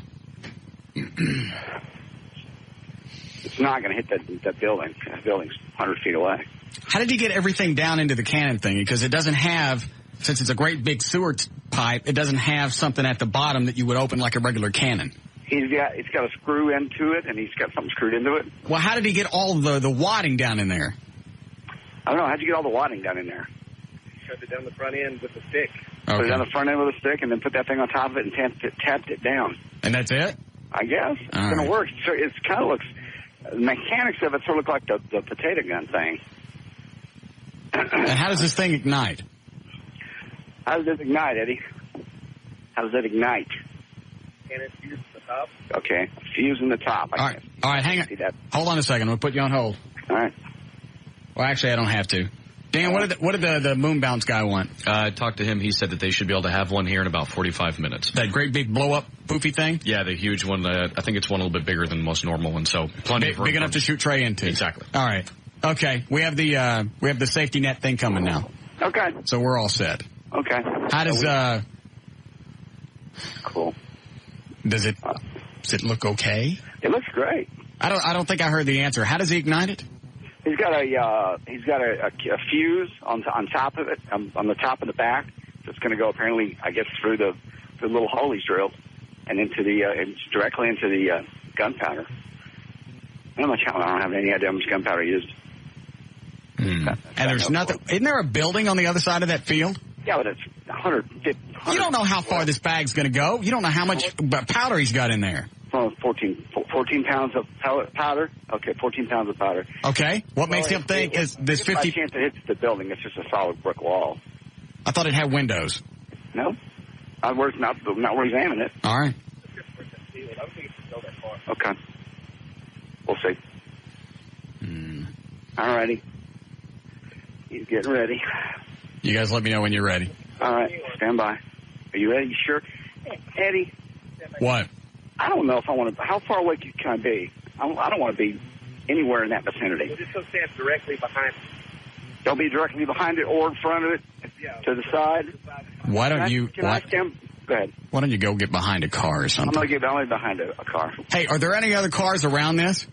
It's not going to hit that building. That building's 100 feet away. How did you get everything down into the cannon thing? Because it doesn't have, since it's a great big sewer pipe, it doesn't have something at the bottom that you would open like a regular cannon. He's got a screw into it, and he's got something screwed into it. Well, how did he get all the wadding down in there? I don't know. How'd you get all the wadding down in there? Shoved it down the front end with the stick. Okay. Put it on the front end with a stick, and then put that thing on top of it and tapped it down. And that's it? I guess. It's going to work. So it kind of looks, the mechanics of it sort of look like the potato gun thing. And how does this thing ignite? How does it ignite, Eddie? How does it ignite? Can it fuse the top? Okay, fuse in the top. All right, hang on. Hold on a second. I'm going to put you on hold. All right. Well, actually, I don't have to. Dan, what did the moon bounce guy want? I talked to him. He said that they should be able to have one here in about 45 minutes. That great big blow-up poofy thing? Yeah, the huge one. I think it's one a little bit bigger than most normal ones, so plenty of room. Big enough to shoot Trey into. Exactly. All right. Okay, we have the safety net thing coming now. Okay. So we're all set. Okay. How does Cool. Does it look okay? It looks great. I don't think I heard the answer. How does he ignite it? He's got a fuse on top of it, on the top of the back. So it's going to go apparently, I guess, through the little hole he's drilled, and into directly into the gunpowder. I don't have any idea how much gunpowder he used. And there's nothing. Isn't there a building on the other side of that field? Yeah, but it's 150. You don't know how far this bag's going to go. You don't know how much powder he's got in there. 14 pounds of powder. Okay, 14 pounds of powder. Okay. What makes him think is this 50? By chance it hits the building, it's just a solid brick wall. I thought it had windows. No. Not where he's aiming it. All right. Okay. We'll see. All righty. He's getting ready. You guys let me know when you're ready. All right. Stand by. Are you ready? You sure? Eddie. What? I don't know if I want to. How far away can I be? I don't want to be anywhere in that vicinity. We'll just go stand directly behind it. Don't be directly behind it or in front of it. To the side. Why don't you? Can I stand? Go ahead. Why don't you go get behind a car or something? I'm going to get only behind a car. Hey, are there any other cars around this?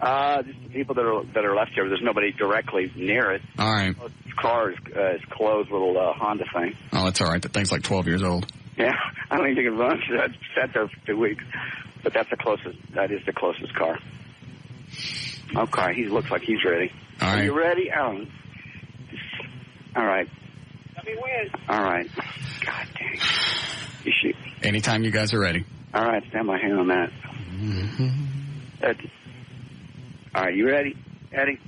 Just people that are left here. There's nobody directly near it. All right. The car is closed, little Honda thing. Oh, that's all right. That thing's like 12 years old. Yeah, I don't even think it runs. I sat there for 2 weeks, but that's the closest. That is the closest car. Okay, he looks like he's ready. All right. Are you ready? All right. Let me win. All right. God dang. You shoot. Anytime you guys are ready. All right, stand by. Hang on that. All right, you ready, Eddie?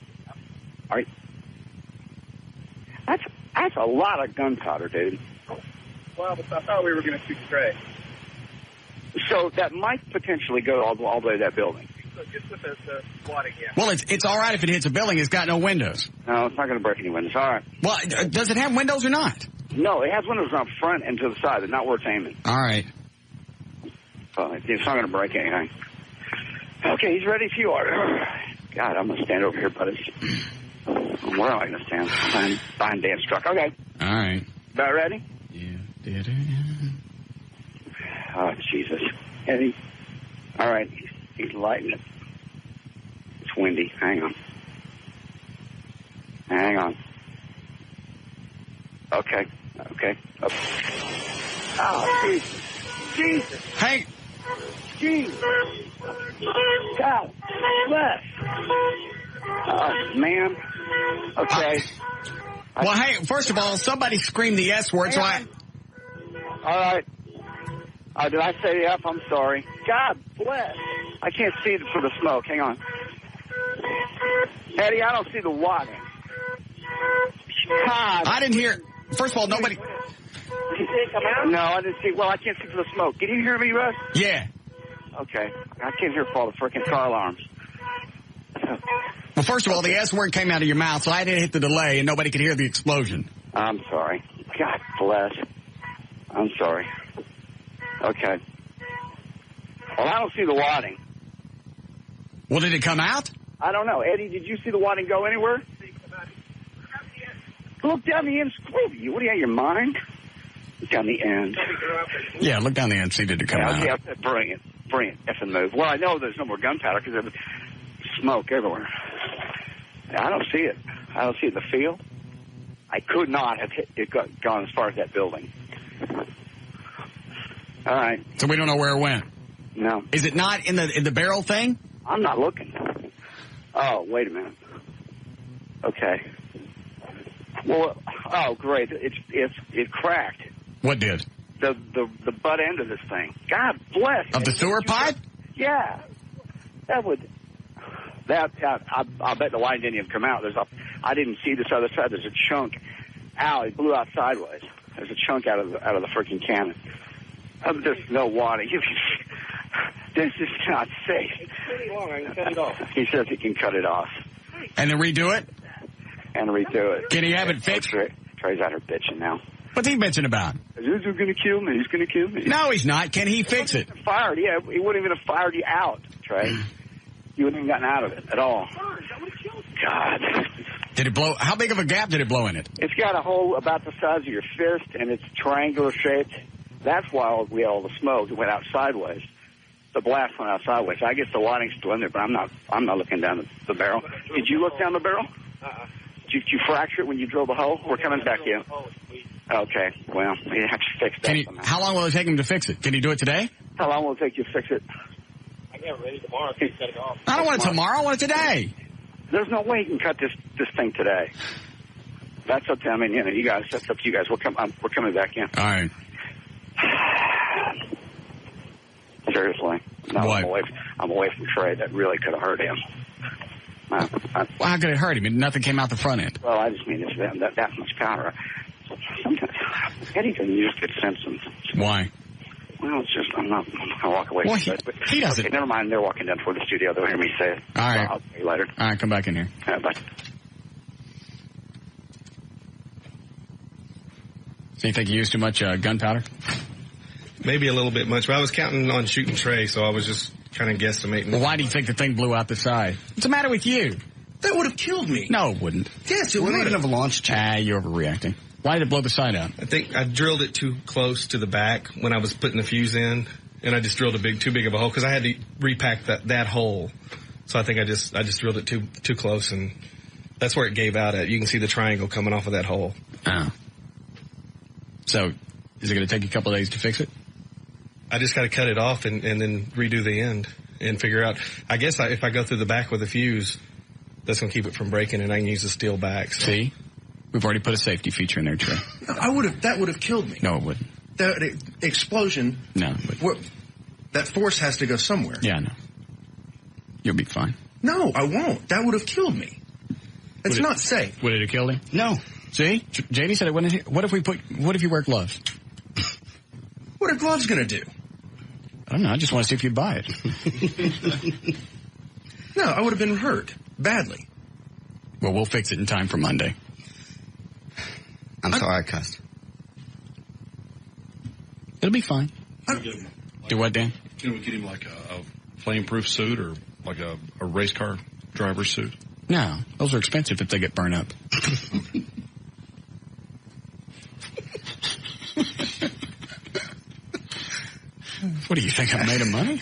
All right. That's a lot of gunpowder, dude. Well, but I thought we were going to shoot straight. So that might potentially go all the way to that building. So just with the wadding, yeah. Well, it's all right if it hits a building. It's got no windows. No, it's not going to break any windows. All right. Well, does it have windows or not? No, it has windows on front and to the side, but not where it's aiming. All right. So it's not going to break anything. Okay, he's ready if you are. God, I'm going to stand over here, buddies. Where am I going to stand? Behind Dan's truck. Okay. All right. About ready? Yeah. Oh, Jesus. Eddie. All right. He's lighting it. It's windy. Hang on. Okay. Oh, Jesus. Hey. Jesus. God bless. Oh, man. Okay. Well, hey, first of all, somebody screamed the S word, so I... All right. Did I say the F? I'm sorry. God bless. I can't see it for the smoke. Hang on. Eddie, I don't see the water. God. I didn't hear... First of all, nobody... Did you see it come out? No, I didn't see... Well, I can't see for the smoke. Can you hear me, Russ? Yeah. Okay. I can't hear for all the freaking car alarms. Well, first of all, the S word came out of your mouth, so I didn't hit the delay, and nobody could hear the explosion. I'm sorry. God bless. I'm sorry. Okay. Well, I don't see the wadding. Well, did it come out? I don't know. Eddie, did you see the wadding go anywhere? Look down the end. Screw you. What are you out of your mind? Look down the end. Yeah, look down the end. See, did it come out? Yeah, brilliant. Effing move. Well, I know there's no more gunpowder because there's smoke everywhere. I don't see it. I don't see it in the field. I could not have gone as far as that building. All right. So we don't know where it went? No. Is it not in the barrel thing? I'm not looking. Oh, wait a minute. Okay. Well, oh, great. It cracked. What did? The butt end of this thing. God bless. Of the sewer pipe? Yeah. I bet the line didn't even come out. I didn't see this other side. There's a chunk. Ow, it blew out sideways. There's a chunk out of the freaking cannon. There's no water. This is not safe. It's pretty long. I can cut it off. He says he can cut it off. And then redo it? And redo it. Can he have it fixed? Trey's out here bitching now. What's he bitching about? He's going to kill me. He's going to kill me. No, he's not. Can he fix it? Fired, yeah. He wouldn't even have fired you out, Trey. You wouldn't have gotten out of it at all. God. Did it blow? How big of a gap did it blow in it? It's got a hole about the size of your fist, and it's triangular shaped. That's why we had all the smoke. It went out sideways. The blast went out sideways. I guess the lighting's still in there, but I'm not looking down the barrel. Did you look down the barrel? Did you fracture it when you drilled the hole? We're coming back in. Okay. Well, you have to fix that. How long will it take him to fix it? Can he do it today? How long will it take you to fix it? I can have it ready tomorrow. So you cut it off. I don't want it tomorrow. I want it today. There's no way you can cut this thing today. That's up to, I mean, you guys. That's up to you guys. We're coming back in. All right. Seriously. No, I'm away from Trey. That really could have hurt him. Well, how could it hurt him? Nothing came out the front end. Well, I just mean it's that much powder. Sometimes Eddie can use good sense. Why? Well, it's just I'm not going to walk away from it. But he doesn't. Okay, never mind. They're walking down toward the studio. They'll hear me say it. All right. I'll see you later. All right, come back in here. Bye. So you think you used too much gunpowder? Maybe a little bit much, but I was counting on shooting Trey, so I was just kind of guesstimating. Well, why do you think the thing blew out the side? What's the matter with you? That would have killed me. No, it wouldn't. Yes, it would have launched. You're overreacting. Why did it blow the side out? I think I drilled it too close to the back when I was putting the fuse in, and I just drilled too big of a hole because I had to repack that hole. So I think I just drilled it too close, and that's where it gave out at. You can see the triangle coming off of that hole. Oh. So, is it going to take you a couple of days to fix it? I just got to cut it off and then redo the end and figure out. I guess if I go through the back with a fuse, that's going to keep it from breaking, and I can use the steel back. So. See? We've already put a safety feature in there, Trey. That would have killed me. No, it wouldn't. The explosion. No. That force has to go somewhere. Yeah, no. You'll be fine. No, I won't. That would have killed me. It's not safe. Would it have killed him? No. See? JD said it wouldn't. What if you wear gloves? What are gloves going to do? I don't know. I just want to see if you'd buy it. No, I would have been hurt badly. Well, we'll fix it in time for Monday. I'm sorry I cussed. It'll be fine. Do what, Dan? Can we get him like a flame-proof suit or like a race car driver's suit? No, those are expensive if they get burned up. What do you think, I'm made of money?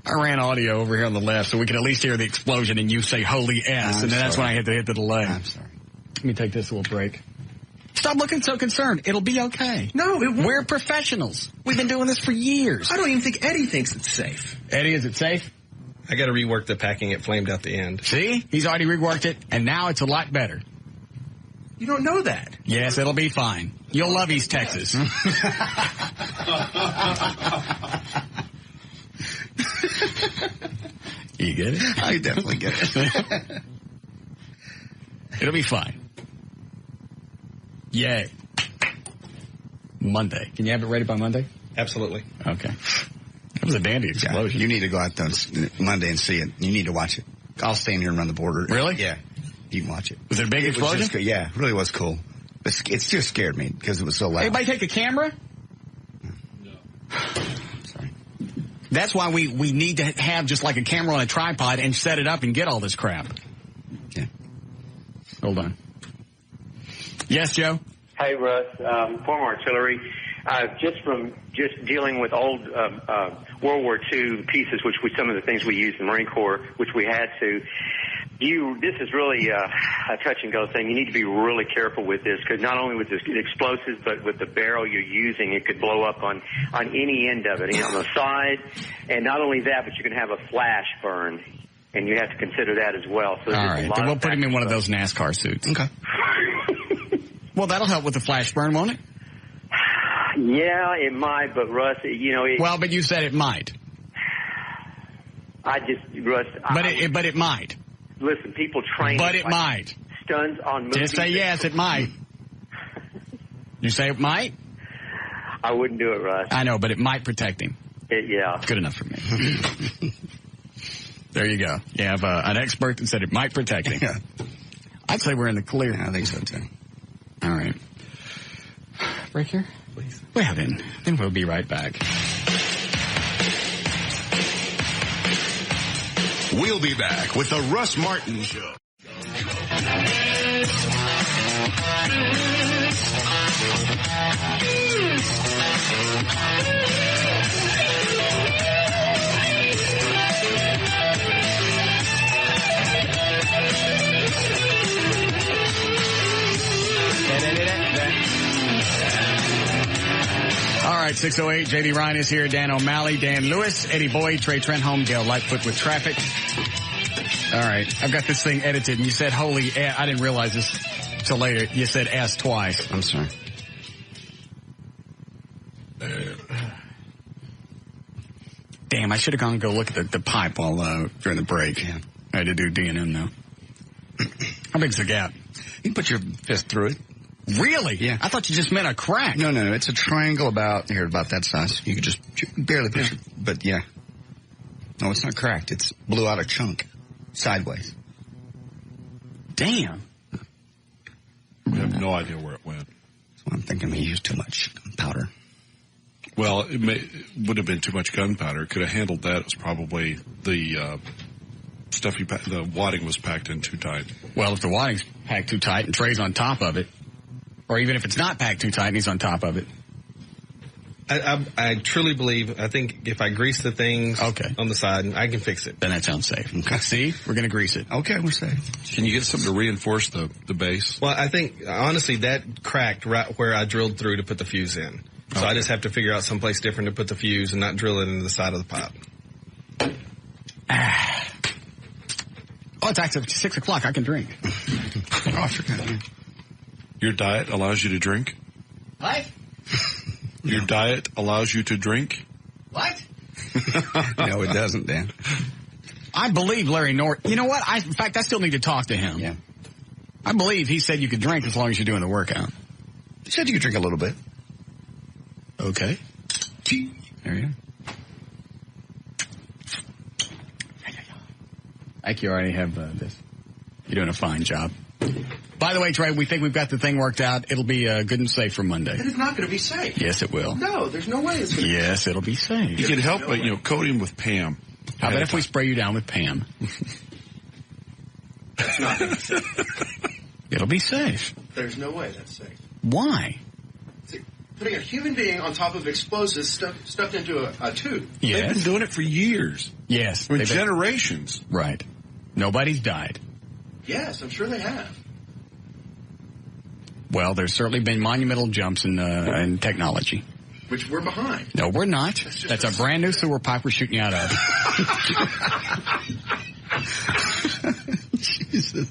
I ran audio over here on the left so we can at least hear the explosion and you say holy S, and then that's when I had to hit the delay. I'm sorry. Let me take this little break. Stop looking so concerned. It'll be okay. No, it won't. We're professionals. We've been doing this for years. I don't even think Eddie thinks it's safe. Eddie, is it safe? I got to rework the packing. It flamed out the end. See? He's already reworked it, and now it's a lot better. You don't know that. Yes, it'll be fine. You'll love East Texas. You get it? I definitely get it. It'll be fine. Yay. Monday. Can you have it ready by Monday? Absolutely. Okay. That was a dandy explosion. Yeah, you need to go out there Monday and see it. You need to watch it. I'll stand here and run the border. Really? Yeah. You can watch it. Was it a big explosion? Yeah, it really was cool. It just scared me because it was so loud. Anybody take a camera? No. Sorry. That's why we need to have just like a camera on a tripod and set it up and get all this crap. Yeah. Hold on. Yes, Joe? Hey, Russ. Former artillery. Just dealing with old World War II pieces, which was some of the things we used in the Marine Corps, which we had to. This is really a touch and go thing. You need to be really careful with this because not only with the explosives, but with the barrel you're using, it could blow up on any end of it, on the side. And not only that, but you can have a flash burn, and you have to consider that as well. So all right, then we'll put him in one of those NASCAR suits. Okay. Well, that'll help with the flash burn, won't it? Yeah, it might, but Russ, well, but you said it might. Russ. But it might. Listen, people train. But it might. Stunts on movies. Just say yes, it might. You say it might? I wouldn't do it, Russ. I know, but it might protect him. Yeah. Good enough for me. There you go. You have an expert that said it might protect him. Yeah. I'd say we're in the clear. I think so, too. All right. Break here? Please. Well, then we'll be right back. We'll be back with the Russ Martin Show. All right, 608, J.D. Ryan is here, Dan O'Malley, Dan Lewis, Eddie Boyd, Trey Trenholm, Gail Lightfoot with traffic. All right, I've got this thing edited, and you said holy, I didn't realize this till later. You said ass twice. I'm sorry. Damn, I should have gone and go look at the pipe while during the break. Yeah. I had to do D&M, though. How big's the gap? You can put your fist through it. Really? Yeah. I thought you just meant a crack. No. It's a triangle about that size. You could just barely picture. But yeah. No, it's not cracked. It's blew out a chunk sideways. Damn. I have no idea where it went. So I'm thinking we used too much gunpowder. Well, it would have been too much gunpowder. It could have handled that. It was probably the stuff the wadding was packed in too tight. Well, if the wadding's packed too tight and Trey's on top of it, or even if it's not packed too tight and he's on top of it. I truly believe, I think if I grease the things on the side, I can fix it. Then that sounds safe. Okay. See? We're going to grease it. Okay, we're safe. Can you get something to reinforce the base? Well, I think, honestly, that cracked right where I drilled through to put the fuse in. So I just have to figure out someplace different to put the fuse and not drill it into the side of the pipe. Oh, it's actually 6 o'clock. I can drink. I forgot. Your diet allows you to drink? What? Your diet allows you to drink? What? No, it doesn't, Dan. I believe Larry Norton. You know what? In fact, I still need to talk to him. Yeah. I believe he said you could drink as long as you're doing the workout. He said you could drink a little bit. Okay. There you go. I think you already have this. You're doing a fine job. By the way, Trey, we think we've got the thing worked out. It'll be good and safe for Monday. It is not going to be safe. Yes, it will. No, there's no way it's going to be safe. Yes, it'll be safe. You can help, but coat him with Pam. How about if we spray you down with Pam? That's not going to be safe. It'll be safe. There's no way that's safe. Why? Putting a human being on top of explosives stuffed into a tube. Yes. They've been doing it for years. Yes. For generations. Right. Nobody's died. Yes, I'm sure they have. Well, there's certainly been monumental jumps in technology. Which we're behind. No, we're not. That's a brand new sewer pipe we're shooting you out of. Jesus.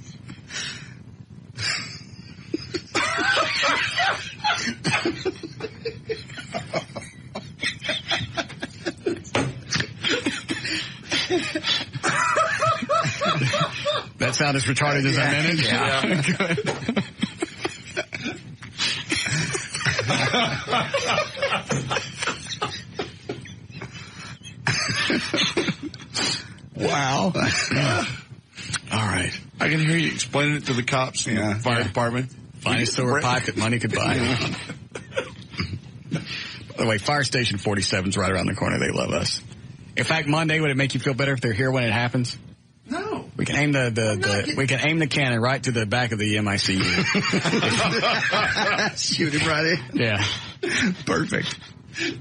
That sound as retarded as I meant it? Yeah. Good. Wow. All right. I can hear you explaining it to the cops in the fire department. Finest sewer pipe that money could buy. By the way, Fire Station 47's right around the corner. They love us. In fact, Monday, would it make you feel better if they're here when it happens? No. We can aim we can aim the cannon right to the back of the MICU. Shoot it right in. Yeah. Perfect. You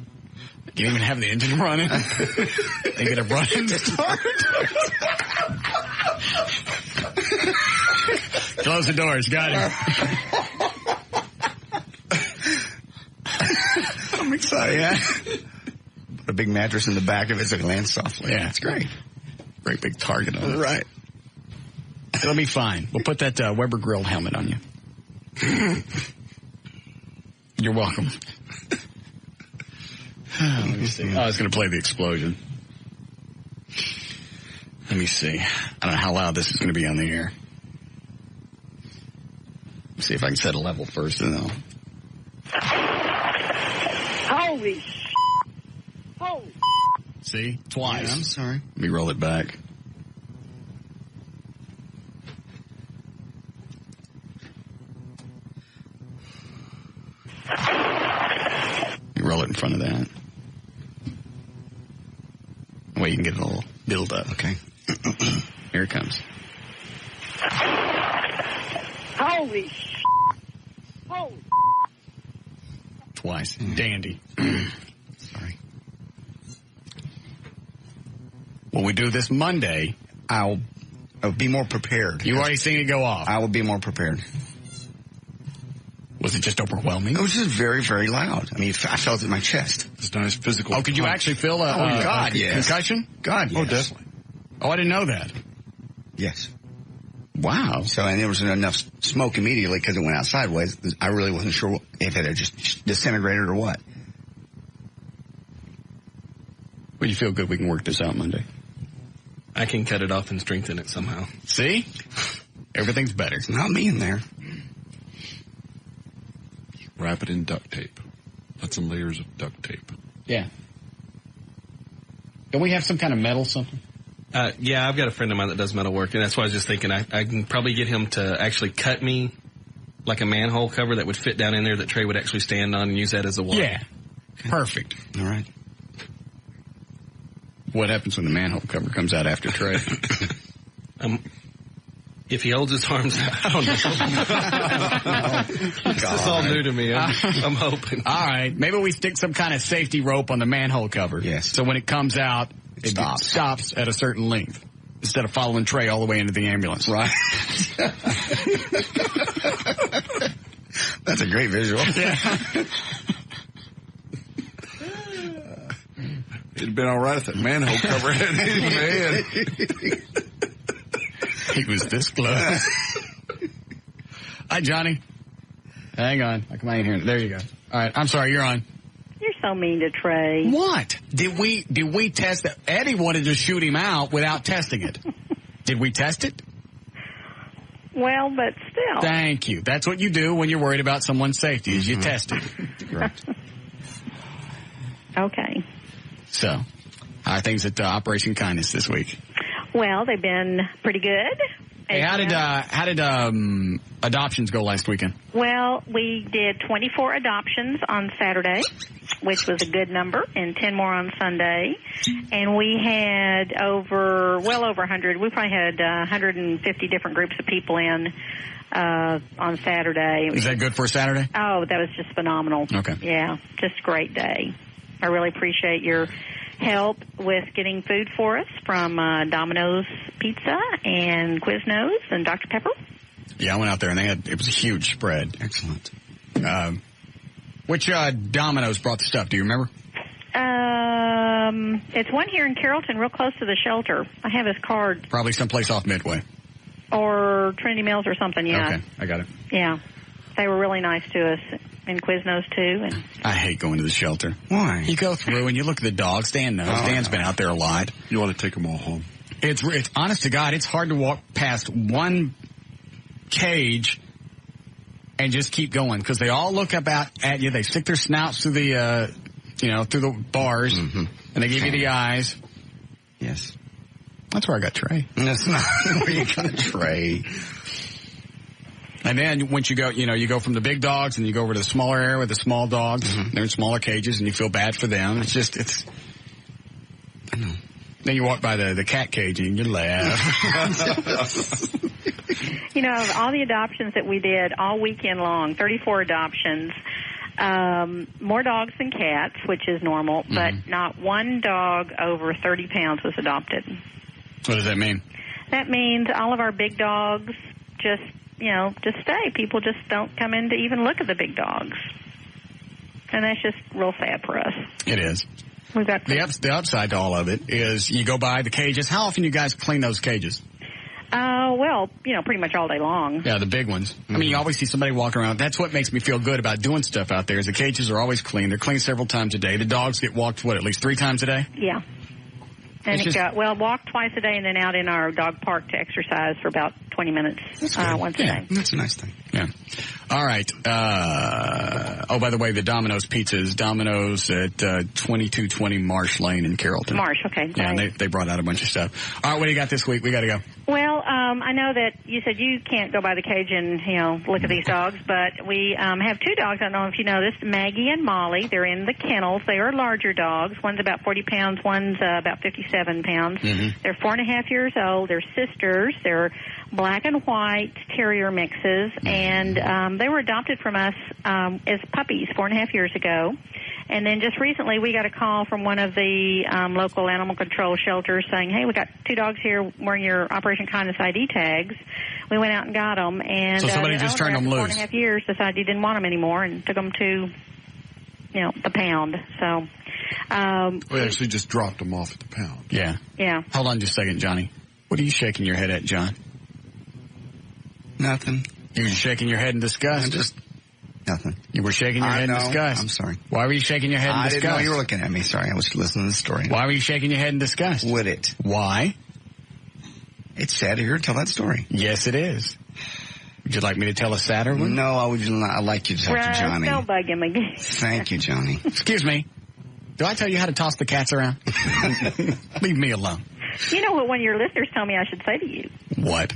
can even have the engine running. They get a running start. Close the doors. Got it. I'm excited. Yeah. Put a big mattress in the back of it so it lands softly. Yeah, it's great. Great big target on it. Right. It'll be fine. We'll put that Weber Grill helmet on you. You're welcome. Let me see. I was going to play the explosion. Let me see. I don't know how loud this is going to be on the air. Let's see if I can set a level first and then Holy Holy see? Twice. Yeah, I'm sorry. Let me roll it back. You roll it in front of that. Wait, you can get it all build up. Okay. Here it comes. Holy Holy Twice. Dandy. Sorry. When we do this Monday, I'll be more prepared. You already seen it go off. I will be more prepared. Was it just overwhelming? It was just very, very loud. I mean, I felt it in my chest. It's nice physical. Oh, could you actually feel God, yes. concussion? God, yes. Oh, definitely. Oh, I didn't know that. Yes. Wow. So, and there was enough smoke immediately because it went out sideways. I really wasn't sure if it had just disintegrated or what. Well, you feel good we can work this out Monday. I can cut it off and strengthen it somehow. See? Everything's better. It's not me in there. Wrap it in duct tape. Put some layers of duct tape. Yeah. Don't we have some kind of metal something? Yeah, I've got a friend of mine that does metal work, and that's why I was just thinking I can probably get him to actually cut me like a manhole cover that would fit down in there that Trey would actually stand on and use that as a wall. Yeah. Perfect. All right. What happens when the manhole cover comes out after Trey? If he holds his arms out, I don't know. This is all new to me. I'm hoping. All right. Maybe we stick some kind of safety rope on the manhole cover. Yes. So when it comes out, it stops at a certain length instead of following Trey all the way into the ambulance. Right. That's a great visual. Yeah. It'd been all right if that manhole cover had hit him in the head. He was this close. Hi, Johnny. Hang on. I come out here. There you go. All right. I'm sorry. You're on. You're so mean to Trey. What? Did we test that? Eddie wanted to shoot him out without testing it. Did we test it? Well, but still. Thank you. That's what you do when you're worried about someone's safety, is you test it. Right. Okay. So, how are things at Operation Kindness this week? Well, they've been pretty good. Hey, how did adoptions go last weekend? Well, we did 24 adoptions on Saturday, which was a good number, and 10 more on Sunday. And we had well over 100. We probably had 150 different groups of people in on Saturday. Is that good for a Saturday? Oh, that was just phenomenal. Okay. Yeah, just a great day. I really appreciate your help with getting food for us from Domino's Pizza and Quiznos and Dr. Pepper. Yeah, I went out there and it was a huge spread. Excellent. Which Domino's brought the stuff? Do you remember? It's one here in Carrollton, real close to the shelter. I have his card. Probably someplace off Midway. Or Trinity Mills or something, yeah. Okay, I got it. Yeah. They were really nice to us. And Quiznos, too. And I hate going to the shelter. Why? You go through and you look at the dogs. Dan knows. Dan's been out there a lot. You want to take them all home. It's honest to God, it's hard to walk past one cage and just keep going because they all look up at you. They stick their snouts through the, through the bars, and they give you the eyes. Yes. That's where I got Trey. That's not where you got Trey. And then once you go from the big dogs and you go over to the smaller area with the small dogs. They're in smaller cages and you feel bad for them. I know. Then you walk by the cat cage and you laugh. Of all the adoptions that we did all weekend long, 34 adoptions, more dogs than cats, which is normal, but not one dog over 30 pounds was adopted. What does that mean? That means all of our big dogs just just stay. People just don't come in to even look at the big dogs. And that's just real sad for us. It is. We've got the upside to all of it is you go by the cages. How often you guys clean those cages? Well, pretty much all day long. Yeah, the big ones. I mean, you always see somebody walking around. That's what makes me feel good about doing stuff out there is the cages are always clean. They're cleaned several times a day. The dogs get walked, at least 3 times a day? Yeah. And walk twice a day and then out in our dog park to exercise for about 20 minutes once a day. That's a nice thing. Yeah. All right. By the way, the Domino's Pizza is Domino's at 2220 Marsh Lane in Carrollton. Marsh, okay. Yeah, and they brought out a bunch of stuff. All right, what do you got this week? We got to go. Well, I know that you said you can't go by the cage and, look at these dogs, but we have 2 dogs. I don't know if you know this, Maggie and Molly. They're in the kennels. They are larger dogs. One's about 40 pounds. One's about 57 pounds. Mm-hmm. They're 4.5 years old. They're sisters. They're black and white terrier mixes, and they were adopted from us as puppies 4.5 years ago. And then just recently we got a call from one of the local animal control shelters saying, hey, we got 2 dogs here wearing your Operation Kindness ID tags. We went out and got them. And so somebody just turned them loose. 4.5 years decided he didn't want them anymore and took them to, the pound. So we actually just dropped them off at the pound. Yeah. Yeah. Hold on just a second, Johnny. What are you shaking your head at, John? Nothing. You're shaking your head in disgust. Just nothing. You were shaking your head in disgust. I'm sorry. Why were you shaking your head in disgust? I didn't know you were looking at me. Sorry, I was listening to the story. Why were you shaking your head in disgust? Would it? Why? It's sad to hear tell that story. Yes, it is. Would you like me to tell a sadder one? No, I'd like you to talk to Johnny. Don't bug him again. Thank you, Johnny. Excuse me. Do I tell you how to toss the cats around? Leave me alone. You know what one of your listeners told me I should say to you? What?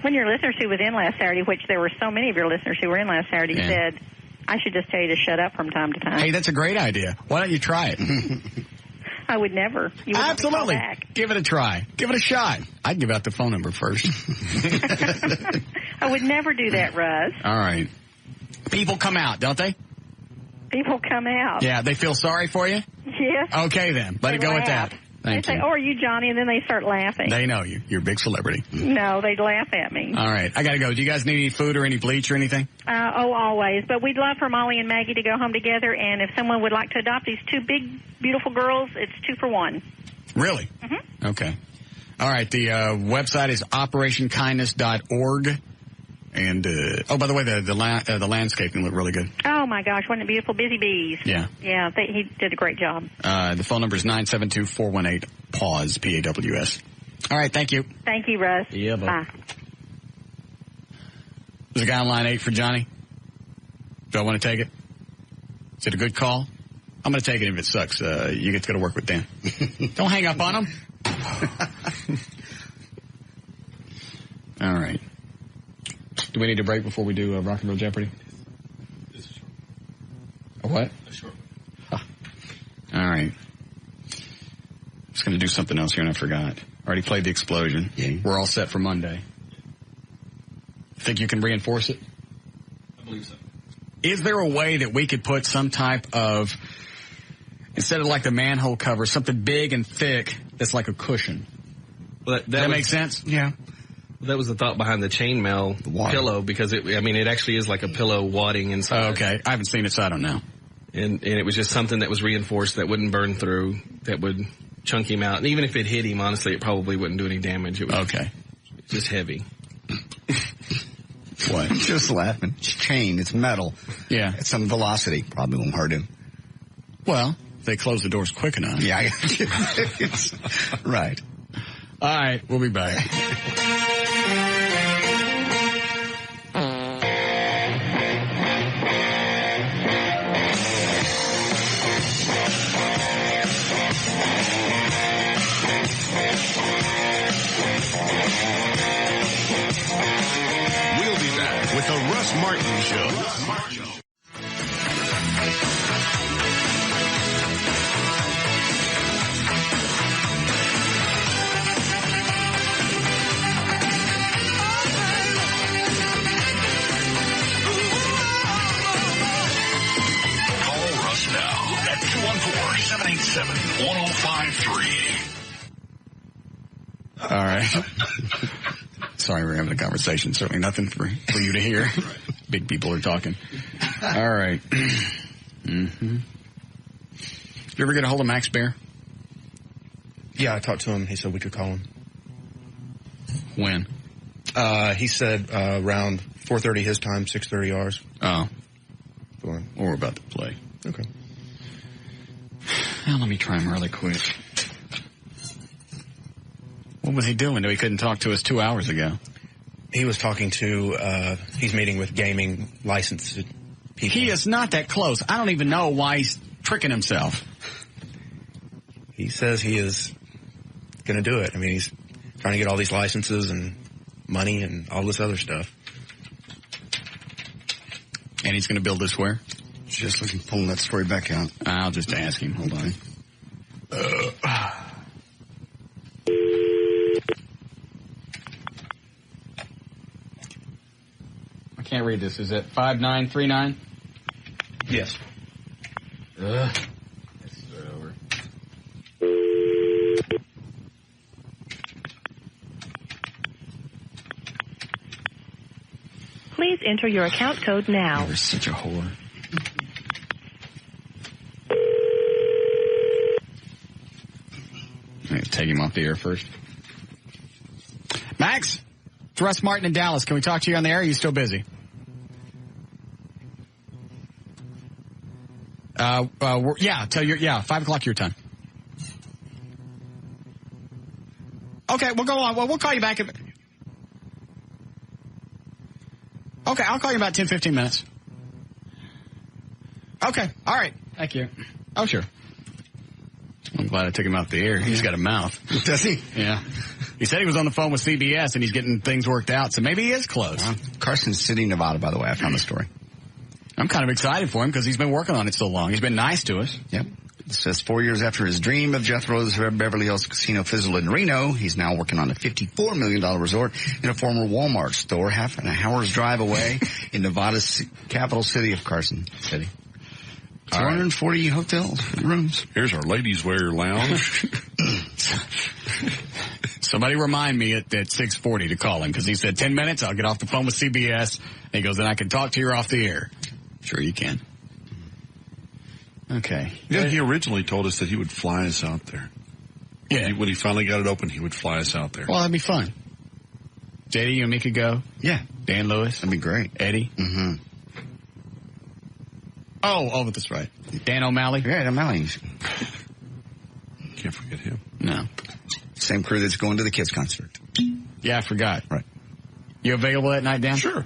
One of your listeners who was in last Saturday, which there were so many of your listeners who were in last Saturday, said, I should just tell you to shut up from time to time. Hey, that's a great idea. Why don't you try it? I would never. You Absolutely. Give it a try. Give it a shot. I'd give out the phone number first. I would never do that, Russ. All right. People come out, don't they? People come out. Yeah, they feel sorry for you? Yes. Okay, then. Let it go with that. Thank you. They say, are you Johnny? And then they start laughing. They know you. You're a big celebrity. No, they laugh at me. All right. I got to go. Do you guys need any food or any bleach or anything? Always. But we'd love for Molly and Maggie to go home together. And if someone would like to adopt these 2 big, beautiful girls, it's 2 for 1. Really? Mm-hmm. Okay. All right. The website is operationkindness.org. And, by the way, the landscaping looked really good. Oh, my gosh. Wasn't it beautiful? Busy bees. Yeah. Yeah, he did a great job. The phone number is 972-418-PAWS, P-A-W-S. All right. Thank you. Thank you, Russ. Yeah, bye. There's a guy on line 8 for Johnny. Do I want to take it? Is it a good call? I'm going to take it if it sucks. You get to go to work with Dan. Don't hang up on him. All right. Do we need a break before we do Rock and Roll Jeopardy? A what? A short one. Huh. All right. Just going to do something else here, and I forgot. Already played the explosion. Yeah. We're all set for Monday. Think you can reinforce it? I believe so. Is there a way that we could put some type of, instead of like the manhole cover, something big and thick that's like a cushion? Well, Does that make sense? Yeah. That was the thought behind the chainmail pillow, because it actually is like a pillow wadding inside. Oh, okay. I haven't seen it, so I don't know. And it was just something that was reinforced that wouldn't burn through, that would chunk him out. And even if it hit him, honestly, it probably wouldn't do any damage. It was just heavy. What? Just laughing. It's chain. It's metal. Yeah. It's some velocity. Probably won't hurt him. Well, if they close the doors quick enough. Yeah. Right. All right. We'll be back. We'll be back with the Russ Martin Show. Call Russ now at 214-787-1053. All right. Sorry, we're having a conversation. Certainly nothing for you to hear. Big people are talking. All right. Mm-hmm. Did you ever get a hold of Max Bear? Yeah, I talked to him. He said we could call him. When? He said around 4:30 his time, 6:30 ours. Oh. Or we're about to play. Okay. Well, let me try him really quick. What was he doing? He couldn't talk to us 2 hours ago. He was talking to, he's meeting with gaming licensed people. He is not that close. I don't even know why he's tricking himself. He says he is going to do it. I mean, he's trying to get all these licenses and money and all this other stuff. And he's going to build this where? Just looking, pulling that story back out. I'll just ask him. Hold on. I can't read this. Is it 5939? Yes. Let's start over. Please enter your account code now. You're such a whore. I'm going to take him off the air first. Max, it's Russ Martin in Dallas. Can we talk to you on the air? Or are you still busy? Yeah, 5 o'clock your time. Okay, we'll go on. Well, we'll call you back. Okay, I'll call you in about 10, 15 minutes. Okay, all right. Thank you. Oh, sure. I'm glad I took him out the air. He's got a mouth. Does he? Yeah. He said he was on the phone with CBS, and he's getting things worked out, so maybe he is close. Carson City, Nevada, by the way. I found the story. I'm kind of excited for him because he's been working on it so long. He's been nice to us. Yep. It says 4 years after his dream of Jethro's Beverly Hills Casino fizzled in Reno, he's now working on a $54 million resort in a former Walmart store half an hour's drive away in Nevada's capital city of Carson City. 240 hotels rooms. Here's our ladies' wear lounge. Somebody remind me at 6:40 to call him because he said 10 minutes. I'll get off the phone with CBS. And he goes, then I can talk to you off the air. Sure you can. Okay. Yeah, he originally told us that he would fly us out there. Yeah. When he finally got it open, he would fly us out there. Well, that'd be fun. JD, you and me could go. Yeah. Dan Lewis. That'd be great. Eddie. Mm-hmm. Oh, that's right. Dan O'Malley. Yeah, O'Malley. Can't forget him. No. Same crew that's going to the kids' concert. Yeah, I forgot. Right. You available that night, Dan? Sure.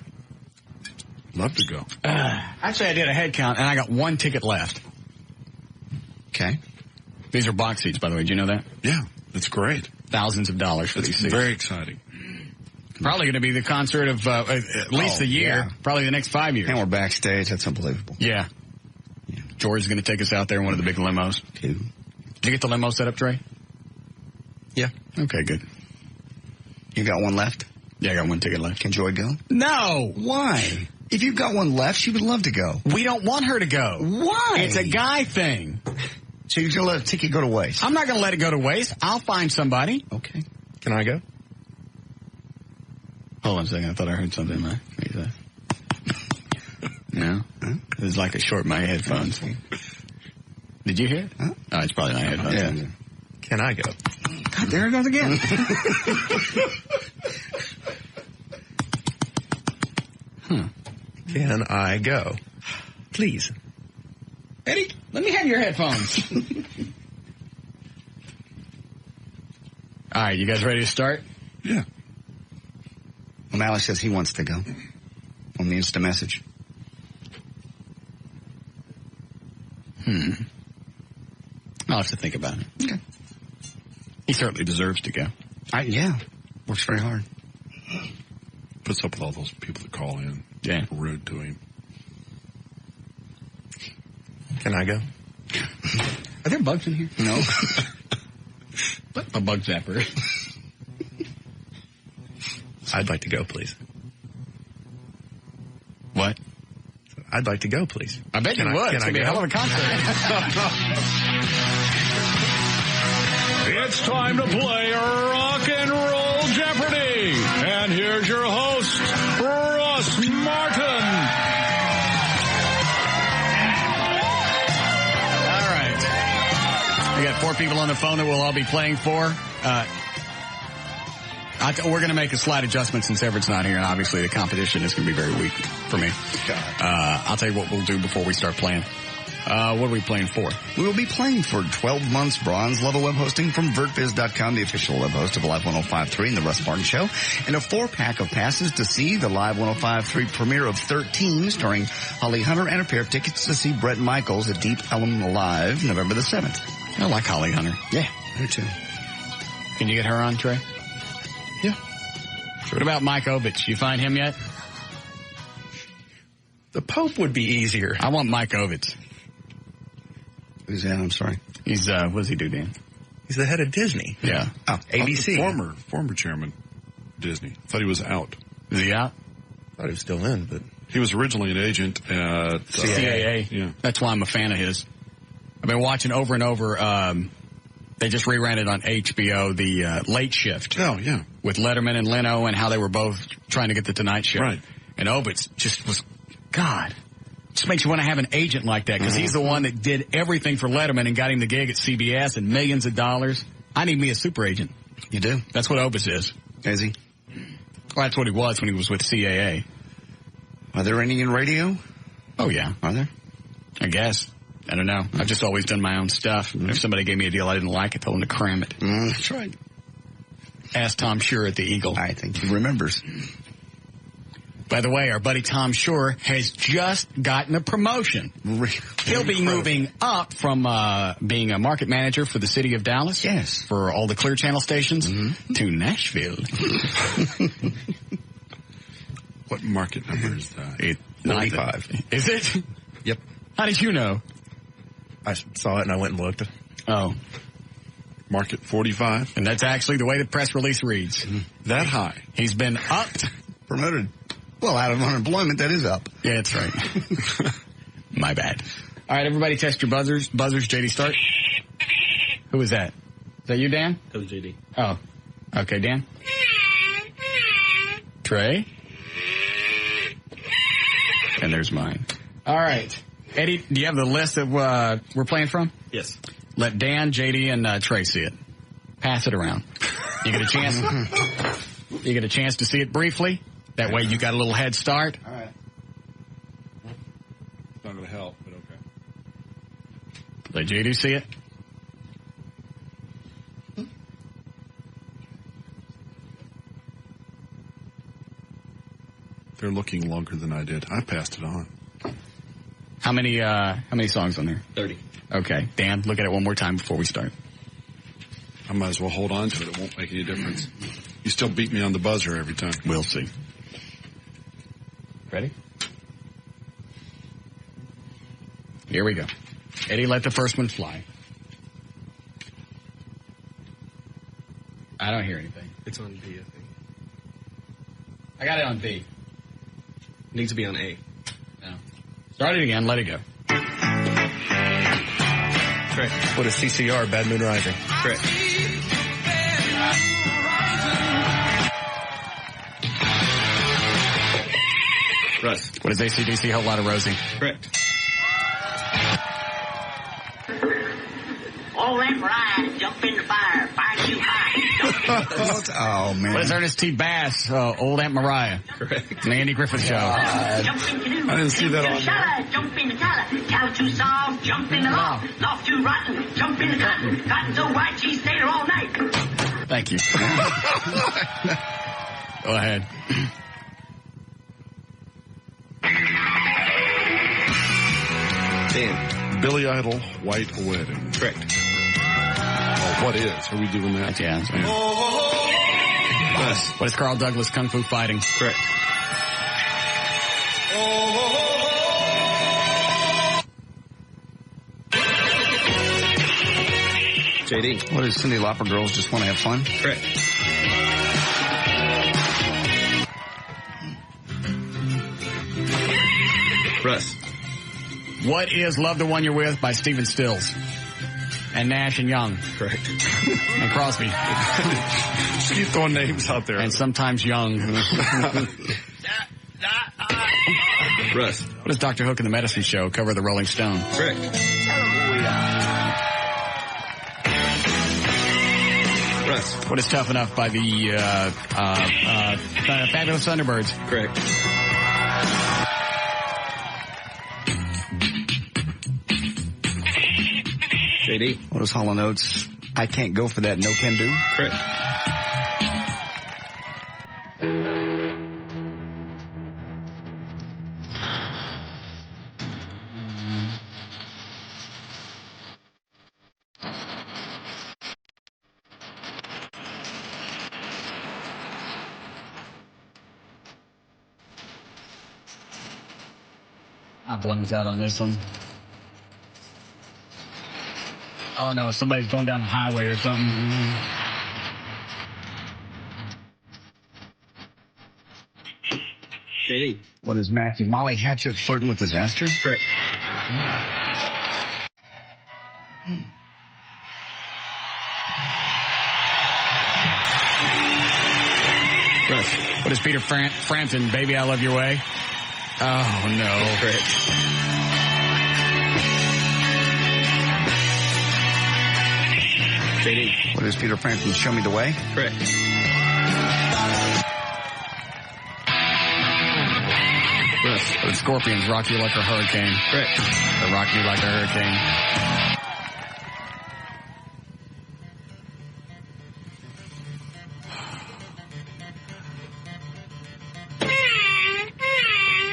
Love to go. Actually, I did a head count, and I got one ticket left. Okay. These are box seats, by the way. Did you know that? Yeah, that's great. Thousands of dollars for these seats. Very exciting. Probably going to be the concert of at least a year. Yeah. Probably the next 5 years. And we're backstage. That's unbelievable. Yeah. George is going to take us out there in one of the big limos. Did you get the limo set up, Trey? Yeah. Okay, good. You got one left? Yeah, I got one ticket left. Can Joy go? No. Why? If you've got one left, she would love to go. We don't want her to go. Why? It's a guy thing. So you're going to let a ticket go to waste? I'm not going to let it go to waste. I'll find somebody. Okay. Can I go? Hold on a second. I thought I heard something. No? Huh? It was like a short in my headphones. Did you hear it? Huh? Oh, it's probably my headphones. Yeah. Can I go? God, there it goes again. Can I go? Please. Eddie, let me have your headphones. All right, you guys ready to start? Yeah. O'Malley says he wants to go on the Insta message. I'll have to think about it. Okay. He certainly deserves to go. Yeah. Works very hard. Puts up with all those people that call in. Yeah. Rude to him. Can I go? Are there bugs in here? No. A bug zapper. I'd like to go, please. What? I'd like to go, please. I bet you would. It's going to be a hell of a concert. It's time to play Rock and Roll Jeopardy! And And here's your host, Russ Martin. All right. We got 4 people on the phone that we'll all be playing for. We're going to make a slight adjustment since Everett's not here, and obviously the competition is going to be very weak for me. I'll tell you what we'll do before we start playing. What are we playing for? We will be playing for 12 months bronze level web hosting from VertBiz.com, the official web host of Live 105.3 and the Russ Martin Show, and a 4-pack of passes to see the Live 105.3 premiere of 13, starring Holly Hunter, and a pair of tickets to see Bret Michaels at Deep Ellum Live, November the 7th. I like Holly Hunter. Yeah, her too. Can you get her on, Trey? Yeah. What about Mike Ovich? You find him yet? The Pope would be easier. I want Mike Ovich. Who's that? I'm sorry. He's, what does he do, Dan? He's the head of Disney. Yeah. ABC. Former chairman of Disney. Thought he was out. Is he out? Thought he was still in, but... He was originally an agent at... CAA. Yeah. That's why I'm a fan of his. I've been watching over and over, they just reran it on HBO, the Late Shift. Oh, yeah. With Letterman and Leno and how they were both trying to get the Tonight Show. Right. And Ovitz just was, God, just makes you want to have an agent like that because he's the one that did everything for Letterman and got him the gig at CBS and millions of dollars. I need me a super agent. You do? That's what Ovitz is. Is he? Well, that's what he was when he was with CAA. Are there any in radio? Oh, yeah. Are there? I guess. I don't know. I've just always done my own stuff. If somebody gave me a deal I didn't like, I told them to cram it. That's right. Ask Tom Shure at the Eagle. I think he remembers. By the way, our buddy Tom Shure has just gotten a promotion. He'll be moving up from being a market manager for the city of Dallas. Yes. For all the Clear Channel stations to Nashville. What market number is that? 95. Is it? Yep. How did you know? I saw it and I went and looked. Oh. Market 45. And that's actually the way the press release reads. That high. He's been upped. Promoted. Well, out of unemployment, that is up. Yeah, that's right. My bad. All right, everybody test your buzzers. Buzzers, JD, start. Who was that? Is that you, Dan? That was JD. Oh. Okay, Dan. Trey. And there's mine. All right. Eddie, do you have the list that we're playing from? Yes. Let Dan, JD, and Trey see it. Pass it around. You get a chance. You get a chance to see it briefly. That way you got a little head start. All right. It's not going to help, but okay. Let JD see it. They're looking longer than I did. I passed it on. How many songs on there? 30. Okay. Dan, look at it one more time before we start. I might as well hold on to it. It won't make any difference. You still beat me on the buzzer every time. We'll see. Ready? Here we go. Eddie, let the first one fly. I don't hear anything. It's on B, I think. I got it on B. It needs to be on A. No. Start it again. Let it go. Correct. What is CCR? Bad Moon Rising. Correct. Russ. What is AC/DC? Whole Lot of Rosie. Correct. All that ride, jump in the fire, fire too high. Oh, man. What is Ernest T. Bass? Old Aunt Mariah. Correct. And the Andy Griffith Show. Jump in canoe. I didn't see that on there. Jump in the collar. Collar too soft, jump in the loft. Loft too rotten, jump in the cotton. Cotton so white, she stayed there all night. Thank you. Go ahead. Dan. Billy Idol, White Wedding. Correct. Oh, what is? Are we doing that? Yeah. Russ. What is Carl Douglas Kung Fu Fighting? Correct. JD. What is Cyndi Lauper? Girls Just Want to Have Fun? Correct. Russ. What is Love the One You're With by Stephen Stills? And Nash and Young. Correct. And Crosby. Just keep throwing names out there. And sometimes young. Russ. What does Dr. Hook and the Medicine Show cover the Rolling Stone? Correct. Russ. What is Tough Enough by the Fabulous Thunderbirds? Correct. JD. What is Hall & Oates? I Can't Go For That, No Can Do? Correct. I blanked out on this one. Oh no, somebody's going down the highway or something. JD. What is Matthew Molly Hatchet flirting with disaster? Correct. Russ. What is Peter Frampton, Baby I Love Your Way? Oh no. Correct. JD. What is Peter Frampton, Show Me the Way? Correct. Russ. What is Scorpions, Rock You Like a Hurricane? Correct. Or Rock Me Like a Hurricane?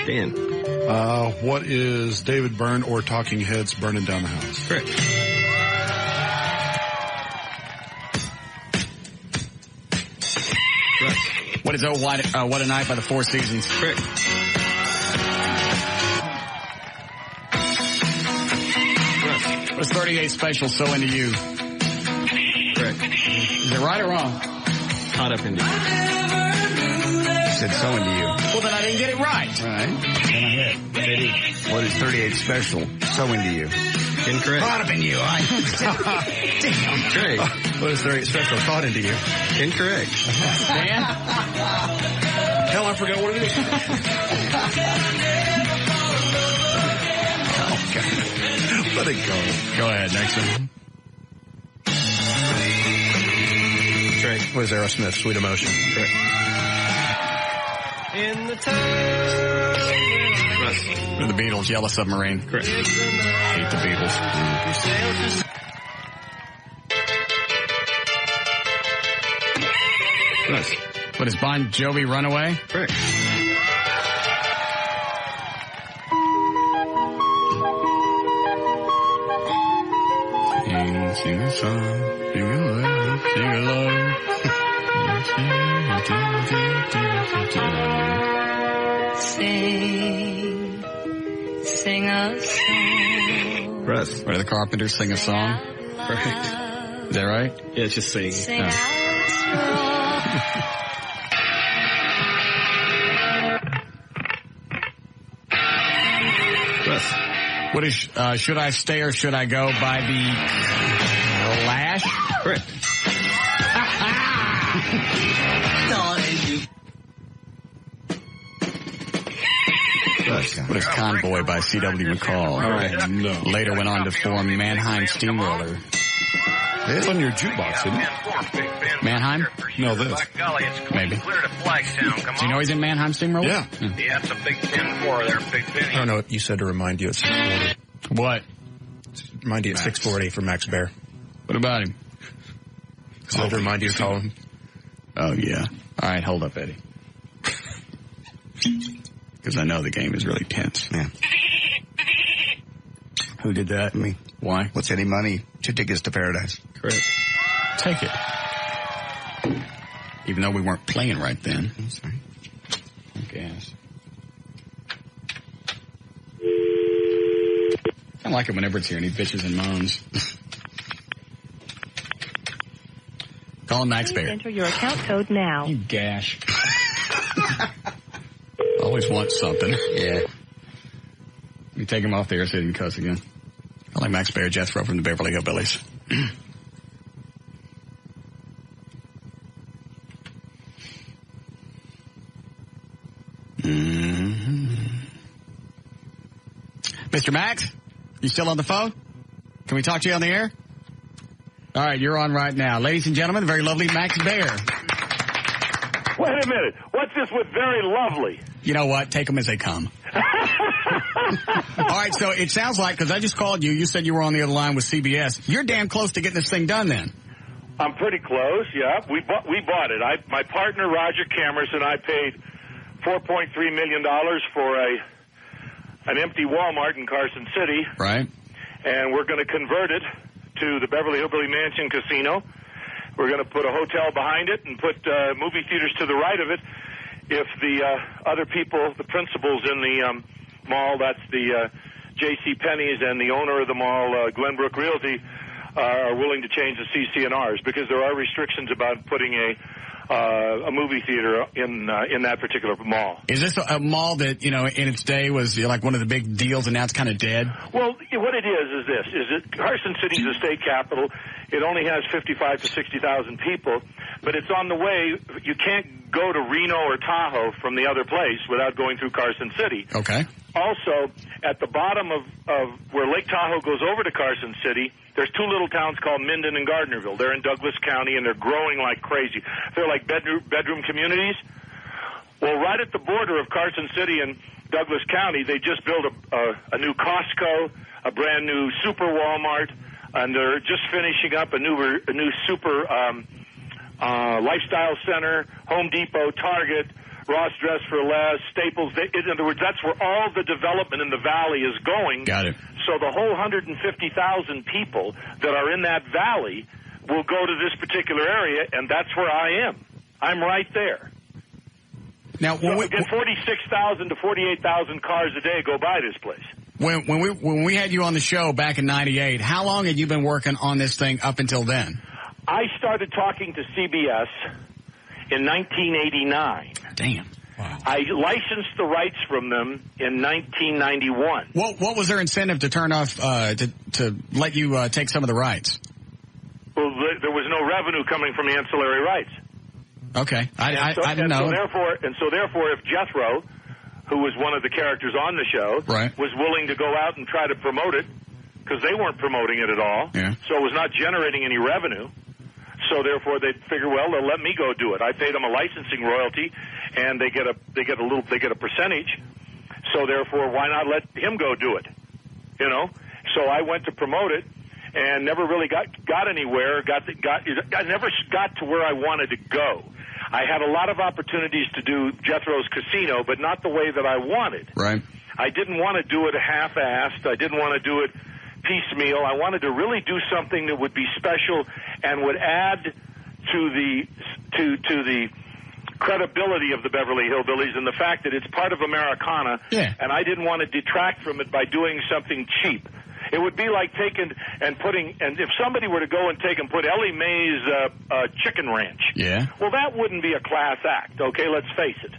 Dan. What is David Byrne or Talking Heads Burning Down the House? Correct. Russ. What is What a Night by the Four Seasons? Correct. Russ. What is 38 Special, So Into You? Correct. Is it right or wrong? Caught Up Into You. You said So Into You. Well, then I didn't get it right. All right. Then I hit. JD. What is 38 Special, So Into You? Incorrect. Caught Up in You. Damn. Craig. What is 38 Special? Caught Into You. Incorrect. Dan? Hell, I forgot what it is. Let it go. Go ahead, next one. Trey. What is Aerosmith? Sweet Emotion. Correct. In the town. Russ. Or the Beatles, Yellow Submarine. Correct. Hate the Beatles. Russ. What is Bon Jovi, Runaway? Correct. Sing a song, sing a love, sing a love. Sing a song. Russ. What are the Carpenters, Sing a Song? Correct. Is that right? Yeah, it's just sing. Sing out strong. Russ. What is Should I Stay or Should I Go by the Lash? Correct. Russ. What is Convoy by C.W. McCall? All right, no. Later went on to form Mannheim Steamroller. It's on your jukebox, isn't it? Mannheim? No, this. Maybe. Clear to Flagstown. Come Do you know he's in Mannheim Steamroller? Yeah. Yeah, it's a big 10-4 there, Big Benny. I don't know what you said to remind you at 640. What? Remind you at 640 for Max Bear. What about him? So to remind you to call him. Oh, yeah. All right, hold up, Eddie. Because I know the game is really tense. Yeah. Who did that? Me. Why? What's any money? 2 tickets to paradise. Correct. Take it. Even though we weren't playing right then. I'm sorry. I guess. I like it whenever it's here and he bitches and moans. Call him Max Bear. Enter your account code now. You gash. Always want something. Yeah. You take him off the air so he can cuss again. I like Max Bear, Jethro from the Beverly Hillbillies. Mr. Max, you still on the phone? Can we talk to you on the air? All right, you're on right now. Ladies and gentlemen, the very lovely Max Baer. Wait a minute. What's this with very lovely? You know what? Take them as they come. All right, so it sounds like, because I just called you, you said you were on the other line with CBS. You're damn close to getting this thing done then. I'm pretty close, yeah. We bought it. My partner, Roger Cameras, and I paid $4.3 million for an empty Walmart in Carson City. Right. And we're going to convert it to the Beverly Hillbilly Mansion Casino. We're going to put a hotel behind it and put movie theaters to the right of it. If the other people, the principals in the mall, that's the J.C. Penney's and the owner of the mall, Glenbrook Realty, are willing to change the CC&Rs, because there are restrictions about putting a movie theater in that particular mall. Is this a mall that, in its day was like one of the big deals and now it's kind of dead? Well, what it is that Carson City's the state capital. It only has 55 to 60,000 people, but it's on the way. You can't go to Reno or Tahoe from the other place without going through Carson City. Okay. Also, at the bottom of where Lake Tahoe goes over to Carson City, there's two little towns called Minden and Gardnerville. They're in Douglas County, and they're growing like crazy. They're like bedroom communities. Well, right at the border of Carson City and Douglas County, they just built a new Costco, a brand new super Walmart, and they're just finishing up a new super lifestyle center, Home Depot, Target, Ross Dress for Less, Staples. In other words, that's where all the development in the valley is going. Got it. So the whole 150,000 people that are in that valley will go to this particular area, and that's where I am. I'm right there. Now, so 46,000 to 48,000 cars a day go by this place. When we had you on the show back in '98, how long had you been working on this thing up until then? I started talking to CBS in 1989. Damn. Wow. I licensed the rights from them in 1991. What was their incentive to turn off, to let you take some of the rights? Well, there was no revenue coming from ancillary rights. Okay. I didn't know. So therefore, if Jethro, who was one of the characters on the show, right, was willing to go out and try to promote it, because they weren't promoting it at all, so it was not generating any revenue. So therefore, they'd figure, well, they'll let me go do it. I paid them a licensing royalty, and they get a percentage. So therefore, why not let him go do it? So I went to promote it, and never really got anywhere. I never got to where I wanted to go. I had a lot of opportunities to do Jethro's Casino, but not the way that I wanted. Right. I didn't want to do it half-assed. I didn't want to do it piecemeal. I wanted to really do something that would be special and would add to the credibility of the Beverly Hillbillies and the fact that it's part of Americana. Yeah. And I didn't want to detract from it by doing something cheap. It would be like taking and putting, and if somebody were to go and take and put Ellie Mae's Chicken Ranch, well, that wouldn't be a class act, okay? Let's face it.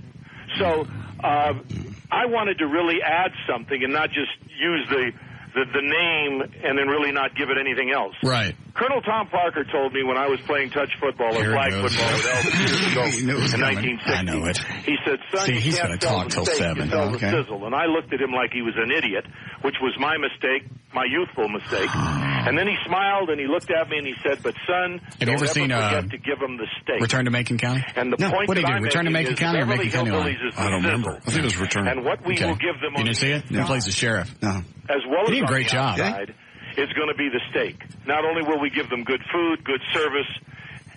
So I wanted to really add something and not just use the name and then really not give it anything else. Right. Colonel Tom Parker told me when I was playing touch football or flag football with Elvis years ago in 1960. I know it. He said, son, you he's can't going to talk sell till the steak, 7. you sell the Okay. sizzle. And I looked at him like he was an idiot, which was my mistake, my youthful mistake. And then he smiled and he looked at me and he said, but son, Have you ever seen forget to give him the steak. Return to Macon County? And the point what did that he do? I'm Return to Macon making County or is Macon County Beverly Line? Hills is I don't the remember. sizzle. I think it was Return. And what we will give them You on didn't see it? He plays the sheriff. No. as well He did as a on great the job. outside, is going to be the steak. Not only will we give them good food, good service,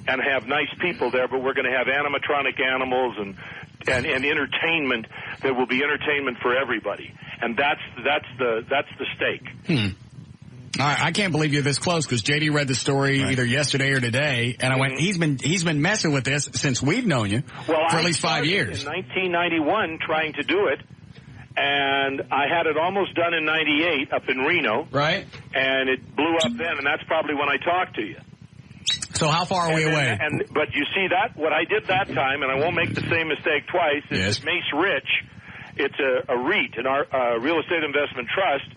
and have nice people there, but we're going to have animatronic animals and entertainment that will be entertainment for everybody. And that's the steak. All right, I can't believe you're this close because JD read the story either yesterday or today, and I went, he's been messing with this since we've known you for at least 5 years. In 1991, trying to do it, and I had it almost done in 98 up in Reno. Right. And it blew up then, and that's probably when I talked to you. So how far are we away? But you see that, what I did that time, and I won't make the same mistake twice, is Mace Rich, it's a REIT, a real estate investment trust,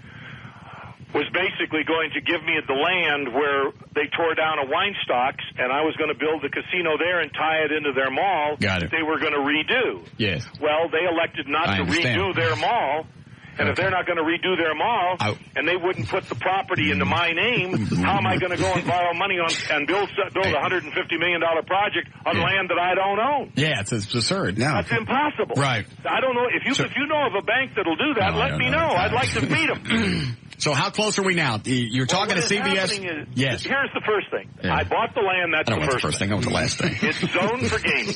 was basically going to give me the land where they tore down a wine stocks, and I was going to build the casino there and tie it into their mall. Got it. They were going to redo. Yes. Well, they elected not to redo their mall, And if they're not going to redo their mall, and they wouldn't put the property into my name, how am I going to go and borrow money and build a $150 million project on land that I don't own? Yeah, it's absurd. No. That's impossible. Right. I don't know. If you know of a bank that'll do that, let me know. I'd like to meet them. So how close are we now? You're talking to CBS? Yes. Here's the first thing. Yeah. I bought the land. That's I don't the want first the first thing. I want the last thing. It's zoned for gaming,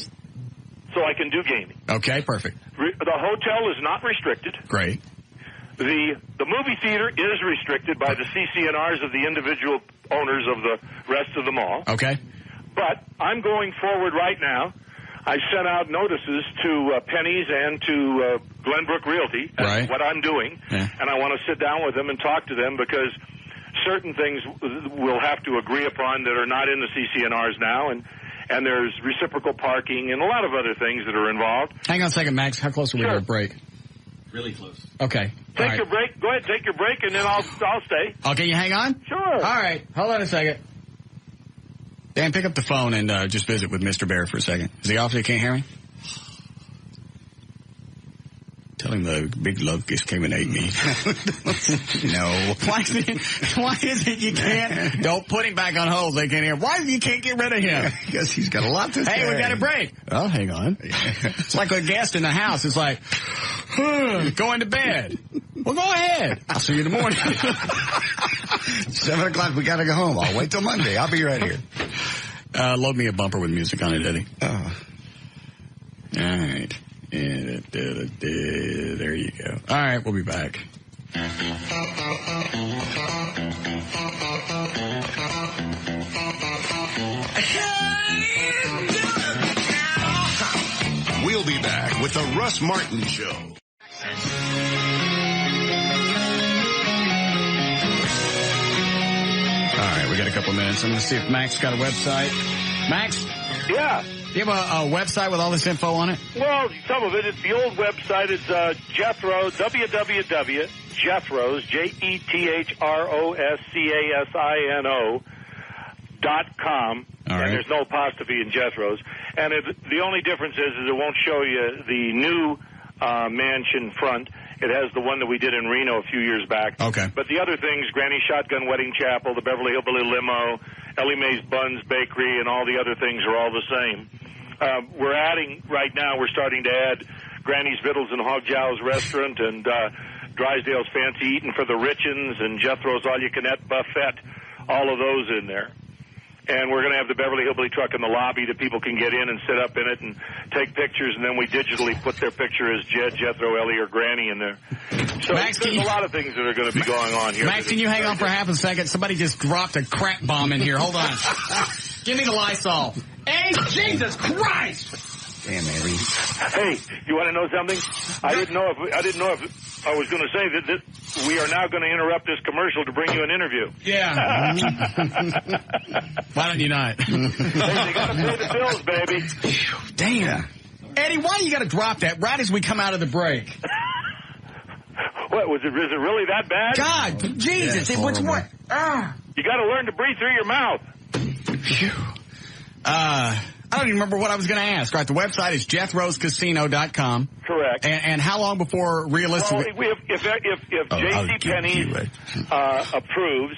so I can do gaming. Okay, perfect. The hotel is not restricted. Great. The movie theater is restricted by the CC&Rs of the individual owners of the rest of the mall. Okay. But I'm going forward right now. I sent out notices to Penny's and to Glenbrook Realty. That's what I'm doing. Yeah. And I want to sit down with them and talk to them because certain things we'll have to agree upon that are not in the CC&Rs now. And there's reciprocal parking and a lot of other things that are involved. Hang on a second, Max. How close are we to a break? Really close. Okay. Take your break. Go ahead, take your break, and then I'll stay. Oh, can you hang on? Sure. All right. Hold on a second. Dan, pick up the phone and just visit with Mr. Bear for a second. Is he off so he can't hear me? Tell him the big love kiss came and ate me. No. Why is it you can't? Don't put him back on hold. They can't hear. Why you can't get rid of him? Because he's got a lot to say. Hey, we got a break. Oh, hang on. It's like a guest in the house. It's like, going to bed. Well, go ahead. I'll see you in the morning. 7 o'clock, we got to go home. I'll wait till Monday. I'll be right here. Load me a bumper with music on it, Eddie. Oh. All right. There you go. All right, we'll be back. We'll be back with the Russ Martin Show. All right, we got a couple minutes. I'm going to see if Max got a website. Max? Yeah. Do you have a website with all this info on it? Well, some of it. It's the old website. It's Jethro, www.jethros, JETHROSCASINO.com. All right. And there's no apostrophe in Jethro's. And the only difference is it won't show you the new mansion front. It has the one that we did in Reno a few years back. Okay. But the other things, Granny Shotgun Wedding Chapel, the Beverly Hillbilly Limo, Ellie Mae's Buns Bakery, and all the other things are all the same. We're starting to add Granny's Vittles and Hog Jow's Restaurant and Drysdale's Fancy Eatin' for the Richins and Jethro's All-You-Can-Eat Buffet, all of those in there. And we're going to have the Beverly Hillbilly truck in the lobby that people can get in and sit up in it and take pictures, and then we digitally put their picture as Jed, Jethro, Ellie, or Granny in there. So Max, there's a lot of things that are going to be going on here. Max, can you hang on for half a second? Somebody just dropped a crap bomb in here. Hold on. Give me the Lysol. Hey, Jesus Christ! Damn, Mary. Hey, you want to know something? I didn't know if I was going to say that we are now going to interrupt this commercial to bring you an interview. Yeah. Why don't you not? Hey, they got to pay the bills, baby. Damn. Eddie, why you got to drop that right as we come out of the break? What was it? Is it really that bad? God, Jesus! Yeah, What's what? You got to learn to breathe through your mouth. Phew. I don't even remember what I was going to ask. Right, the website is Jethro'sCasino.com. Correct. And how long before realistically? Well, if JCPenney approves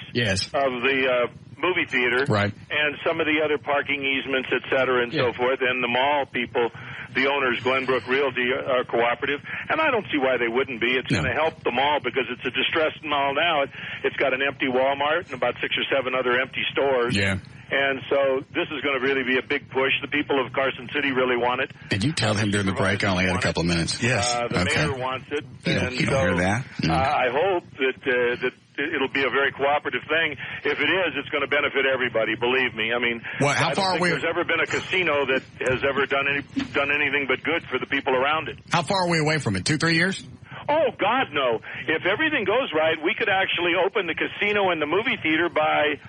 of the movie theater, right, and some of the other parking easements, et cetera, and so forth, and the mall people, the owners, Glenbrook Realty, are cooperative, and I don't see why they wouldn't be. It's going to help the mall because it's a distressed mall now. It's got an empty Walmart and about 6 or 7 other empty stores. Yeah. And so this is going to really be a big push. The people of Carson City really want it. Did you tell him during the break? I only had a couple of minutes. Yes. The mayor wants it. You don't hear that? No. I hope that it'll be a very cooperative thing. If it is, it's going to benefit everybody, believe me. I mean, how far are we? There's ever been a casino that has ever done anything but good for the people around it. How far are we away from it? 2-3 years? Oh, God, no. If everything goes right, we could actually open the casino and the movie theater by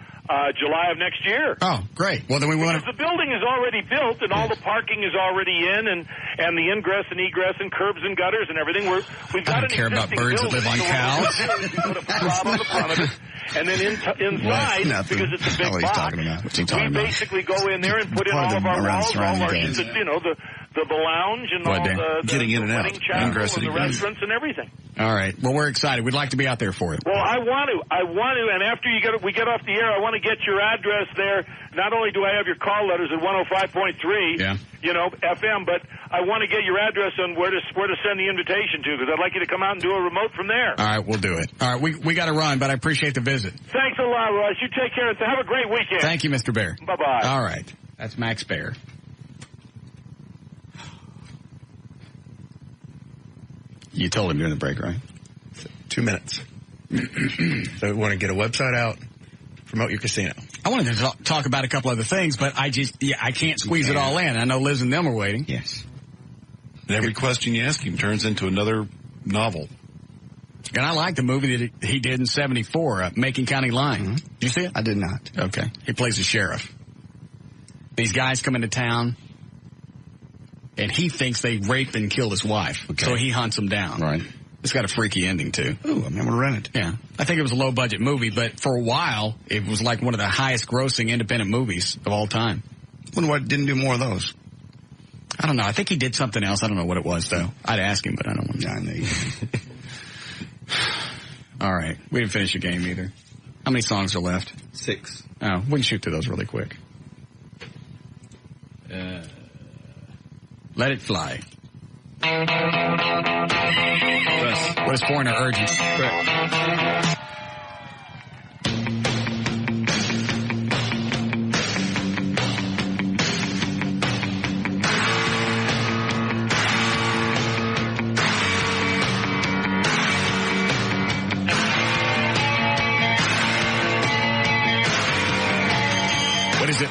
July of next year. Oh, great. Well, then we want to... The building is already built, and all the parking is already in, and the ingress and egress and curbs and gutters and everything. We've got I don't care about birds that live on cows. Put a facade on the front of it. And then inside, because it's a big box, we basically go in there and put in all of our walls, all our, the lounge and all the getting in and out, wedding chapel and the restaurants and everything. All right. Well, we're excited. We'd like to be out there for it. Well, I want to, and after we get off the air, I want to get your address there. Not only do I have your call letters at 105.3, FM, but I want to get your address on where to send the invitation to, because I'd like you to come out and do a remote from there. All right, we'll do it. All right, we got to run, but I appreciate the visit. Thanks a lot, Russ. You take care, and have a great weekend. Thank you, Mr. Bear. Bye-bye. All right. That's Max Bear. You told him during the break, right? 2 minutes. So we want to get a website out, promote your casino. I wanted to talk about a couple other things, but I can't squeeze it all in. I know Liz and them are waiting. Yes. And every question you ask him turns into another novel. And I like the movie that he did in 74, Macon County Line. Mm-hmm. Did you see it? I did not. Okay. He plays the sheriff. These guys come into town, and he thinks they raped and killed his wife. Okay. So he hunts them down. Right. It's got a freaky ending, too. Ooh, I'm going to rent it. Yeah. I think it was a low-budget movie, but for a while, it was like one of the highest-grossing independent movies of all time. Wonder why it didn't do more of those. I don't know. I think he did something else. I don't know what it was, though. I'd ask him, but I don't want to. I know you. All right. We didn't finish the game, either. How many songs are left? 6. Oh, we can shoot through those really quick. Let It Fly. Russ. What is Foreigner Urgent? Correct. What is it?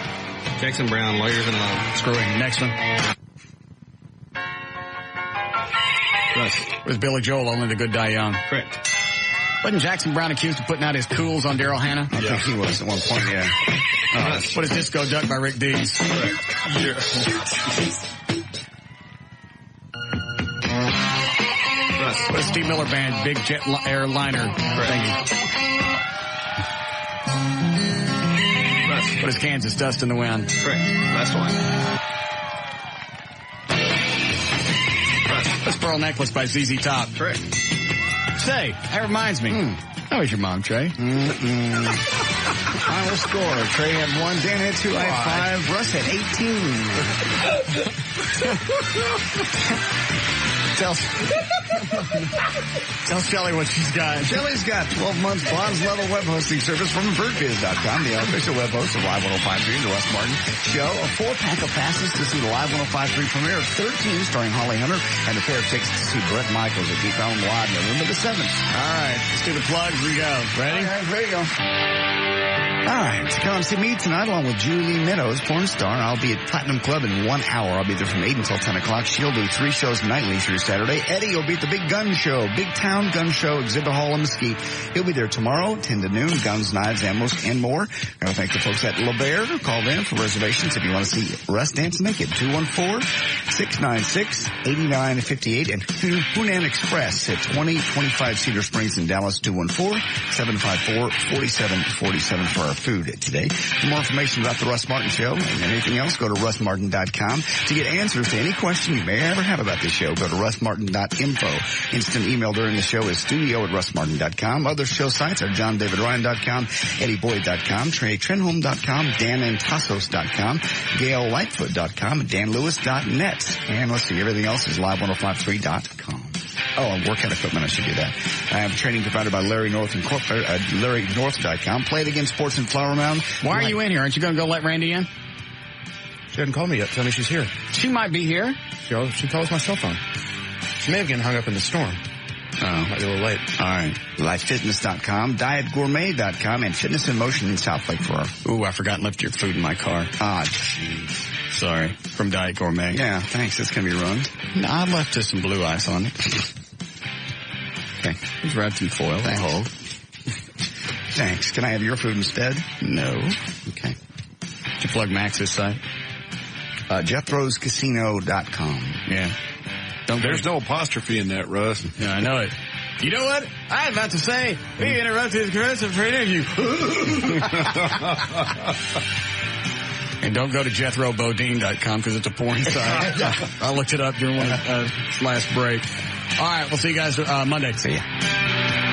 Jackson Brown, Lawyers and Love. Screwing. Next one. Russ. Was Billy Joel, Only the Good Die Young? Correct. Wasn't Jackson Brown accused of putting out his cools on Daryl Hannah? I think he was at one point, yeah. What is Disco Duck by Rick Dees? Correct. Yeah. Russ. What is Steve Miller Band, Big Jet Airliner? Correct. Russ. What is Kansas, Dust in the Wind? Correct. Last one. What's Pearl Necklace by ZZ Top? Correct. Say, that reminds me. How is your mom, Trey? Final score. Trey had 1, Dan had 2, I had 5, Russ had 18. Tell Shelly what she's got. Shelly's got 12 months bronze level web hosting service from birdbiz.com, the official web host of Live 105.3 and the Russ Martin Show. A 4-pack of passes to see the Live 105.3 premiere of 13 starring Holly Hunter and a pair of tickets to see Brett Michaels at Deep Ellum Live November the 7th. All right, let's do the plugs. We go. Ready? All right, there you go. All right, so come see me tonight along with Julie Meadows, porn star. I'll be at Platinum Club in 1 hour. I'll be there from 8 until 10 o'clock. She'll do 3 shows nightly through Saturday. Eddie will be at the Big Gun Show, Big Town Gun Show, Exhibit Hall in Mesquite. He'll be there tomorrow, 10 to noon, guns, knives, ammo, and more. I want to thank the folks at LeBaire. Call them for reservations if you want to see Russ dance naked. 214-696-8958. And Hunan Express at 2025 Cedar Springs in Dallas, 214-754-4747 for our food today. For more information about the Russ Martin Show and anything else, go to russmartin.com. To get answers to any question you may ever have about this show, go to russmartin.info. Instant email during the show is studio@russmartin.com. Other show sites are johndavidryan.com, eddieBoyd.com, TreyTrenholm.com, danantasos.com, GailLightfoot.com, and danlewis.net. And let's see, everything else is live1053.com. Oh, and workout equipment, I should do that. I have training provided by Larry North and LarryNorth.com. Play it against Sports and Flower Mound. Why are you in here? Aren't you going to go let Randy in? She hasn't called me yet. Tell me she's here. She might be here. She calls my cell phone. She may have gotten hung up in the storm. Oh. Might be a little late. All right. LifeFitness.com, DietGourmet.com, and Fitness in Motion in South Lake for our... Ooh, I forgot and left your food in my car. Ah, jeez. Sorry. From Diet Gourmet. Yeah, thanks. It's going to be ruined. No, I left just some blue ice on it. Okay. Just wrapped in foil. Thanks. Thanks. Can I have your food instead? No. Okay. Did you plug Max's site? Jethro'sCasino.com. Yeah. There's no apostrophe in that, Russ. Yeah, I know it. You know what? I was about to say, we interrupted Chris for an interview. And don't go to JethroBodine.com because it's a porn site. I looked it up during one last break. All right, we'll see you guys Monday. See ya.